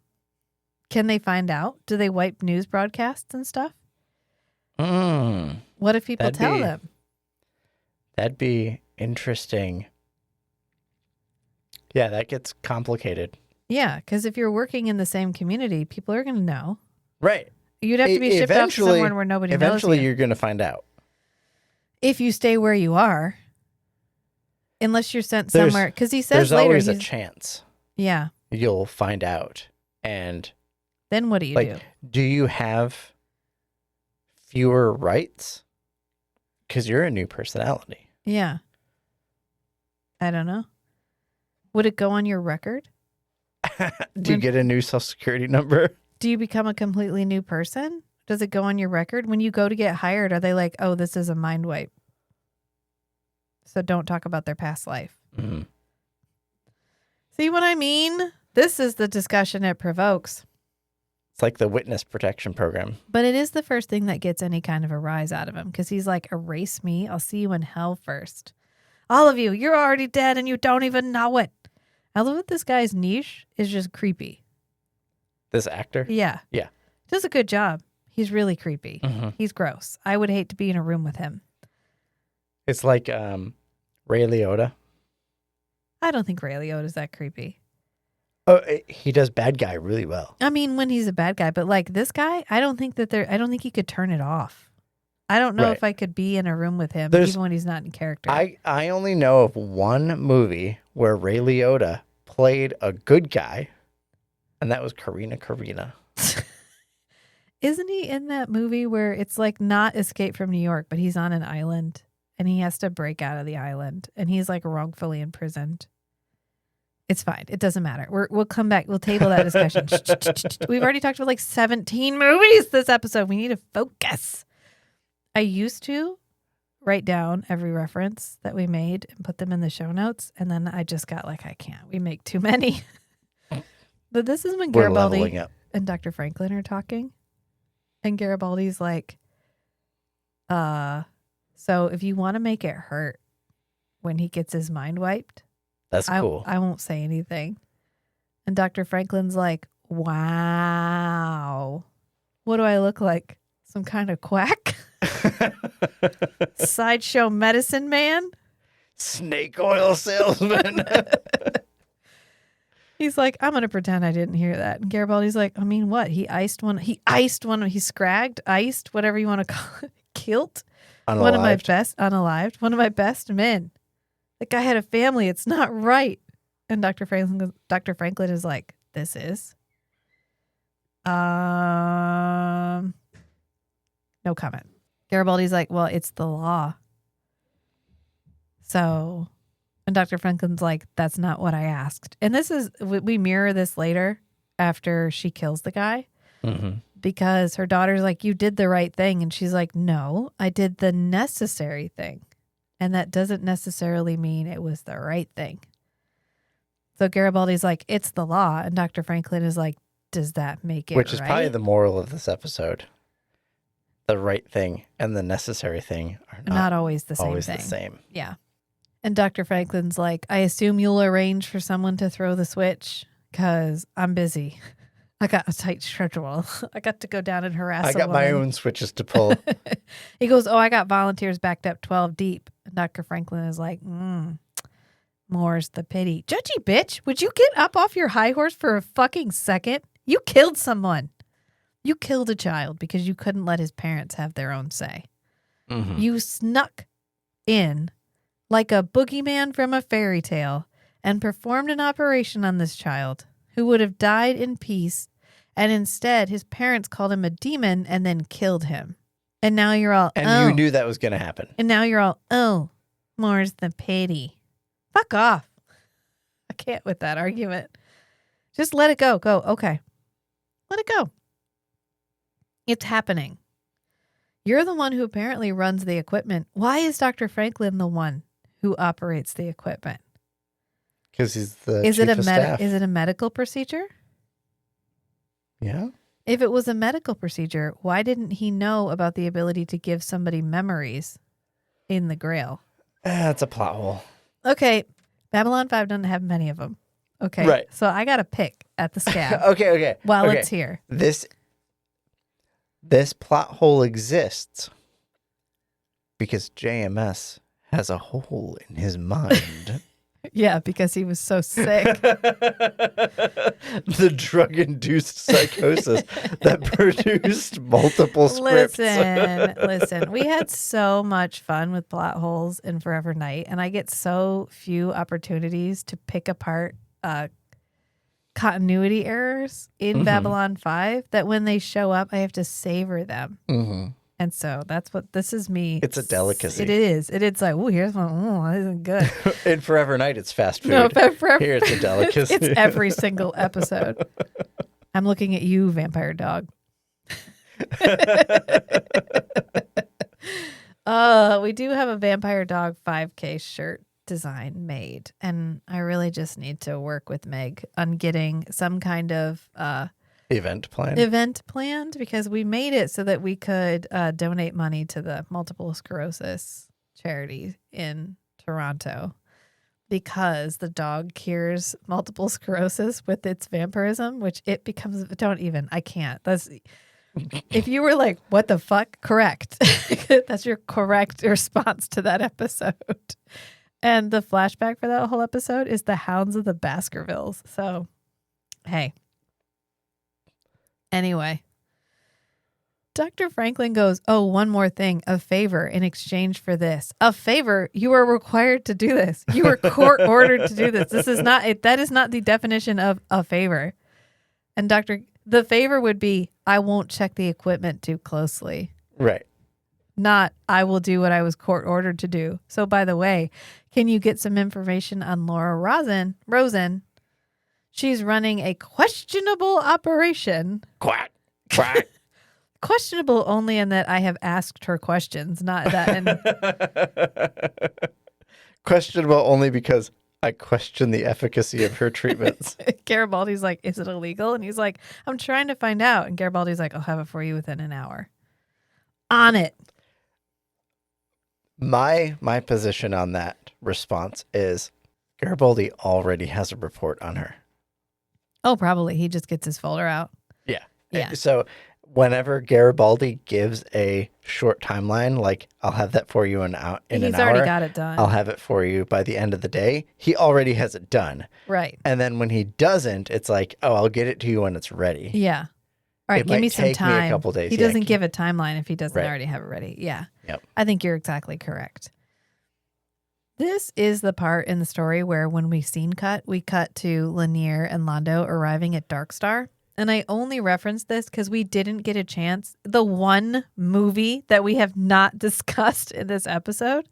Can they find out? Do they wipe news broadcasts and stuff? What if people tell them? That'd be interesting. Yeah, that gets complicated. Yeah, because if you're working in the same community, people are going to know. Right. You'd have to be shipped off to somewhere where nobody knows you. Eventually, you're going to find out. If you stay where you are. Unless you're sent somewhere. Because he says there's later. There's always a chance. Yeah. You'll find out. And then what do you do? Do you have fewer rights? Because you're a new personality. Yeah. I don't know. Would it go on your record? Do you get a new social security number? Do you become a completely new person? Does it go on your record? When you go to get hired, are they like, oh, this is a mind wipe? So don't talk about their past life. Mm-hmm. See what I mean? This is the discussion it provokes. It's like the witness protection program. But it is the first thing that gets any kind of a rise out of him because he's like, erase me. I'll see you in hell first. All of you, you're already dead and you don't even know it. I love that this guy's niche is just creepy. This actor? Yeah. Yeah. Does a good job. He's really creepy. Mm-hmm. He's gross. I would hate to be in a room with him. It's like Ray Liotta. I don't think Ray Liotta's that creepy. Oh, he does bad guy really well. I mean, when he's a bad guy, but like this guy, I don't think he could turn it off. I don't know if I could be in a room with him even when he's not in character. I only know of one movie where Ray Liotta played a good guy, and that was Karina. Isn't he in that movie where it's like not Escape from New York, but he's on an island and he has to break out of the island and he's like wrongfully imprisoned? It's fine. It doesn't matter. We'll come back. We'll table that discussion. We've already talked about like 17 movies this episode. We need to focus. I used to write down every reference that we made and put them in the show notes. And then I just got like, I can't. We make too many. But this is when Garibaldi and Dr. Franklin are talking. And Garibaldi's like, so if you want to make it hurt when he gets his mind wiped, that's cool. I won't say anything. And Dr. Franklin's like, wow. What do I look like? Some kind of quack? Sideshow medicine man? Snake oil salesman. He's like, I'm going to pretend I didn't hear that. And Garibaldi's like, I mean, what? He scragged, iced, whatever you want to call it, kilt. Unalived. One of my best men. That guy had a family. It's not right. And Dr. Franklin is like, this is. No comment. Garibaldi's like, well, it's the law. So, and Dr. Franklin's like, that's not what I asked. And this is, we mirror this later after she kills the guy. Mm-hmm. Because her daughter's like, you did the right thing. And she's like, no, I did the necessary thing. And that doesn't necessarily mean it was the right thing. So Garibaldi's like, it's the law. And Dr. Franklin is like, does that make it right? Which is probably the moral of this episode. The right thing and the necessary thing are not always the same thing. The same. Yeah. And Dr. Franklin's like, I assume you'll arrange for someone to throw the switch because I'm busy. I got a tight schedule. I got to go down and harass I got my own switches to pull. He goes, I got volunteers backed up 12 deep. And Dr. Franklin is like, more's the pity. Judgy bitch, would you get up off your high horse for a fucking second? You killed someone. You killed a child because you couldn't let his parents have their own say. Mhm. You snuck in like a boogeyman from a fairy tale and performed an operation on this child who would have died in peace, and instead his parents called him a demon and then killed him. And now you're all, And you knew that was going to happen. And now you're all, oh, more's the pity. Fuck off. I can't with that argument. Just let it go. Go, okay. Let it go. It's happening. You're the one who apparently runs the equipment. Why is Dr. Franklin the one who operates the equipment? Because he's the Is chief it of staff. is it a medical procedure? Yeah. If it was a medical procedure, why didn't he know about the ability to give somebody memories in the Grail? That's a plot hole. Okay, Babylon 5 doesn't have many of them. Okay, Right. So I got to pick at the scab Okay. while okay. it's here. This plot hole exists because JMS has a hole in his mind. Yeah, because he was so sick. The drug-induced psychosis that produced multiple scripts. Listen. We had so much fun with plot holes in Forever Night, and I get so few opportunities to pick apart continuity errors in Babylon 5 that when they show up, I have to savor them. Mm-hmm. And so that's what this is me. It's a delicacy. It is. It's like, oh, here's one. Oh, this isn't good. In Forever Night, it's fast food. No, forever. Here, it's a delicacy. It's every single episode. I'm looking at you, vampire dog. We do have a vampire dog 5K shirt design made, and I really just need to work with Meg on getting some kind of event planned because we made it so that we could donate money to the multiple sclerosis charity in Toronto, because the dog cures multiple sclerosis with its vampirism, which it becomes, I can't. That's, if you were like, what the fuck? Correct. That's your correct response to that episode. And the flashback for that whole episode is the Hounds of the Baskervilles. So, hey. Anyway, Dr. Franklin goes, oh, one more thing, a favor in exchange for this. A favor? You are required to do this. You are court ordered to do this. That is not the definition of a favor. And the favor would be, I won't check the equipment too closely. Right. Not, I will do what I was court ordered to do. So, by the way, can you get some information on Laura Rosen? She's running a questionable operation. Quack. Questionable only in that I have asked her questions, not that. Questionable only because I question the efficacy of her treatments. Garibaldi's like, is it illegal? And he's like, I'm trying to find out. And Garibaldi's like, I'll have it for you within an hour. On it. My position on that response is Garibaldi already has a report on her. Oh, probably. He just gets his folder out. Yeah. So whenever Garibaldi gives a short timeline, like I'll have that for you in an hour. He's already got it done. I'll have it for you by the end of the day. He already has it done. Right. And then when he doesn't, it's like, oh, I'll get it to you when it's ready. Yeah. All right, give me some time. Me a couple days. He doesn't give a timeline if he doesn't already have it ready. Yeah. Yep. I think you're exactly correct. This is the part in the story where when we cut to Lennier and Londo arriving at Darkstar. And I only reference this because we didn't get a chance. The one movie that we have not discussed in this episode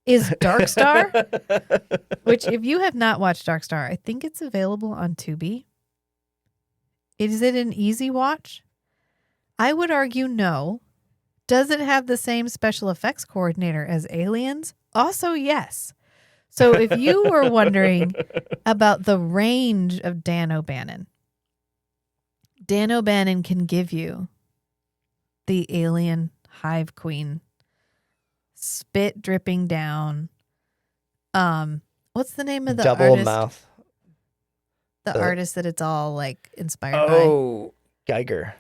is Darkstar, which if you have not watched Darkstar, I think it's available on Tubi. Is it an easy watch? I would argue no. Does it have the same special effects coordinator as Aliens? Also, yes. So if you were wondering about the range of Dan O'Bannon can give you the alien hive queen, spit dripping down. What's the name of the double artist? Mouth? The artist that it's all like inspired by. Oh, Geiger.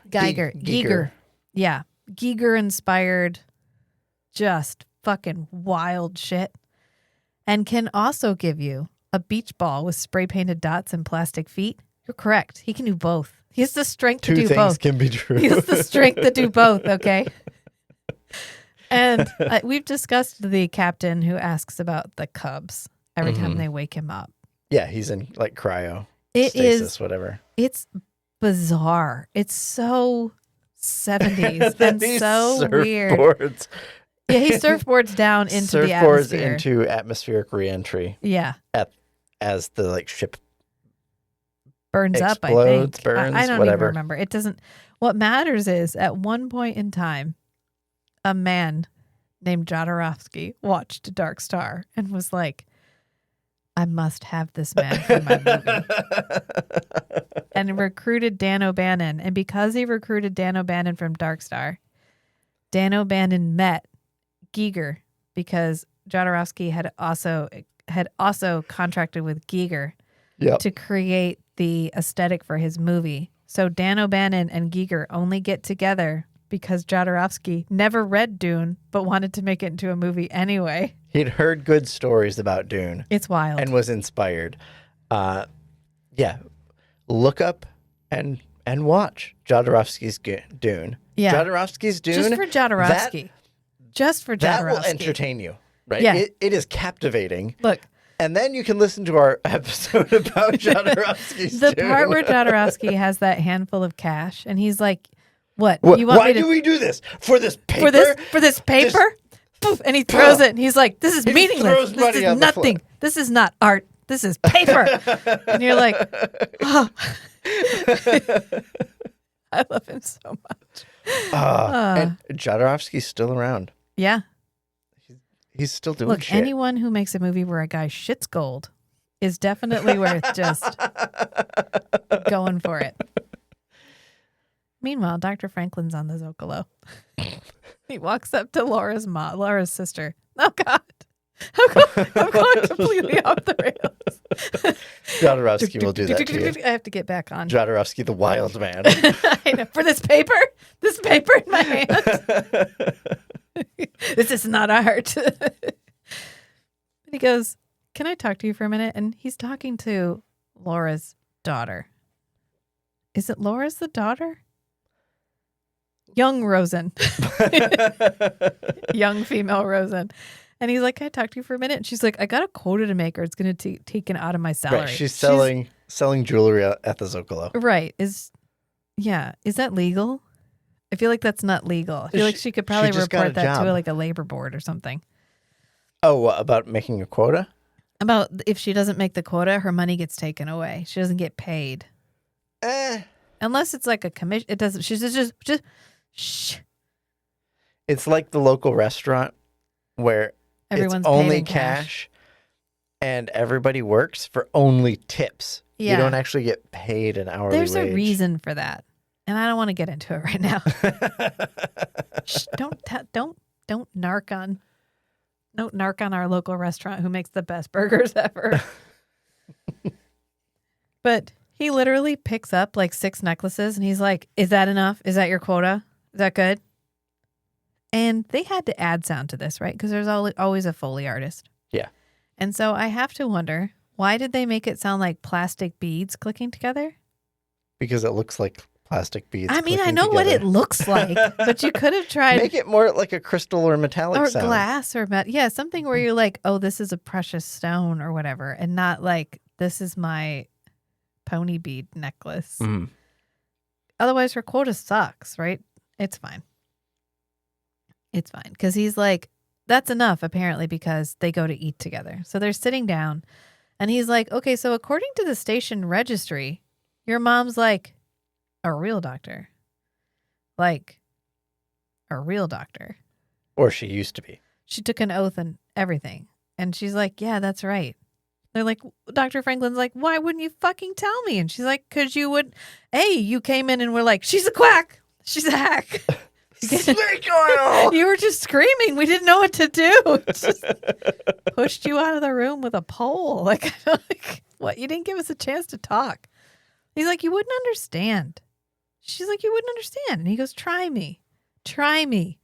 Yeah. Giger inspired, just fucking wild shit. And can also give you a beach ball with spray painted dots and plastic feet? You're correct. He can do both. He has the strength to do Two things both. can be true. He has the strength to do both, okay? And we've discussed the captain who asks about the cubs every time they wake him up. Yeah, he's in like cryo. It stasis, is whatever. It's bizarre. It's so 70s and so weird. Surfboards. Yeah, he surfboards down into the Surfboards atmosphere. into atmospheric reentry Yeah. as the like ship Burns up, I explodes, think. burns, I don't whatever. even remember. It doesn't. What matters is at one point in time, a man named Jodorowsky watched Dark Star and was like, I must have this man for my movie. And recruited Dan O'Bannon. And because he recruited Dan O'Bannon from Dark Star, Dan O'Bannon met Giger because Jodorowsky had also contracted with Giger to create the aesthetic for his movie. So Dan O'Bannon and Giger only get together because Jodorowsky never read Dune but wanted to make it into a movie anyway. He'd heard good stories about Dune. It's wild. And was inspired. Yeah. Look up and watch Jodorowsky's Dune. Yeah. Jodorowsky's Dune. Just for Jodorowsky. That will entertain you, right? Yeah. It is captivating. Look. And then you can listen to our episode about Jodorowsky's The Dune. part where Jodorowsky has that handful of cash and he's like, what? Why do we do this? For this paper? For this paper? Poof, and he throws it and he's like, this is meaningless. This is nothing. This is not art. This is paper. And you're like, oh. I love him so much. And Jodorowsky's still around. Yeah. He's still doing Look, shit. anyone who makes a movie where a guy shits gold is definitely worth just going for it. Meanwhile, Dr. Franklin's on the Zocalo. He walks up to Laura's sister. Oh, God. I'm going completely off the rails. Jodorowsky will do that to you. I have to get back on. Jodorowsky, the wild man. I know. For this paper in my hand. This is not art. And he goes, can I talk to you for a minute? And he's talking to Laura's daughter. Is it Laura's the daughter? Young Rosen. Young female Rosen. And he's like, can I talk to you for a minute? And she's like, I got a quota to make or it's going to take it out of my salary. Right, she's selling jewelry at the Zocalo. Right. Is that legal? I feel like that's not legal. I feel like she could probably report that to like a labor board or something. Oh, what, about making a quota? About if she doesn't make the quota, her money gets taken away. She doesn't get paid. Unless it's like a commission. It doesn't. She's just shh. It's like the local restaurant where Everyone's it's only paid in cash. And everybody works for only tips. Yeah. You don't actually get paid an hourly wage. There's a reason for that. And I don't want to get into it right now. Shh, don't narc on our local restaurant who makes the best burgers ever. But he literally picks up like 6 necklaces and he's like, is that enough? Is that your quota? Is that good? And they had to add sound to this, right? Because there's always a Foley artist. Yeah. And so I have to wonder, why did they make it sound like plastic beads clicking together? Because it looks like plastic beads. I mean, I know what it looks like, but you could have tried. Make it more like a crystal or metallic or sound. glass or metal. Yeah, something where you're like, oh, this is a precious stone or whatever, and not like, this is my pony bead necklace. Mm. Otherwise, her quota sucks, right? It's fine. It's fine. Because he's like, that's enough, apparently, because they go to eat together. So they're sitting down, and he's like, okay, so according to the station registry, your mom's like a real doctor. Like a real doctor. Or she used to be. She took an oath and everything. And she's like, yeah, that's right. They're like, Dr. Franklin's like, why wouldn't you fucking tell me? And she's like, because you would. Hey, you came in and were like, she's a quack. She's a hack. Snake oil! You were just screaming. We didn't know what to do. Just pushed you out of the room with a pole. Like, what? You didn't give us a chance to talk. He's like, you wouldn't understand. She's like, you wouldn't understand. And he goes, try me. Try me.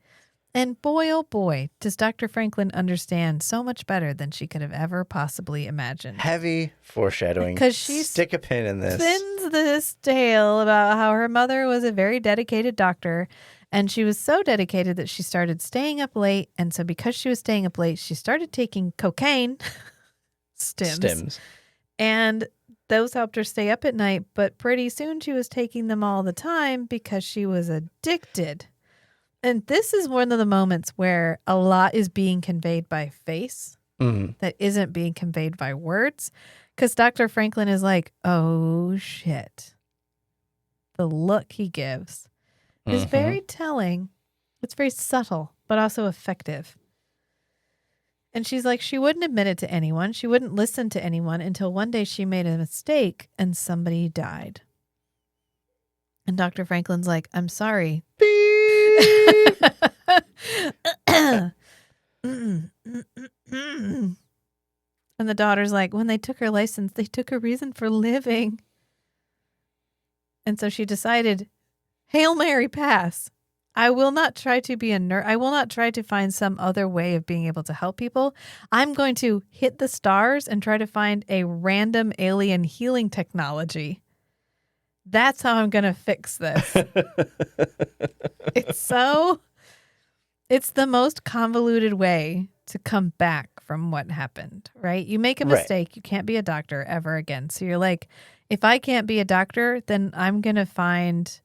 And boy, oh boy, does Dr. Franklin understand so much better than she could have ever possibly imagined. Heavy foreshadowing. 'Cause she stick a pin in this. Spins this tale about how her mother was a very dedicated doctor, and she was so dedicated that she started staying up late. And so because she was staying up late, she started taking cocaine stims. And those helped her stay up at night. But pretty soon she was taking them all the time because she was addicted. And this is one of the moments where a lot is being conveyed by face that isn't being conveyed by words. Because Dr. Franklin is like, oh, shit. The look he gives is very telling. It's very subtle, but also effective. And she's like, she wouldn't admit it to anyone. She wouldn't listen to anyone until one day she made a mistake and somebody died. And Dr. Franklin's like, I'm sorry. And the daughter's like, when they took her license, they took a reason for living. And so she decided, Hail Mary, pass. I will not try to be a nurse. I will not try to find some other way of being able to help people. I'm going to hit the stars and try to find a random alien healing technology. That's how I'm going to fix this. It's the most convoluted way to come back from what happened, right? You make a mistake. You can't be a doctor ever again. So you're like, if I can't be a doctor, then I'm going to find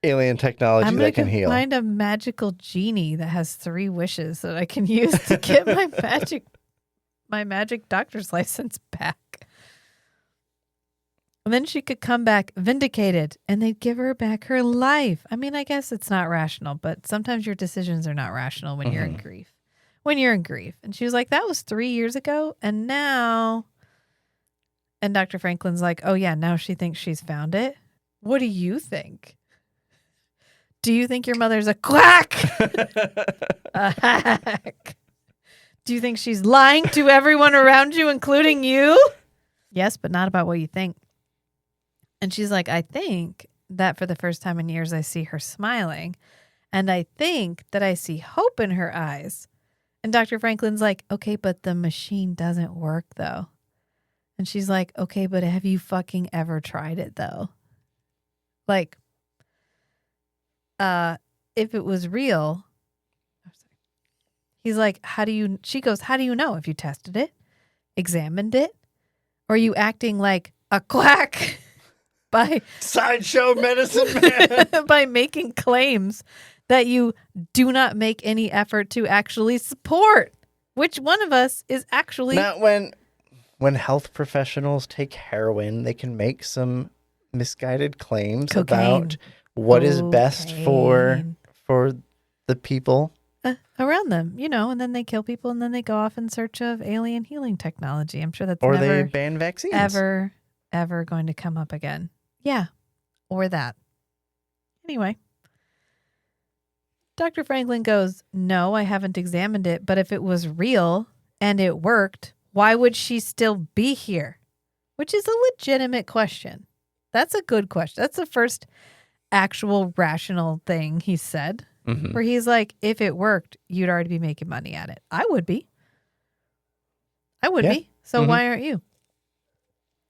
alien technology that can heal. I'm going to find a magical genie that has 3 wishes that I can use to get my magic doctor's license back. And then she could come back vindicated and they'd give her back her life. I mean, I guess it's not rational, but sometimes your decisions are not rational when you're in grief. When you're in grief. And she was like, that was 3 years ago. And now, and Dr. Franklin's like, oh yeah, now she thinks she's found it. What do you think? Do you think your mother's a quack? A hack? Do you think she's lying to everyone around you, including you? Yes, but not about what you think. And she's like, I think that for the first time in years, I see her smiling. And I think that I see hope in her eyes. And Dr. Franklin's like, okay, but the machine doesn't work, though. And she's like, okay, but have you fucking ever tried it, though? Like, if it was real, he's like, she goes, how do you know? If you tested it, examined it, or are you acting like a quack by sideshow medicine man by making claims that you do not make any effort to actually support? Which one of us is actually not when health professionals take heroin, they can make some misguided claims about what is best for the people around them, and then they kill people and then they go off in search of alien healing technology. I'm sure that's or never they ban vaccines ever going to come up again. Yeah, or that. Anyway, Dr. Franklin goes, no, I haven't examined it, but if it was real and it worked, why would she still be here? Which is a legitimate question. That's a good question. That's the first actual rational thing he said, where he's like, if it worked, you'd already be making money at it. I would be. So why aren't you?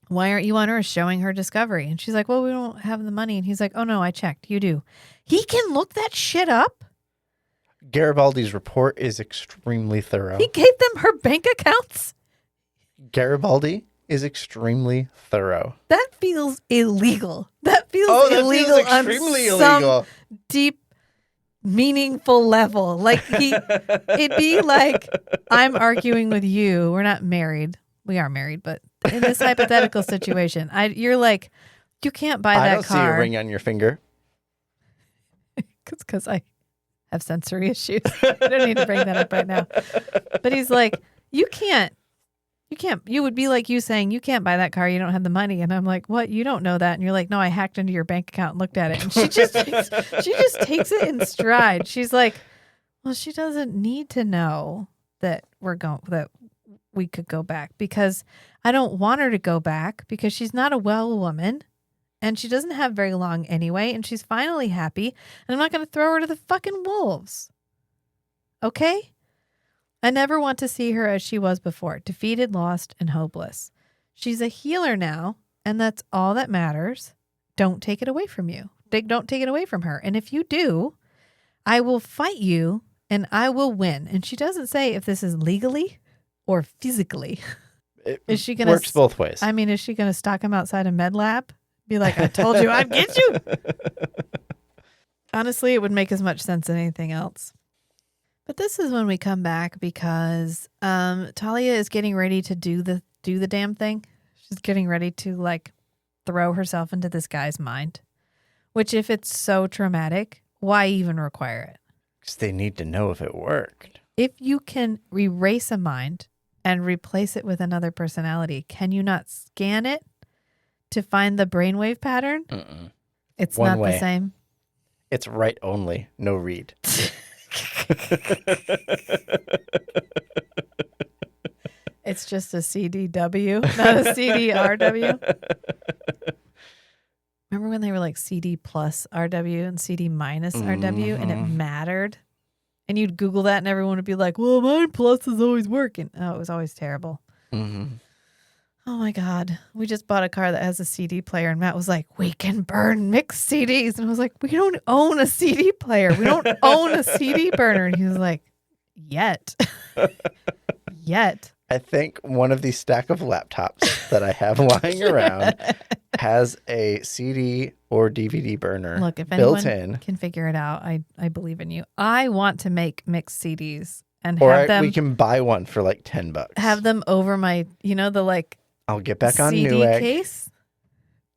Why aren't you on Earth showing her discovery? And she's like, well, we don't have the money. And he's like, oh no, I checked. You do. He can look that shit up. Garibaldi's report is extremely thorough. He gave them her bank accounts. Garibaldi is extremely thorough. That feels illegal. That feels illegal. Feels extremely on illegal. Some deep, meaningful level. Like it'd be like I'm arguing with you. We're not married. We are married, but in this hypothetical situation, you're like, you can't buy that car. I don't see a ring on your finger. Because I have sensory issues. I don't need to bring that up right now. But he's like, you can't. You would be like you saying, you can't buy that car. You don't have the money. And I'm like, what? You don't know that. And you're like, no, I hacked into your bank account and looked at it. And she just takes it in stride. She's like, well, she doesn't need to know that that we could go back, because I don't want her to go back, because she's not a well woman and she doesn't have very long anyway. And she's finally happy. And I'm not going to throw her to the fucking wolves. okay? I never want to see her as she was before, defeated, lost, and hopeless. She's a healer now, and that's all that matters. Don't take it away from you. Don't take it away from her. And if you do, I will fight you and I will win. And she doesn't say if this is legally or physically. Is she gonna works both ways? I mean, is she going to stalk him outside a med lab? Be like, I told you I'd get you. Honestly, it would make as much sense as anything else. But this is when we come back because Talia is getting ready to do the damn thing. She's getting ready to like throw herself into this guy's mind. Which, if it's so traumatic, why even require it? Because they need to know if it worked. If you can erase a mind and replace it with another personality, can you not scan it to find the brainwave pattern? It's One not way. the same. It's write only, no read. It's just a CDW, not a CDRW. Remember when they were like CD plus RW and CD minus RW and it mattered? And you'd Google that and everyone would be like, well, mine plus is always working. Oh, it was always terrible. Mm-hmm. Oh my God. We just bought a car that has a CD player and Matt was like, we can burn mixed CDs. And I was like, we don't own a CD player. We don't own a CD burner. And he was like, yet. Yet. I think one of these stack of laptops that I have lying around has a CD or DVD burner Look, if built anyone in. can figure it out, I believe in you. I want to make mixed CDs and Or have them we can buy one for like $10. have them over my, the like I'll get back on CD Newegg. case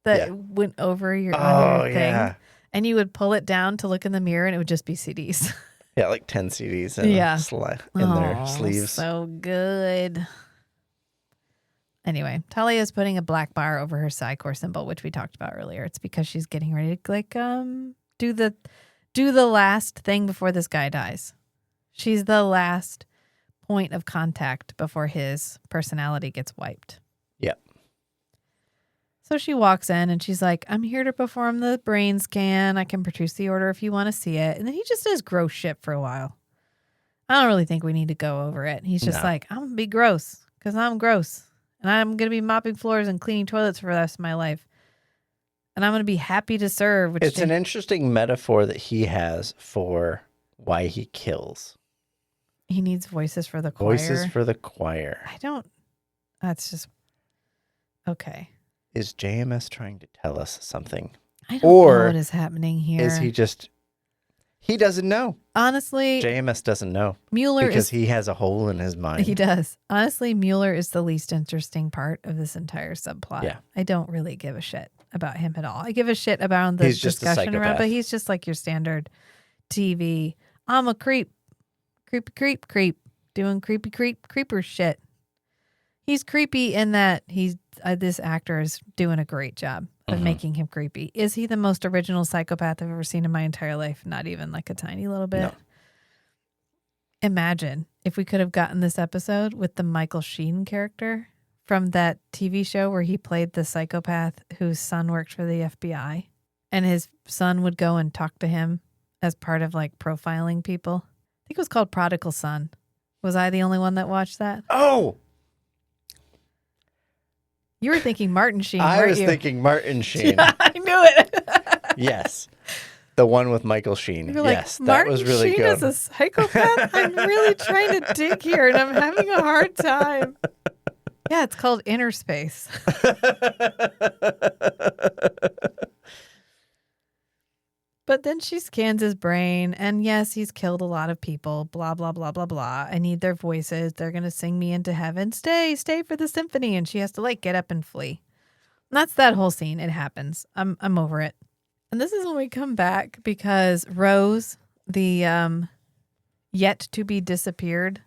that Yeah. went over your, Oh, on your thing. yeah. And you would pull it down to look in the mirror and it would just be CDs. Yeah, like 10 CDs in, Yeah. in their sleeves. So good. Anyway, Talia is putting a black bar over her Psycor symbol, which we talked about earlier. It's because she's getting ready to like do the last thing before this guy dies. She's the last point of contact before his personality gets wiped. Yep. So she walks in and she's like, I'm here to perform the brain scan. I can produce the order if you want to see it. And then he just does gross shit for a while. I don't really think we need to go over it. He's just like, I'm going to be gross because I'm gross. And I'm going to be mopping floors and cleaning toilets for the rest of my life. And I'm going to be happy to serve. It's an interesting metaphor that he has for why he kills. He needs voices for the choir. Voices for the choir. That's just, okay. Is JMS trying to tell us something? I don't know what is happening here. Is he just, he doesn't know. Honestly, JMS doesn't know. Mueller because he has a hole in his mind. He does. Honestly, Mueller is the least interesting part of this entire subplot. Yeah. I don't really give a shit about him at all. I give a shit about the He's just a discussion around, psychopath. but he's just like your standard TV. I'm a creep, doing creeper shit. He's creepy in that this actor is doing a great job of making him creepy. Is he the most original psychopath I've ever seen in my entire life? Not even like a tiny little bit. No. Imagine if we could have gotten this episode with the Michael Sheen character from that TV show where he played the psychopath whose son worked for the FBI, and his son would go and talk to him as part of like profiling people. I think it was called Prodigal Son. Was I the only one that watched that? Oh! You were thinking Martin Sheen, I weren't was you? thinking Martin Sheen. I knew it. Yes. The one with Michael Sheen. You're like, Yes, that Martin was really Sheen good. is a psychopath? I'm really trying to dig here and I'm having a hard time. Yeah, it's called Inner Space. But then she scans his brain, and yes, he's killed a lot of people, blah, blah, blah, blah, blah. I need their voices. They're going to sing me into heaven. Stay for the symphony. And she has to like get up and flee. And that's that whole scene. It happens. I'm over it. And this is when we come back because Rose, the yet to be disappeared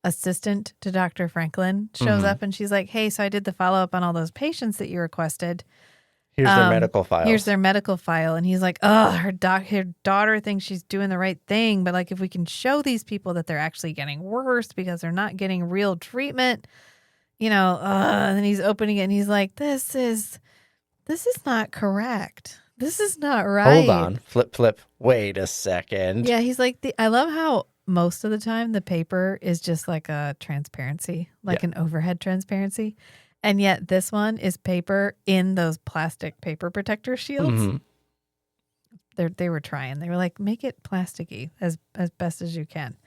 assistant to Dr. Franklin, shows up and she's like, hey, so I did the follow-up on all those patients that you requested. Here's their medical files. Here's their medical file. And he's like, oh, her daughter thinks she's doing the right thing. But like, if we can show these people that they're actually getting worse because they're not getting real treatment, and then he's opening it and he's like, this is not correct. this is not right. Hold on. Flip. Wait a second. Yeah, he's like, I love how most of the time the paper is just like a transparency, like an overhead transparency. And yet this one is paper in those plastic paper protector shields. Mm-hmm. They were trying. They were like, make it plasticky as best as you can.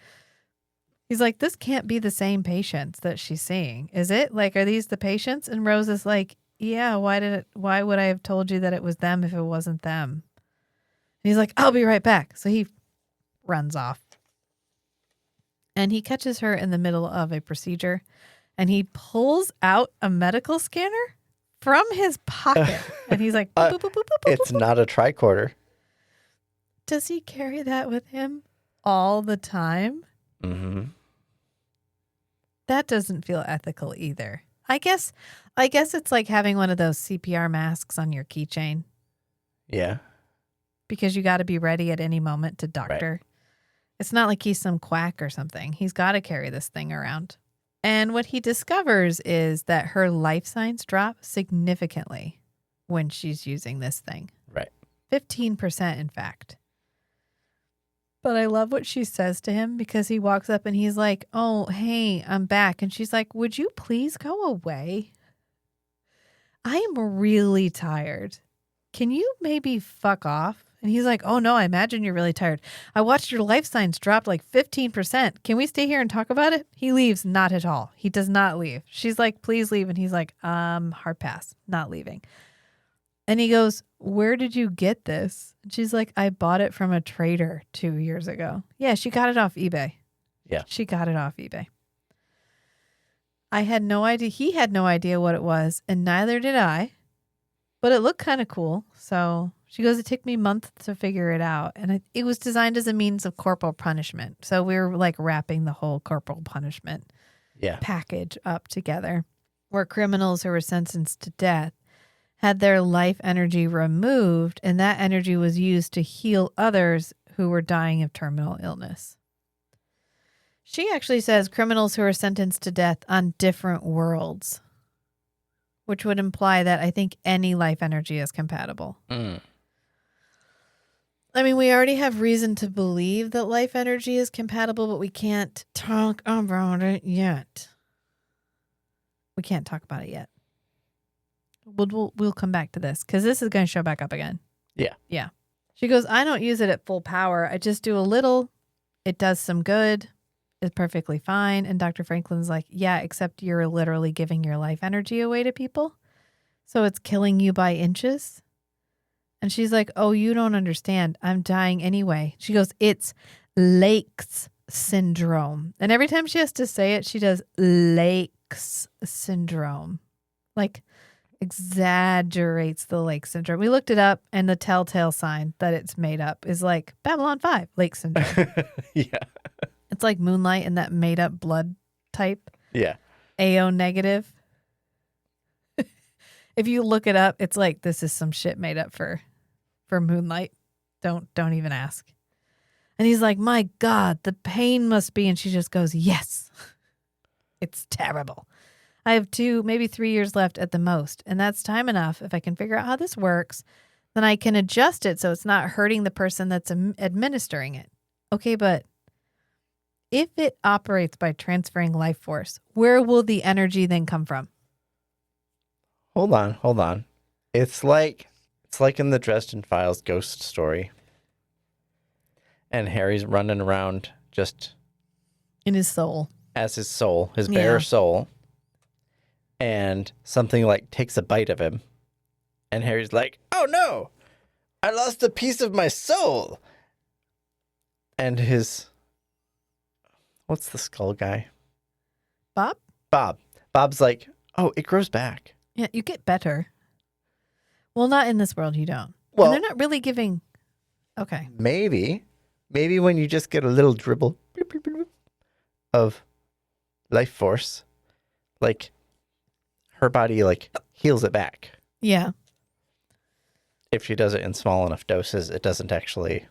He's like, this can't be the same patients that she's seeing. Is it? Like, are these the patients? And Rose is like, yeah, why would I have told you that it was them if it wasn't them? And he's like, I'll be right back. So he runs off. And he catches her in the middle of a procedure. And he pulls out a medical scanner from his pocket. And he's like, boop, boop, boop, boop, boop, It's boop. not a tricorder. Does he carry that with him all the time? Mm-hmm. That doesn't feel ethical either. I guess it's like having one of those CPR masks on your keychain Yeah. because you got to be ready at any moment to doctor. Right. It's not like he's some quack or something. He's got to carry this thing around. And what he discovers is that her life signs drop significantly when she's using this thing. Right. 15%, in fact. But I love what she says to him because he walks up and he's like, oh, hey, I'm back. And she's like, would you please go away? I am really tired. Can you maybe fuck off? And he's like, oh, no, I imagine you're really tired. I watched your life signs drop like 15%. Can we stay here and talk about it? He leaves. Not at all. He does not leave. She's like, please leave. And he's like, hard pass. Not leaving. And he goes, where did you get this? And she's like, I bought it from a trader 2 years ago. Yeah, she got it off eBay. Yeah. She got it off eBay. I had no idea. He had no idea what it was, and neither did I. But it looked kind of cool. So she goes, it took me months to figure it out. And it was designed as a means of corporal punishment. So we were like wrapping the whole corporal punishment package up together, where criminals who were sentenced to death had their life energy removed, and that energy was used to heal others who were dying of terminal illness. She actually says criminals who are sentenced to death on different worlds, which would imply that I think any life energy is compatible. Mm. I mean, we already have reason to believe that life energy is compatible, but we can't talk about it yet. We can't talk about it yet. We'll come back to this because this is going to show back up again. Yeah. Yeah. She goes, I don't use it at full power. I just do a little. It does some good. It's perfectly fine. And Dr. Franklin's like, yeah, except you're literally giving your life energy away to people. So it's killing you by inches. And she's like, oh, you don't understand. I'm dying anyway. She goes, it's Lake's syndrome. And every time she has to say it, she does Lake's syndrome. Like, exaggerates the Lake syndrome. We looked it up, and the telltale sign that it's made up is like Babylon 5, Lake syndrome. Yeah. It's like Moonlight and that made up blood type. Yeah. AO negative. If you look it up, it's like this is some shit made up for Moonlight. Don't even ask. And he's like, my God, the pain must be. And she just goes, yes. It's terrible. I have 2, maybe 3 years left at the most. And that's time enough. If I can figure out how this works, then I can adjust it so it's not hurting the person that's administering it. Okay, but if it operates by transferring life force, where will the energy then come from? Hold on. It's like in the Dresden Files ghost story. And Harry's running around just In his soul. As his soul, his bare soul. And something like takes a bite of him. And Harry's like, oh no, I lost a piece of my soul. And what's the skull guy? Bob? Bob's like, oh, it grows back. Yeah, you get better. Well, not in this world, you don't. Well, and they're not really giving. Okay. Maybe when you just get a little dribble of life force, like her body like heals it back. Yeah. If she does it in small enough doses, it doesn't actually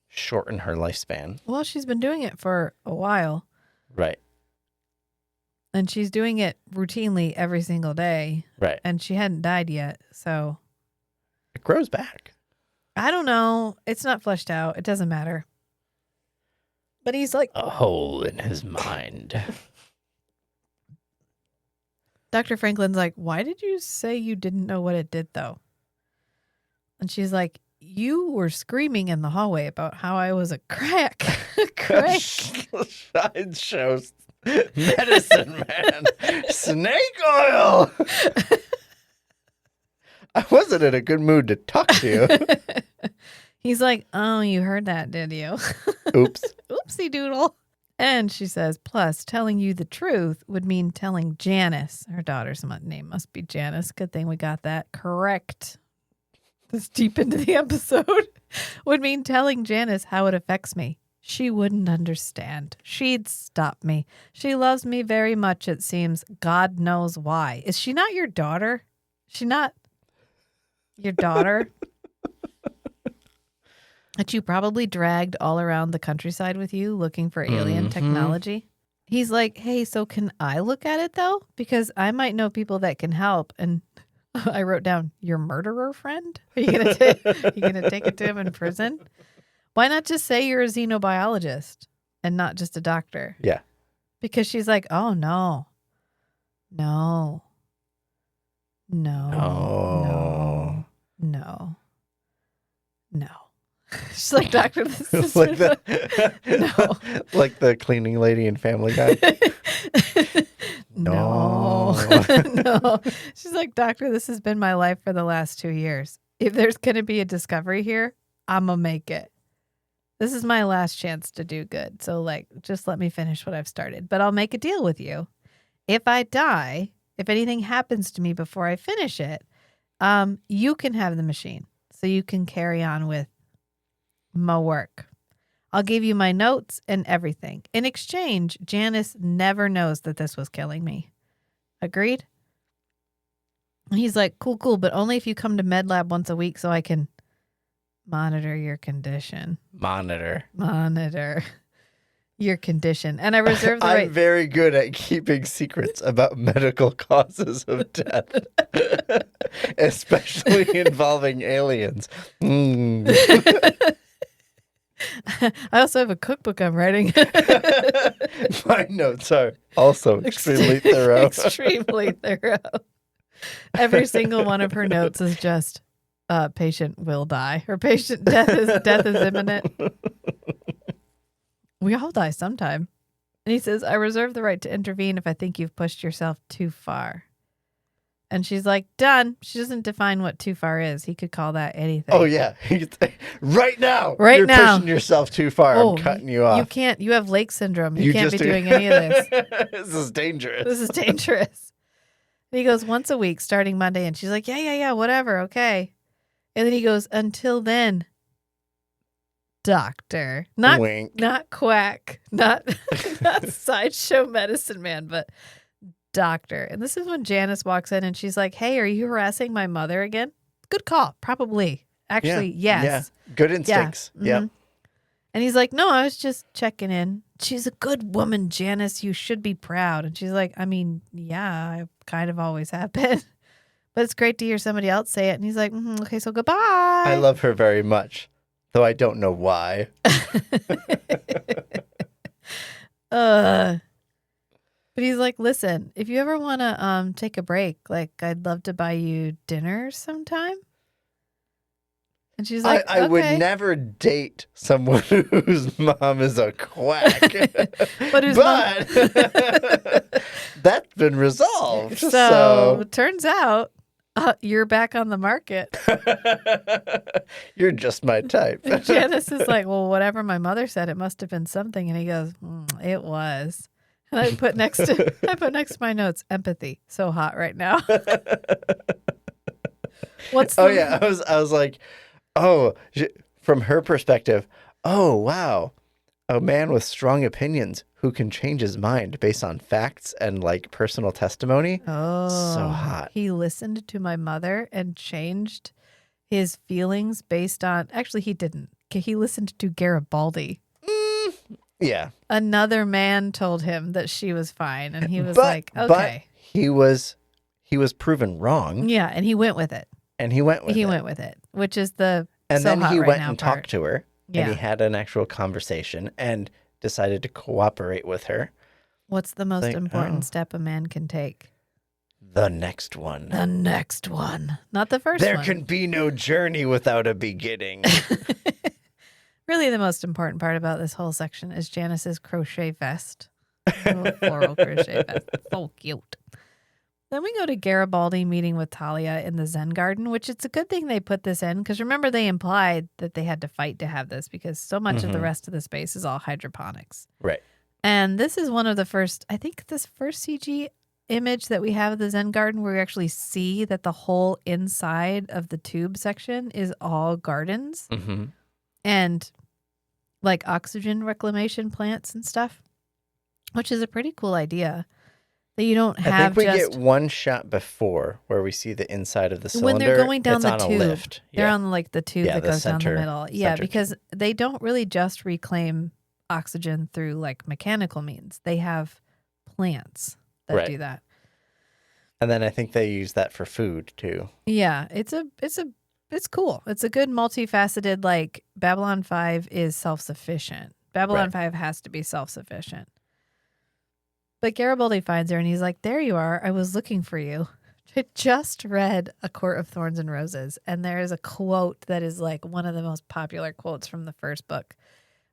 shorten her lifespan. Well, she's been doing it for a while. Right. And she's doing it routinely every single day. Right. And she hadn't died yet, so. It grows back. I don't know. It's not fleshed out. It doesn't matter. But he's like... A hole in his mind. Dr. Franklin's like, why did you say you didn't know what it did, though? And she's like, you were screaming in the hallway about how I was a crack. Crack. It shows medicine man. Snake oil. I wasn't in a good mood to talk to you. He's like, oh, you heard that, did you? Oops. Oopsie doodle. And she says, plus, telling you the truth would mean telling Janice. Her daughter's name must be Janice. Good thing we got that correct. This deep into the episode. Would mean telling Janice how it affects me. She wouldn't understand. She'd stop me. She loves me very much, it seems. God knows why. Is she not your daughter? She not your daughter? That you probably dragged all around the countryside with you looking for alien technology? He's like, hey, so can I look at it, though? Because I might know people that can help. And I wrote down, your murderer friend? Are you gonna take it to him in prison? Why not just say you're a xenobiologist and not just a doctor? Yeah. Because she's like, oh, no. She's like, doctor, this is like the cleaning lady in Family Guy. No. She's like, doctor, this has been my life for the last 2 years. If there's going to be a discovery here, I'm going to make it. This is my last chance to do good. So, like, just let me finish what I've started. But I'll make a deal with you. If I die, if anything happens to me before I finish it, you can have the machine. So you can carry on with my work. I'll give you my notes and everything. In exchange, Janice never knows that this was killing me. Agreed? And he's like, cool, but only if you come to MedLab once a week so I can monitor your condition. Monitor your condition. And I reserve the right. I'm very good at keeping secrets about medical causes of death, especially involving aliens. I also have a cookbook I'm writing. My notes are also extremely thorough. Extremely thorough. Every single one of her notes is just patient will die or patient death is imminent. We all die sometime. And he says, I reserve the right to intervene if I think you've pushed yourself too far. And she's like, done. She doesn't define what too far is. He could call that anything. Oh, yeah. Right now. Right You're now. pushing yourself too far. I'm cutting you off. You can't. You have lake syndrome. You can't be doing any of this. This is dangerous. This is dangerous. And he goes, once a week, starting Monday. And she's like, yeah, whatever. Okay. And then he goes, until then, doctor. Not Wink. Not quack. Not sideshow medicine man, but doctor. And this is when Janice walks in and she's like, hey, are you harassing my mother again? Good call. Probably. Actually, yes. Yeah. Good instincts. Yeah. And he's like, no, I was just checking in. She's a good woman, Janice. You should be proud. And she's like, I mean, yeah, I kind of always have been. But it's great to hear somebody else say it. And he's like, okay, so goodbye. I love her very much, though I don't know why. But he's like, listen, if you ever want to take a break, like, I'd love to buy you dinner sometime. And she's like, I would never date someone whose mom is a quack. But That's been resolved. So turns out you're back on the market. You're just my type. And Janice is like, well, whatever my mother said, it must have been something. And he goes, it was. And I put next to my notes, empathy. So hot right now. I was like, from her perspective, oh, wow. A man with strong opinions who can change his mind based on facts and like personal testimony. Oh, so hot. He listened to my mother and changed his feelings based on, actually he didn't. He listened to Garibaldi. Yeah. Another man told him that she was fine. And he was like, okay. But he was proven wrong. Yeah. And he went with it. And he went with it. Which is the And So then hot he right went now and part. talked to her, Yeah. and he had an actual conversation and decided to cooperate with her. What's the most Like, important oh. step a man can take? The next one. The next one. Not the first There one. can be no journey without a beginning. Really, the most important part about this whole section is Janice's crochet vest. Little floral crochet vest. So cute. Then we go to Garibaldi meeting with Talia in the Zen garden, which it's a good thing they put this in because remember they implied that they had to fight to have this because so much of the rest of the space is all hydroponics. Right. And this is one of the first, I think this first CG image that we have of the Zen garden where we actually see that the whole inside of the tube section is all gardens Mm-hmm. and like oxygen reclamation plants and stuff, which is a pretty cool idea that you don't have I think we just get one shot before where we see the inside of the cylinder. when they're going down it's the on tube. a lift. They're Yeah. on like the tube Yeah, that the goes down the center- middle. Yeah, center because they don't really just reclaim oxygen through like mechanical means. They have plants that Right. do that. And then I think they use that for food too. Yeah, it's cool. It's a good multifaceted like Babylon 5 is self-sufficient. Babylon Right. 5 has to be self-sufficient. But Garibaldi finds her and he's like, "There you are. I was looking for you." I just read A Court of Thorns and Roses, and there is a quote that is like one of the most popular quotes from the first book,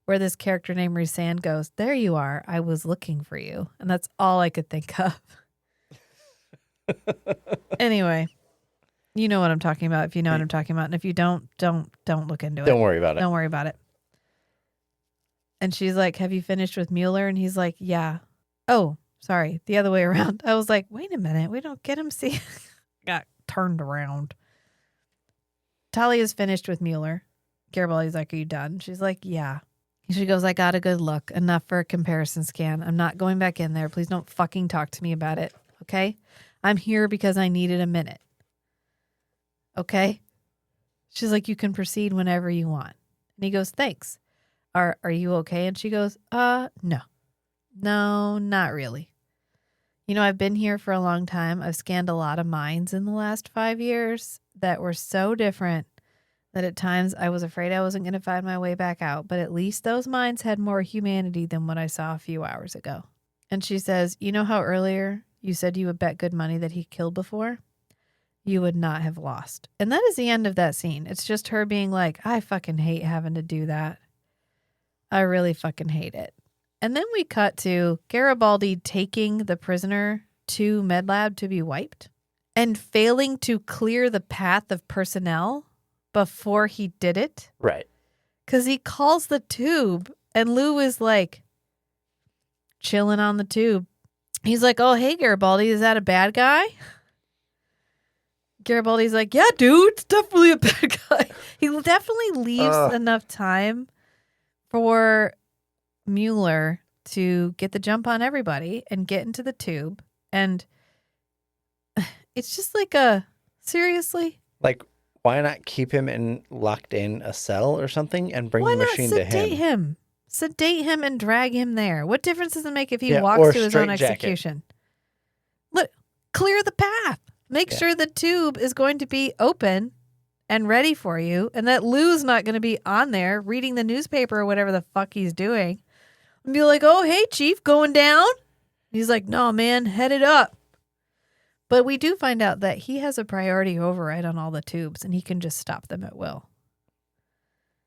where this character named Rhysand goes, "There you are. I was looking for you." And that's all I could think of. Anyway, you know what I'm talking about if you know what I'm talking about. And if you don't look into it. Don't worry about it. Don't worry about it. And she's like, "Have you finished with Mueller?" And he's like, "Yeah." Oh, sorry. The other way around. I was like, wait a minute. We don't get him. See, got turned around. Talia's finished with Mueller. Garibaldi's like, "Are you done?" She's like, "Yeah." She goes, "I got a good look. Enough for a comparison scan. I'm not going back in there. Please don't fucking talk to me about it. Okay? I'm here because I needed a minute. Okay?" She's like, "You can proceed whenever you want." And he goes, "Thanks. Are you okay?" And she goes, no. No, not really. You know, I've been here for a long time. I've scanned a lot of minds in the last 5 years that were so different that at times I was afraid I wasn't going to find my way back out. But at least those minds had more humanity than what I saw a few hours ago." And she says, "You know how earlier you said you would bet good money that he killed before? You would not have lost." And that is the end of that scene. It's just her being like, "I fucking hate having to do that. I really fucking hate it." And then we cut to Garibaldi taking the prisoner to MedLab to be wiped and failing to clear the path of personnel before he did it. Right. Because he calls the tube and Lou is like chilling on the tube. He's like, "Oh, hey, Garibaldi, is that a bad guy?" Garibaldi's like, "Yeah, dude, it's definitely a bad guy." He definitely leaves enough time for Mueller to get the jump on everybody and get into the tube. And it's just like seriously? Like, why not keep him locked in a cell or something and bring Why the not machine to sedate him? him? Sedate him and drag him there. What difference does it make if he Yeah, or walks to his own straitjacket. execution? Look, clear the path. Make sure the tube is going to be open and ready for you, and that Lou's not going to be on there reading the newspaper or whatever the fuck he's doing. And be like, "Oh, hey, Chief, going down?" He's like, "No, man, head it up." But we do find out that he has a priority override on all the tubes, and he can just stop them at will.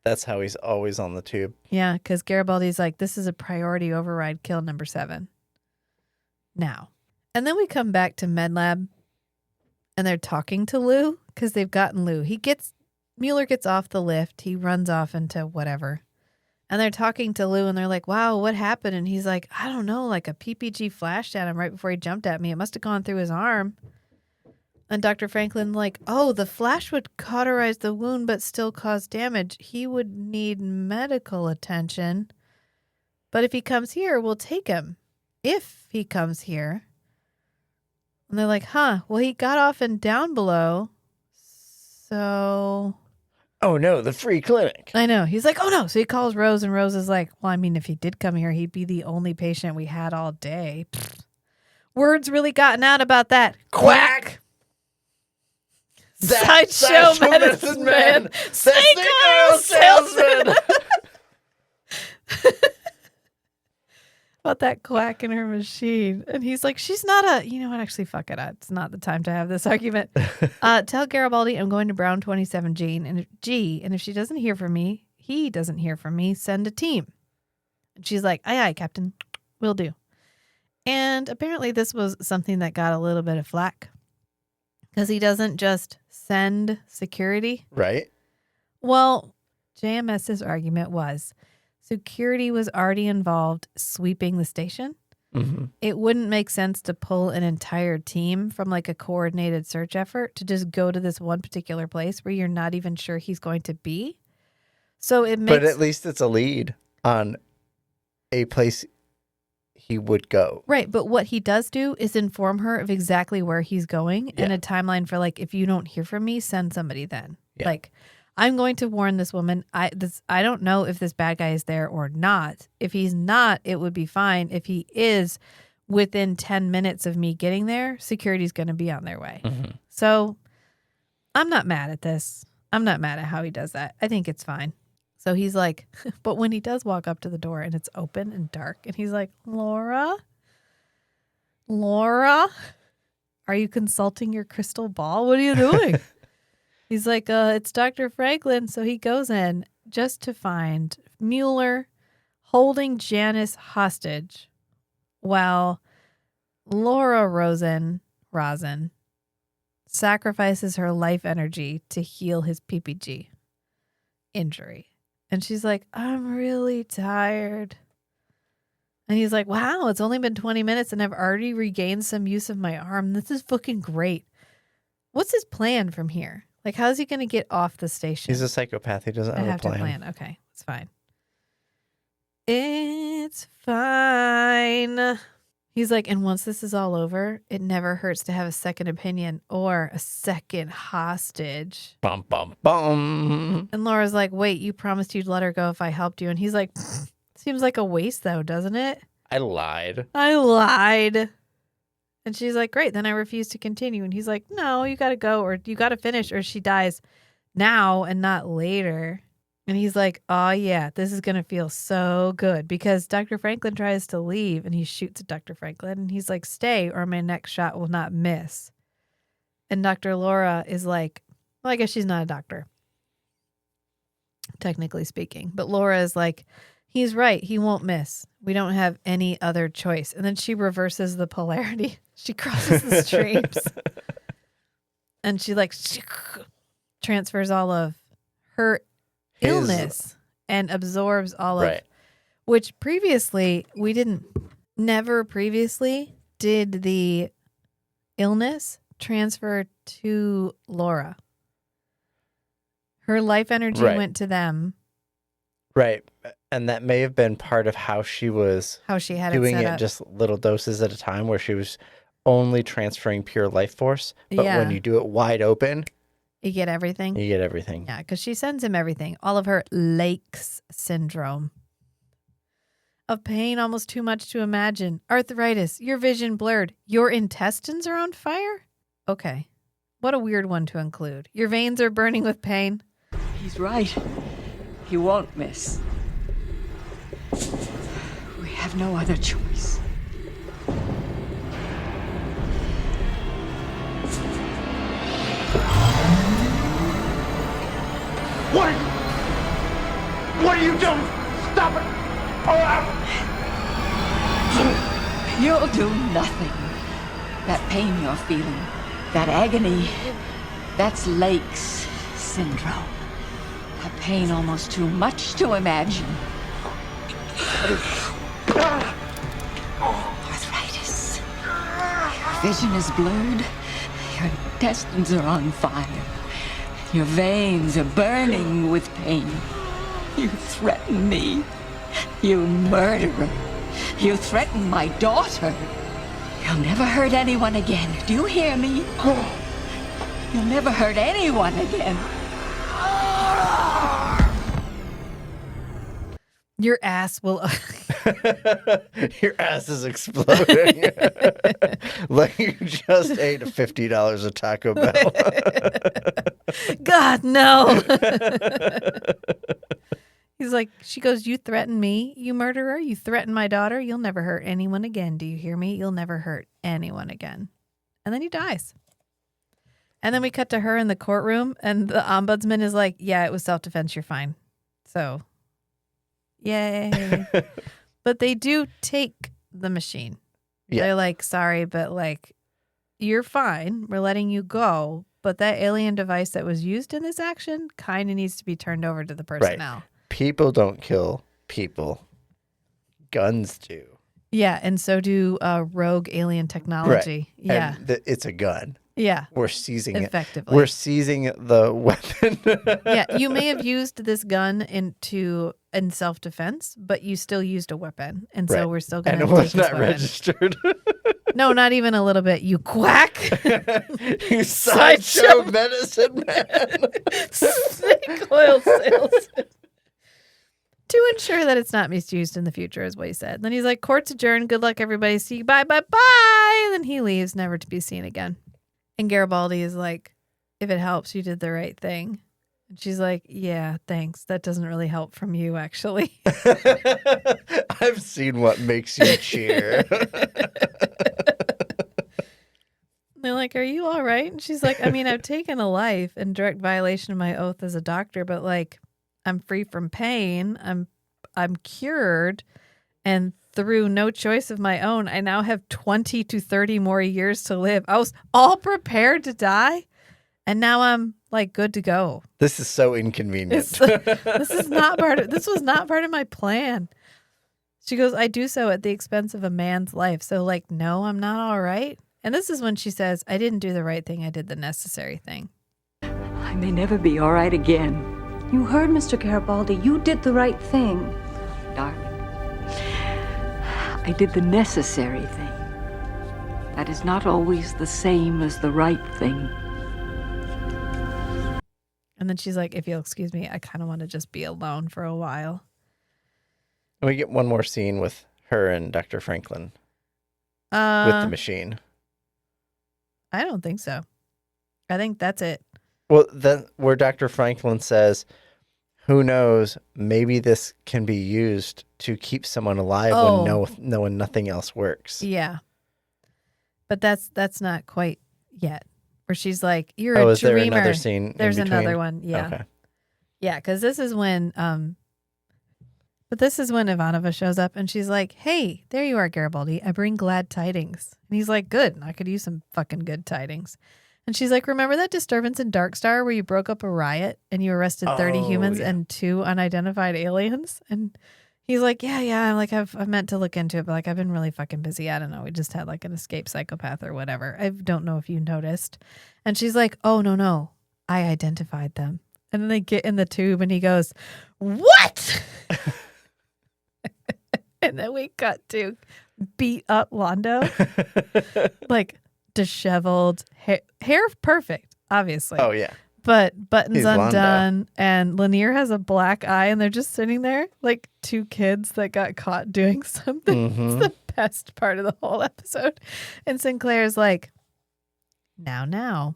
That's how he's always on the tube. Yeah, because Garibaldi's like, "This is a priority override, kill number 7. Now." And then we come back to MedLab, and they're talking to Lou, because they've gotten Lou. Mueller gets off the lift. He runs off into whatever. And they're talking to Lou, and they're like, "Wow, what happened?" And he's like, "I don't know, like a PPG flashed at him right before he jumped at me. It must have gone through his arm." And Dr. Franklin like, "Oh, the flash would cauterize the wound but still cause damage. He would need medical attention. But if he comes here, we'll take him. If he comes here." And they're like, "Huh, well, he got off and down below. So..." Oh, no, the free clinic. I know. He's like, "Oh, no." So he calls Rose, and Rose is like, "Well, I mean, if he did come here, he'd be the only patient we had all day." Pfft. Words really gotten out about that. Quack! Sideshow medicine man. Snake oil salesman. About that quack in her machine. And he's like, she's not a, you know what, actually, fuck it. It's not the time to have this argument. Tell Garibaldi I'm going to Brown 27G, and if she doesn't hear from me, he doesn't hear from me, send a team. And she's like, aye, aye, Captain. Will do. And apparently this was something that got a little bit of flack. Because he doesn't just send security. Right. Well, JMS's argument was security was already involved sweeping the station. Mm-hmm. It wouldn't make sense to pull an entire team from like a coordinated search effort to just go to this one particular place where you're not even sure he's going to be. So it makes... But at least it's a lead on a place he would go. Right, but what he does do is inform her of exactly where he's going and a timeline for like, if you don't hear from me, send somebody then. Yeah. Like, I'm going to warn this woman. I don't know if this bad guy is there or not. If he's not, it would be fine. If he is within 10 minutes of me getting there, security's going to be on their way. Mm-hmm. So I'm not mad at this. I'm not mad at how he does that. I think it's fine. So he's like, but when he does walk up to the door and it's open and dark, and he's like, Laura, are you consulting your crystal ball? What are you doing? He's like, it's Dr. Franklin. So he goes in just to find Mueller holding Janice hostage while Laura Rosen sacrifices her life energy to heal his PPG injury. And she's like, I'm really tired. And he's like, wow, it's only been 20 minutes and I've already regained some use of my arm. This is fucking great. What's his plan from here? Like, how's he going to get off the station? He's a psychopath. He doesn't have a plan. To plan. Okay, it's fine. It's fine. He's like, and once this is all over, it never hurts to have a second opinion or a second hostage. Bum, bum, bum. And Laura's like, wait, you promised you'd let her go if I helped you. And he's like, seems like a waste though, doesn't it? I lied. And she's like, great, then I refuse to continue. And he's like, no, you got to go or you got to finish or she dies now and not later. And he's like, oh, yeah, this is going to feel so good because Dr. Franklin tries to leave and he shoots at Dr. Franklin. And he's like, stay or my next shot will not miss. And Dr. Laura is like, well, I guess she's not a doctor, technically speaking. But Laura is like, he's right. He won't miss. We don't have any other choice. And then she reverses the polarity. She crosses the streams. And she like transfers all of her illness and absorbs all of, which previously never previously did the illness transfer to Laura. Her life energy went to them. Right. And that may have been part of how she had doing it just little doses at a time where she was only transferring pure life force. But when you do it wide open, you get everything. Yeah, because she sends him everything. All of her Lakes syndrome. Of pain almost too much to imagine. Arthritis, your vision blurred. Your intestines are on fire? Okay. What a weird one to include. Your veins are burning with pain. He's right. He won't miss. We have no other choice. What are you doing? Stop it! You'll do nothing. That pain you're feeling, that agony, that's Lake's syndrome. A pain almost too much to imagine. Arthritis. Your vision is blurred. Your intestines are on fire. Your veins are burning with pain. You threaten me. You murderer. You threaten my daughter. You'll never hurt anyone again. Do you hear me? You'll never hurt anyone again. Your ass will... Your ass is exploding. Like you just ate $50 of Taco Bell. God, no. He's like, she goes, you threaten me, you murderer. You threaten my daughter. You'll never hurt anyone again. Do you hear me? You'll never hurt anyone again. And then he dies. And then we cut to her in the courtroom, and the ombudsman is like, yeah, it was self-defense. You're fine. So, yay. But they do take the machine. Yeah. They're like, sorry, but like, you're fine. We're letting you go. But that alien device that was used in this action kind of needs to be turned over to the personnel. Right. People don't kill people. Guns do. Yeah, and so do rogue alien technology. Right. Yeah. And it's a gun. Yeah. We're seizing effectively. it. We're seizing the weapon. Yeah, you may have used this gun in self-defense, but you still used a weapon. And so we're still going to take this weapon. And it was not registered. No, not even a little bit. You quack. You sideshow medicine man. Snake oil salesman. To ensure that it's not misused in the future, is what he said. Then he's like, court's adjourned. Good luck, everybody. See you. Bye, bye, bye. And then he leaves, never to be seen again. And Garibaldi is like, if it helps, you did the right thing. And she's like, yeah, thanks. That doesn't really help from you, actually. I've seen what makes you cheer. They're like, are you all right? And she's like, I mean, I've taken a life in direct violation of my oath as a doctor, but like, I'm free from pain. I'm cured. And through no choice of my own, I now have 20 to 30 more years to live. I was all prepared to die. And now I'm like good to go. This is so inconvenient. This was not part of my plan. She goes, I do so at the expense of a man's life. So like, no, I'm not all right. And this is when she says, I didn't do the right thing. I did the necessary thing. I may never be all right again. You heard Mr. Garibaldi. You did the right thing. Darling, I did the necessary thing. That is not always the same as the right thing. And then she's like, if you'll excuse me, I kind of want to just be alone for a while. We get one more scene with her and Dr. Franklin with the machine. I don't think so. I think that's it. Well, then where Dr. Franklin says, who knows, maybe this can be used to keep someone alive when nothing else works. Yeah. But that's not quite yet. Where she's like, you're a dreamer. Is there another scene? There's another one. Yeah. Okay. Yeah, because this is when Ivanova shows up and she's like, hey, there you are, Garibaldi. I bring glad tidings. And he's like, good. I could use some fucking good tidings. And she's like, remember that disturbance in Dark Star where you broke up a riot and you arrested 30 humans and 2 unidentified aliens? And he's like, yeah. Like I've meant to look into it, but like I've been really fucking busy. I don't know. We just had like an escaped psychopath or whatever. I don't know if you noticed. And she's like, oh, no. I identified them. And then they get in the tube and he goes, what? And then we cut to beat up Londo. Like disheveled, hair perfect, obviously. Oh, yeah. But buttons He's undone. Londo. And Lennier has a black eye and they're just sitting there like 2 kids that got caught doing something. Mm-hmm. It's the best part of the whole episode. And Sinclair's like, now.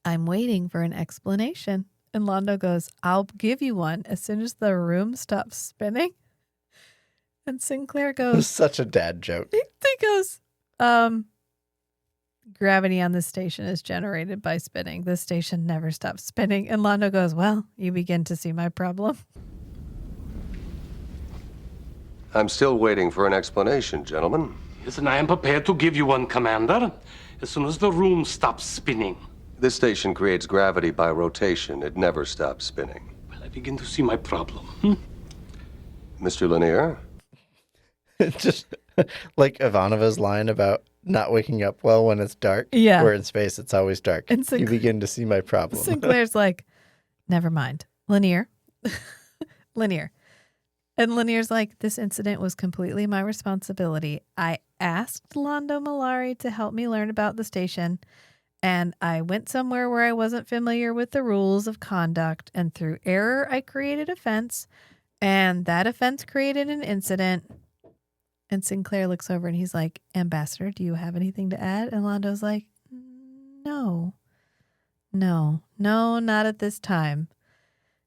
I'm waiting for an explanation. And Londo goes, I'll give you one as soon as the room stops spinning. And Sinclair goes... It's such a dad joke. He goes, gravity on this station is generated by spinning. This station never stops spinning. And Londo goes, well, you begin to see my problem. I'm still waiting for an explanation, gentlemen. Yes, and I am prepared to give you one, Commander, as soon as the room stops spinning. This station creates gravity by rotation. It never stops spinning. Well, I begin to see my problem. Mr. Lennier? Just like Ivanova's line about not waking up well when it's dark. Yeah. Where in space it's always dark. And you begin to see my problem. Sinclair's like, never mind. Lennier. And Lennier's like, this incident was completely my responsibility. I asked Londo Mollari to help me learn about the station, and I went somewhere where I wasn't familiar with the rules of conduct, and through error, I created a fence. And that offense created an incident. And Sinclair looks over and he's like, Ambassador, do you have anything to add? And Londo's like, no, not at this time.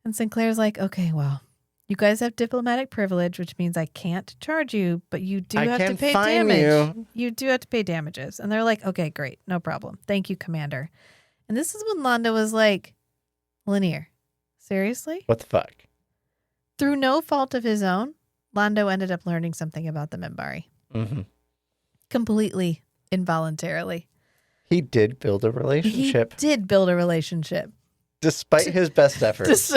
And Sinclair's like, okay, well, you guys have diplomatic privilege, which means I can't charge you, but you do have to pay damage. You do have to pay damages. And they're like, okay, great. No problem. Thank you, Commander. And this is when Londo was like, Lennier, seriously? What the fuck? Through no fault of his own, Londo ended up learning something about the Minbari. Mm-hmm. Completely involuntarily. He did build a relationship. Despite his best efforts.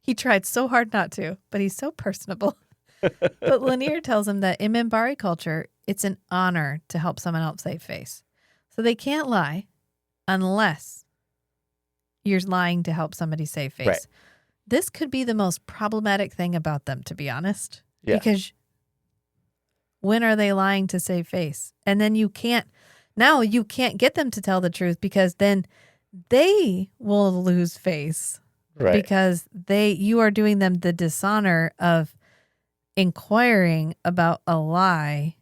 He tried so hard not to, but he's so personable. But Lennier tells him that in Minbari culture, it's an honor to help someone else save face. So they can't lie unless you're lying to help somebody save face. Right. This could be the most problematic thing about them, to be honest. Yeah. Because when are they lying to save face? And then you can't get them to tell the truth because then they will lose face. Right. Because you are doing them the dishonor of inquiring about a lie.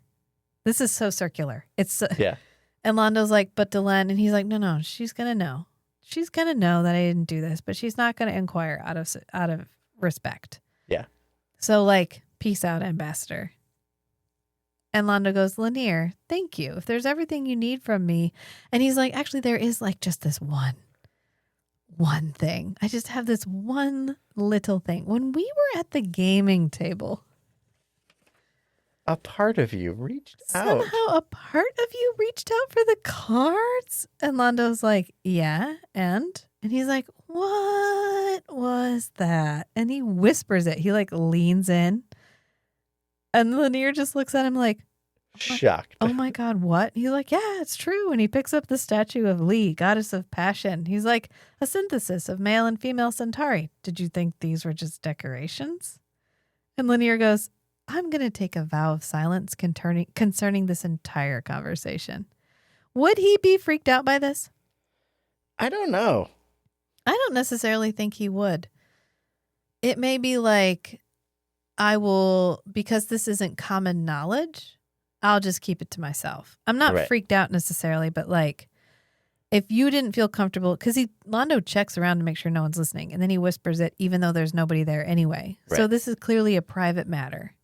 This is so circular. Yeah. And Londo's like, but Delenn, and he's like, no, she's gonna know. She's gonna know that I didn't do this, but she's not gonna inquire out of respect. Yeah. So like, peace out, Ambassador. And Londo goes, Lennier, thank you. If there's everything you need from me, and he's like, actually, there is like just this one thing. I just have this one little thing. When we were at the gaming table, a part of you reached out. Somehow a part of you reached out for the cards? And Londo's like, yeah, and he's like, what was that? And he whispers it. He like leans in. And Lennier just looks at him like, shocked. Oh my God, what? He's like, yeah, it's true. And he picks up the statue of Lee, goddess of passion. He's like, a synthesis of male and female Centauri. Did you think these were just decorations? And Lennier goes, I'm going to take a vow of silence concerning this entire conversation. Would he be freaked out by this? I don't know. I don't necessarily think he would. It may be like, because this isn't common knowledge, I'll just keep it to myself. I'm not freaked out necessarily, but like, if you didn't feel comfortable, because Londo checks around to make sure no one's listening, and then he whispers it even though there's nobody there anyway. Right. So this is clearly a private matter.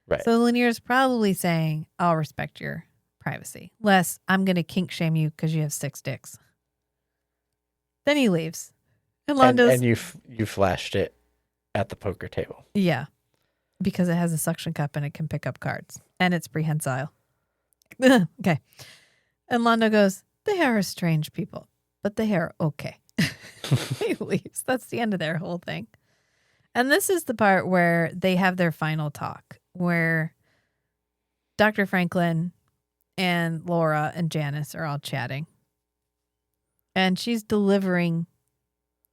Right. So Lennier's probably saying, I'll respect your privacy. Less, I'm going to kink shame you because you have 6 dicks. Then he leaves. And Londo's... And you flashed it at the poker table. Yeah. Because it has a suction cup and it can pick up cards. And it's prehensile. Okay. And Londo goes, they are strange people, but they are okay. He leaves. That's the end of their whole thing. And this is the part where they have their final talk, where Dr. Franklin and Laura and Janice are all chatting. And she's delivering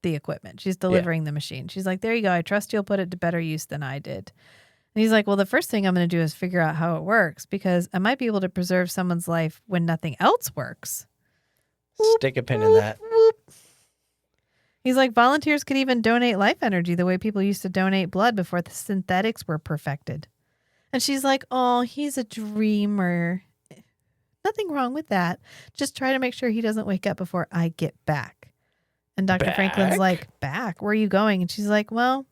the equipment. She's delivering the machine. She's like, there you go. I trust you'll put it to better use than I did. And he's like, well, the first thing I'm going to do is figure out how it works because I might be able to preserve someone's life when nothing else works. Stick a pin in that. He's like, volunteers could even donate life energy the way people used to donate blood before the synthetics were perfected. And she's like, oh, he's a dreamer. Nothing wrong with that. Just try to make sure he doesn't wake up before I get back. And Dr. Franklin's like, back? Where are you going? And she's like, well,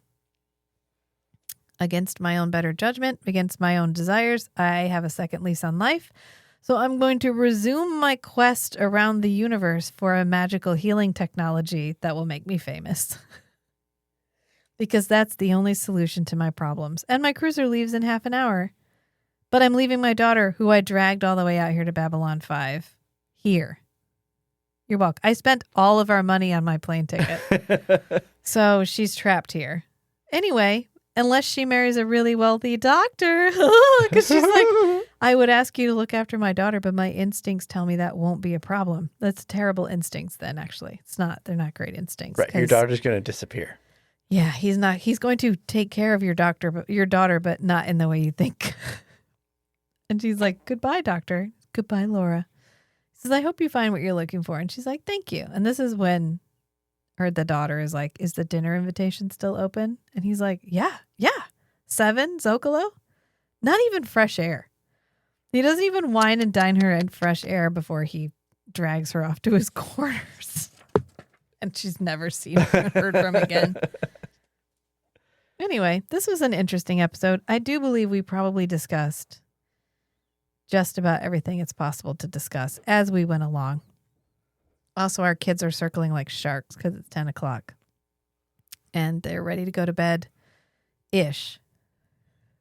against my own better judgment, against my own desires, I have a second lease on life. So I'm going to resume my quest around the universe for a magical healing technology that will make me famous. Because that's the only solution to my problems. And my cruiser leaves in half an hour. But I'm leaving my daughter, who I dragged all the way out here to Babylon 5, here. You're welcome. I spent all of our money on my plane ticket. So she's trapped here. Anyway, unless she marries a really wealthy doctor. Because she's like, I would ask you to look after my daughter, but my instincts tell me that won't be a problem. That's terrible instincts then, actually. It's not. They're not great instincts. Right. Your daughter's going to disappear. Yeah, he's not. He's going to take care of your daughter, but not in the way you think. And she's like, goodbye, doctor. Goodbye, Laura. He says, I hope you find what you're looking for. And she's like, thank you. And this is when the daughter is like, is the dinner invitation still open? And he's like, yeah. 7, Zocalo? Not even fresh air. He doesn't even wine and dine her in fresh air before he drags her off to his quarters. And she's never seen or heard from again. Anyway, this was an interesting episode. I do believe we probably discussed just about everything it's possible to discuss as we went along. Also, our kids are circling like sharks because it's 10 o'clock. And they're ready to go to bed-ish.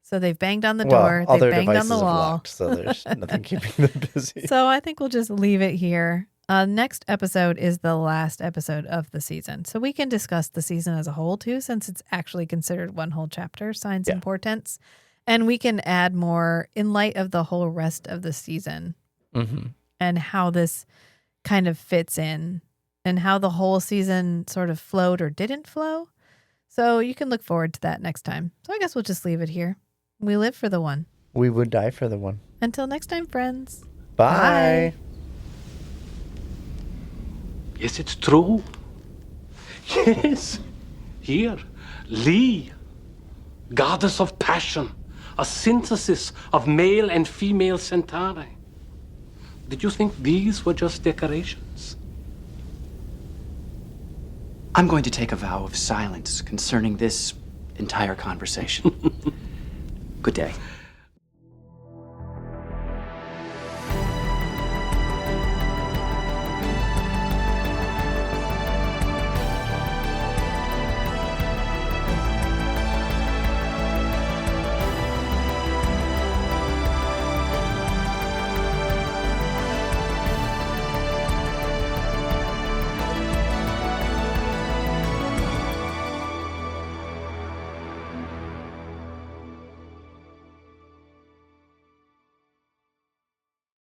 So they've banged on the door. All They've their banged on devices the have wall. locked, so there's nothing keeping them busy. So I think we'll just leave it here. Next episode is the last episode of the season. So we can discuss the season as a whole too, since it's actually considered one whole chapter, signs and portents. And we can add more in light of the whole rest of the season and how this kind of fits in and how the whole season sort of flowed or didn't flow. So you can look forward to that next time. So I guess we'll just leave it here. We live for the one. We would die for the one. Until next time, friends. Bye. Yes, it's true. Yes. Here, Lee, goddess of passion, a synthesis of male and female Centauri. Did you think these were just decorations? I'm going to take a vow of silence concerning this entire conversation. Good day.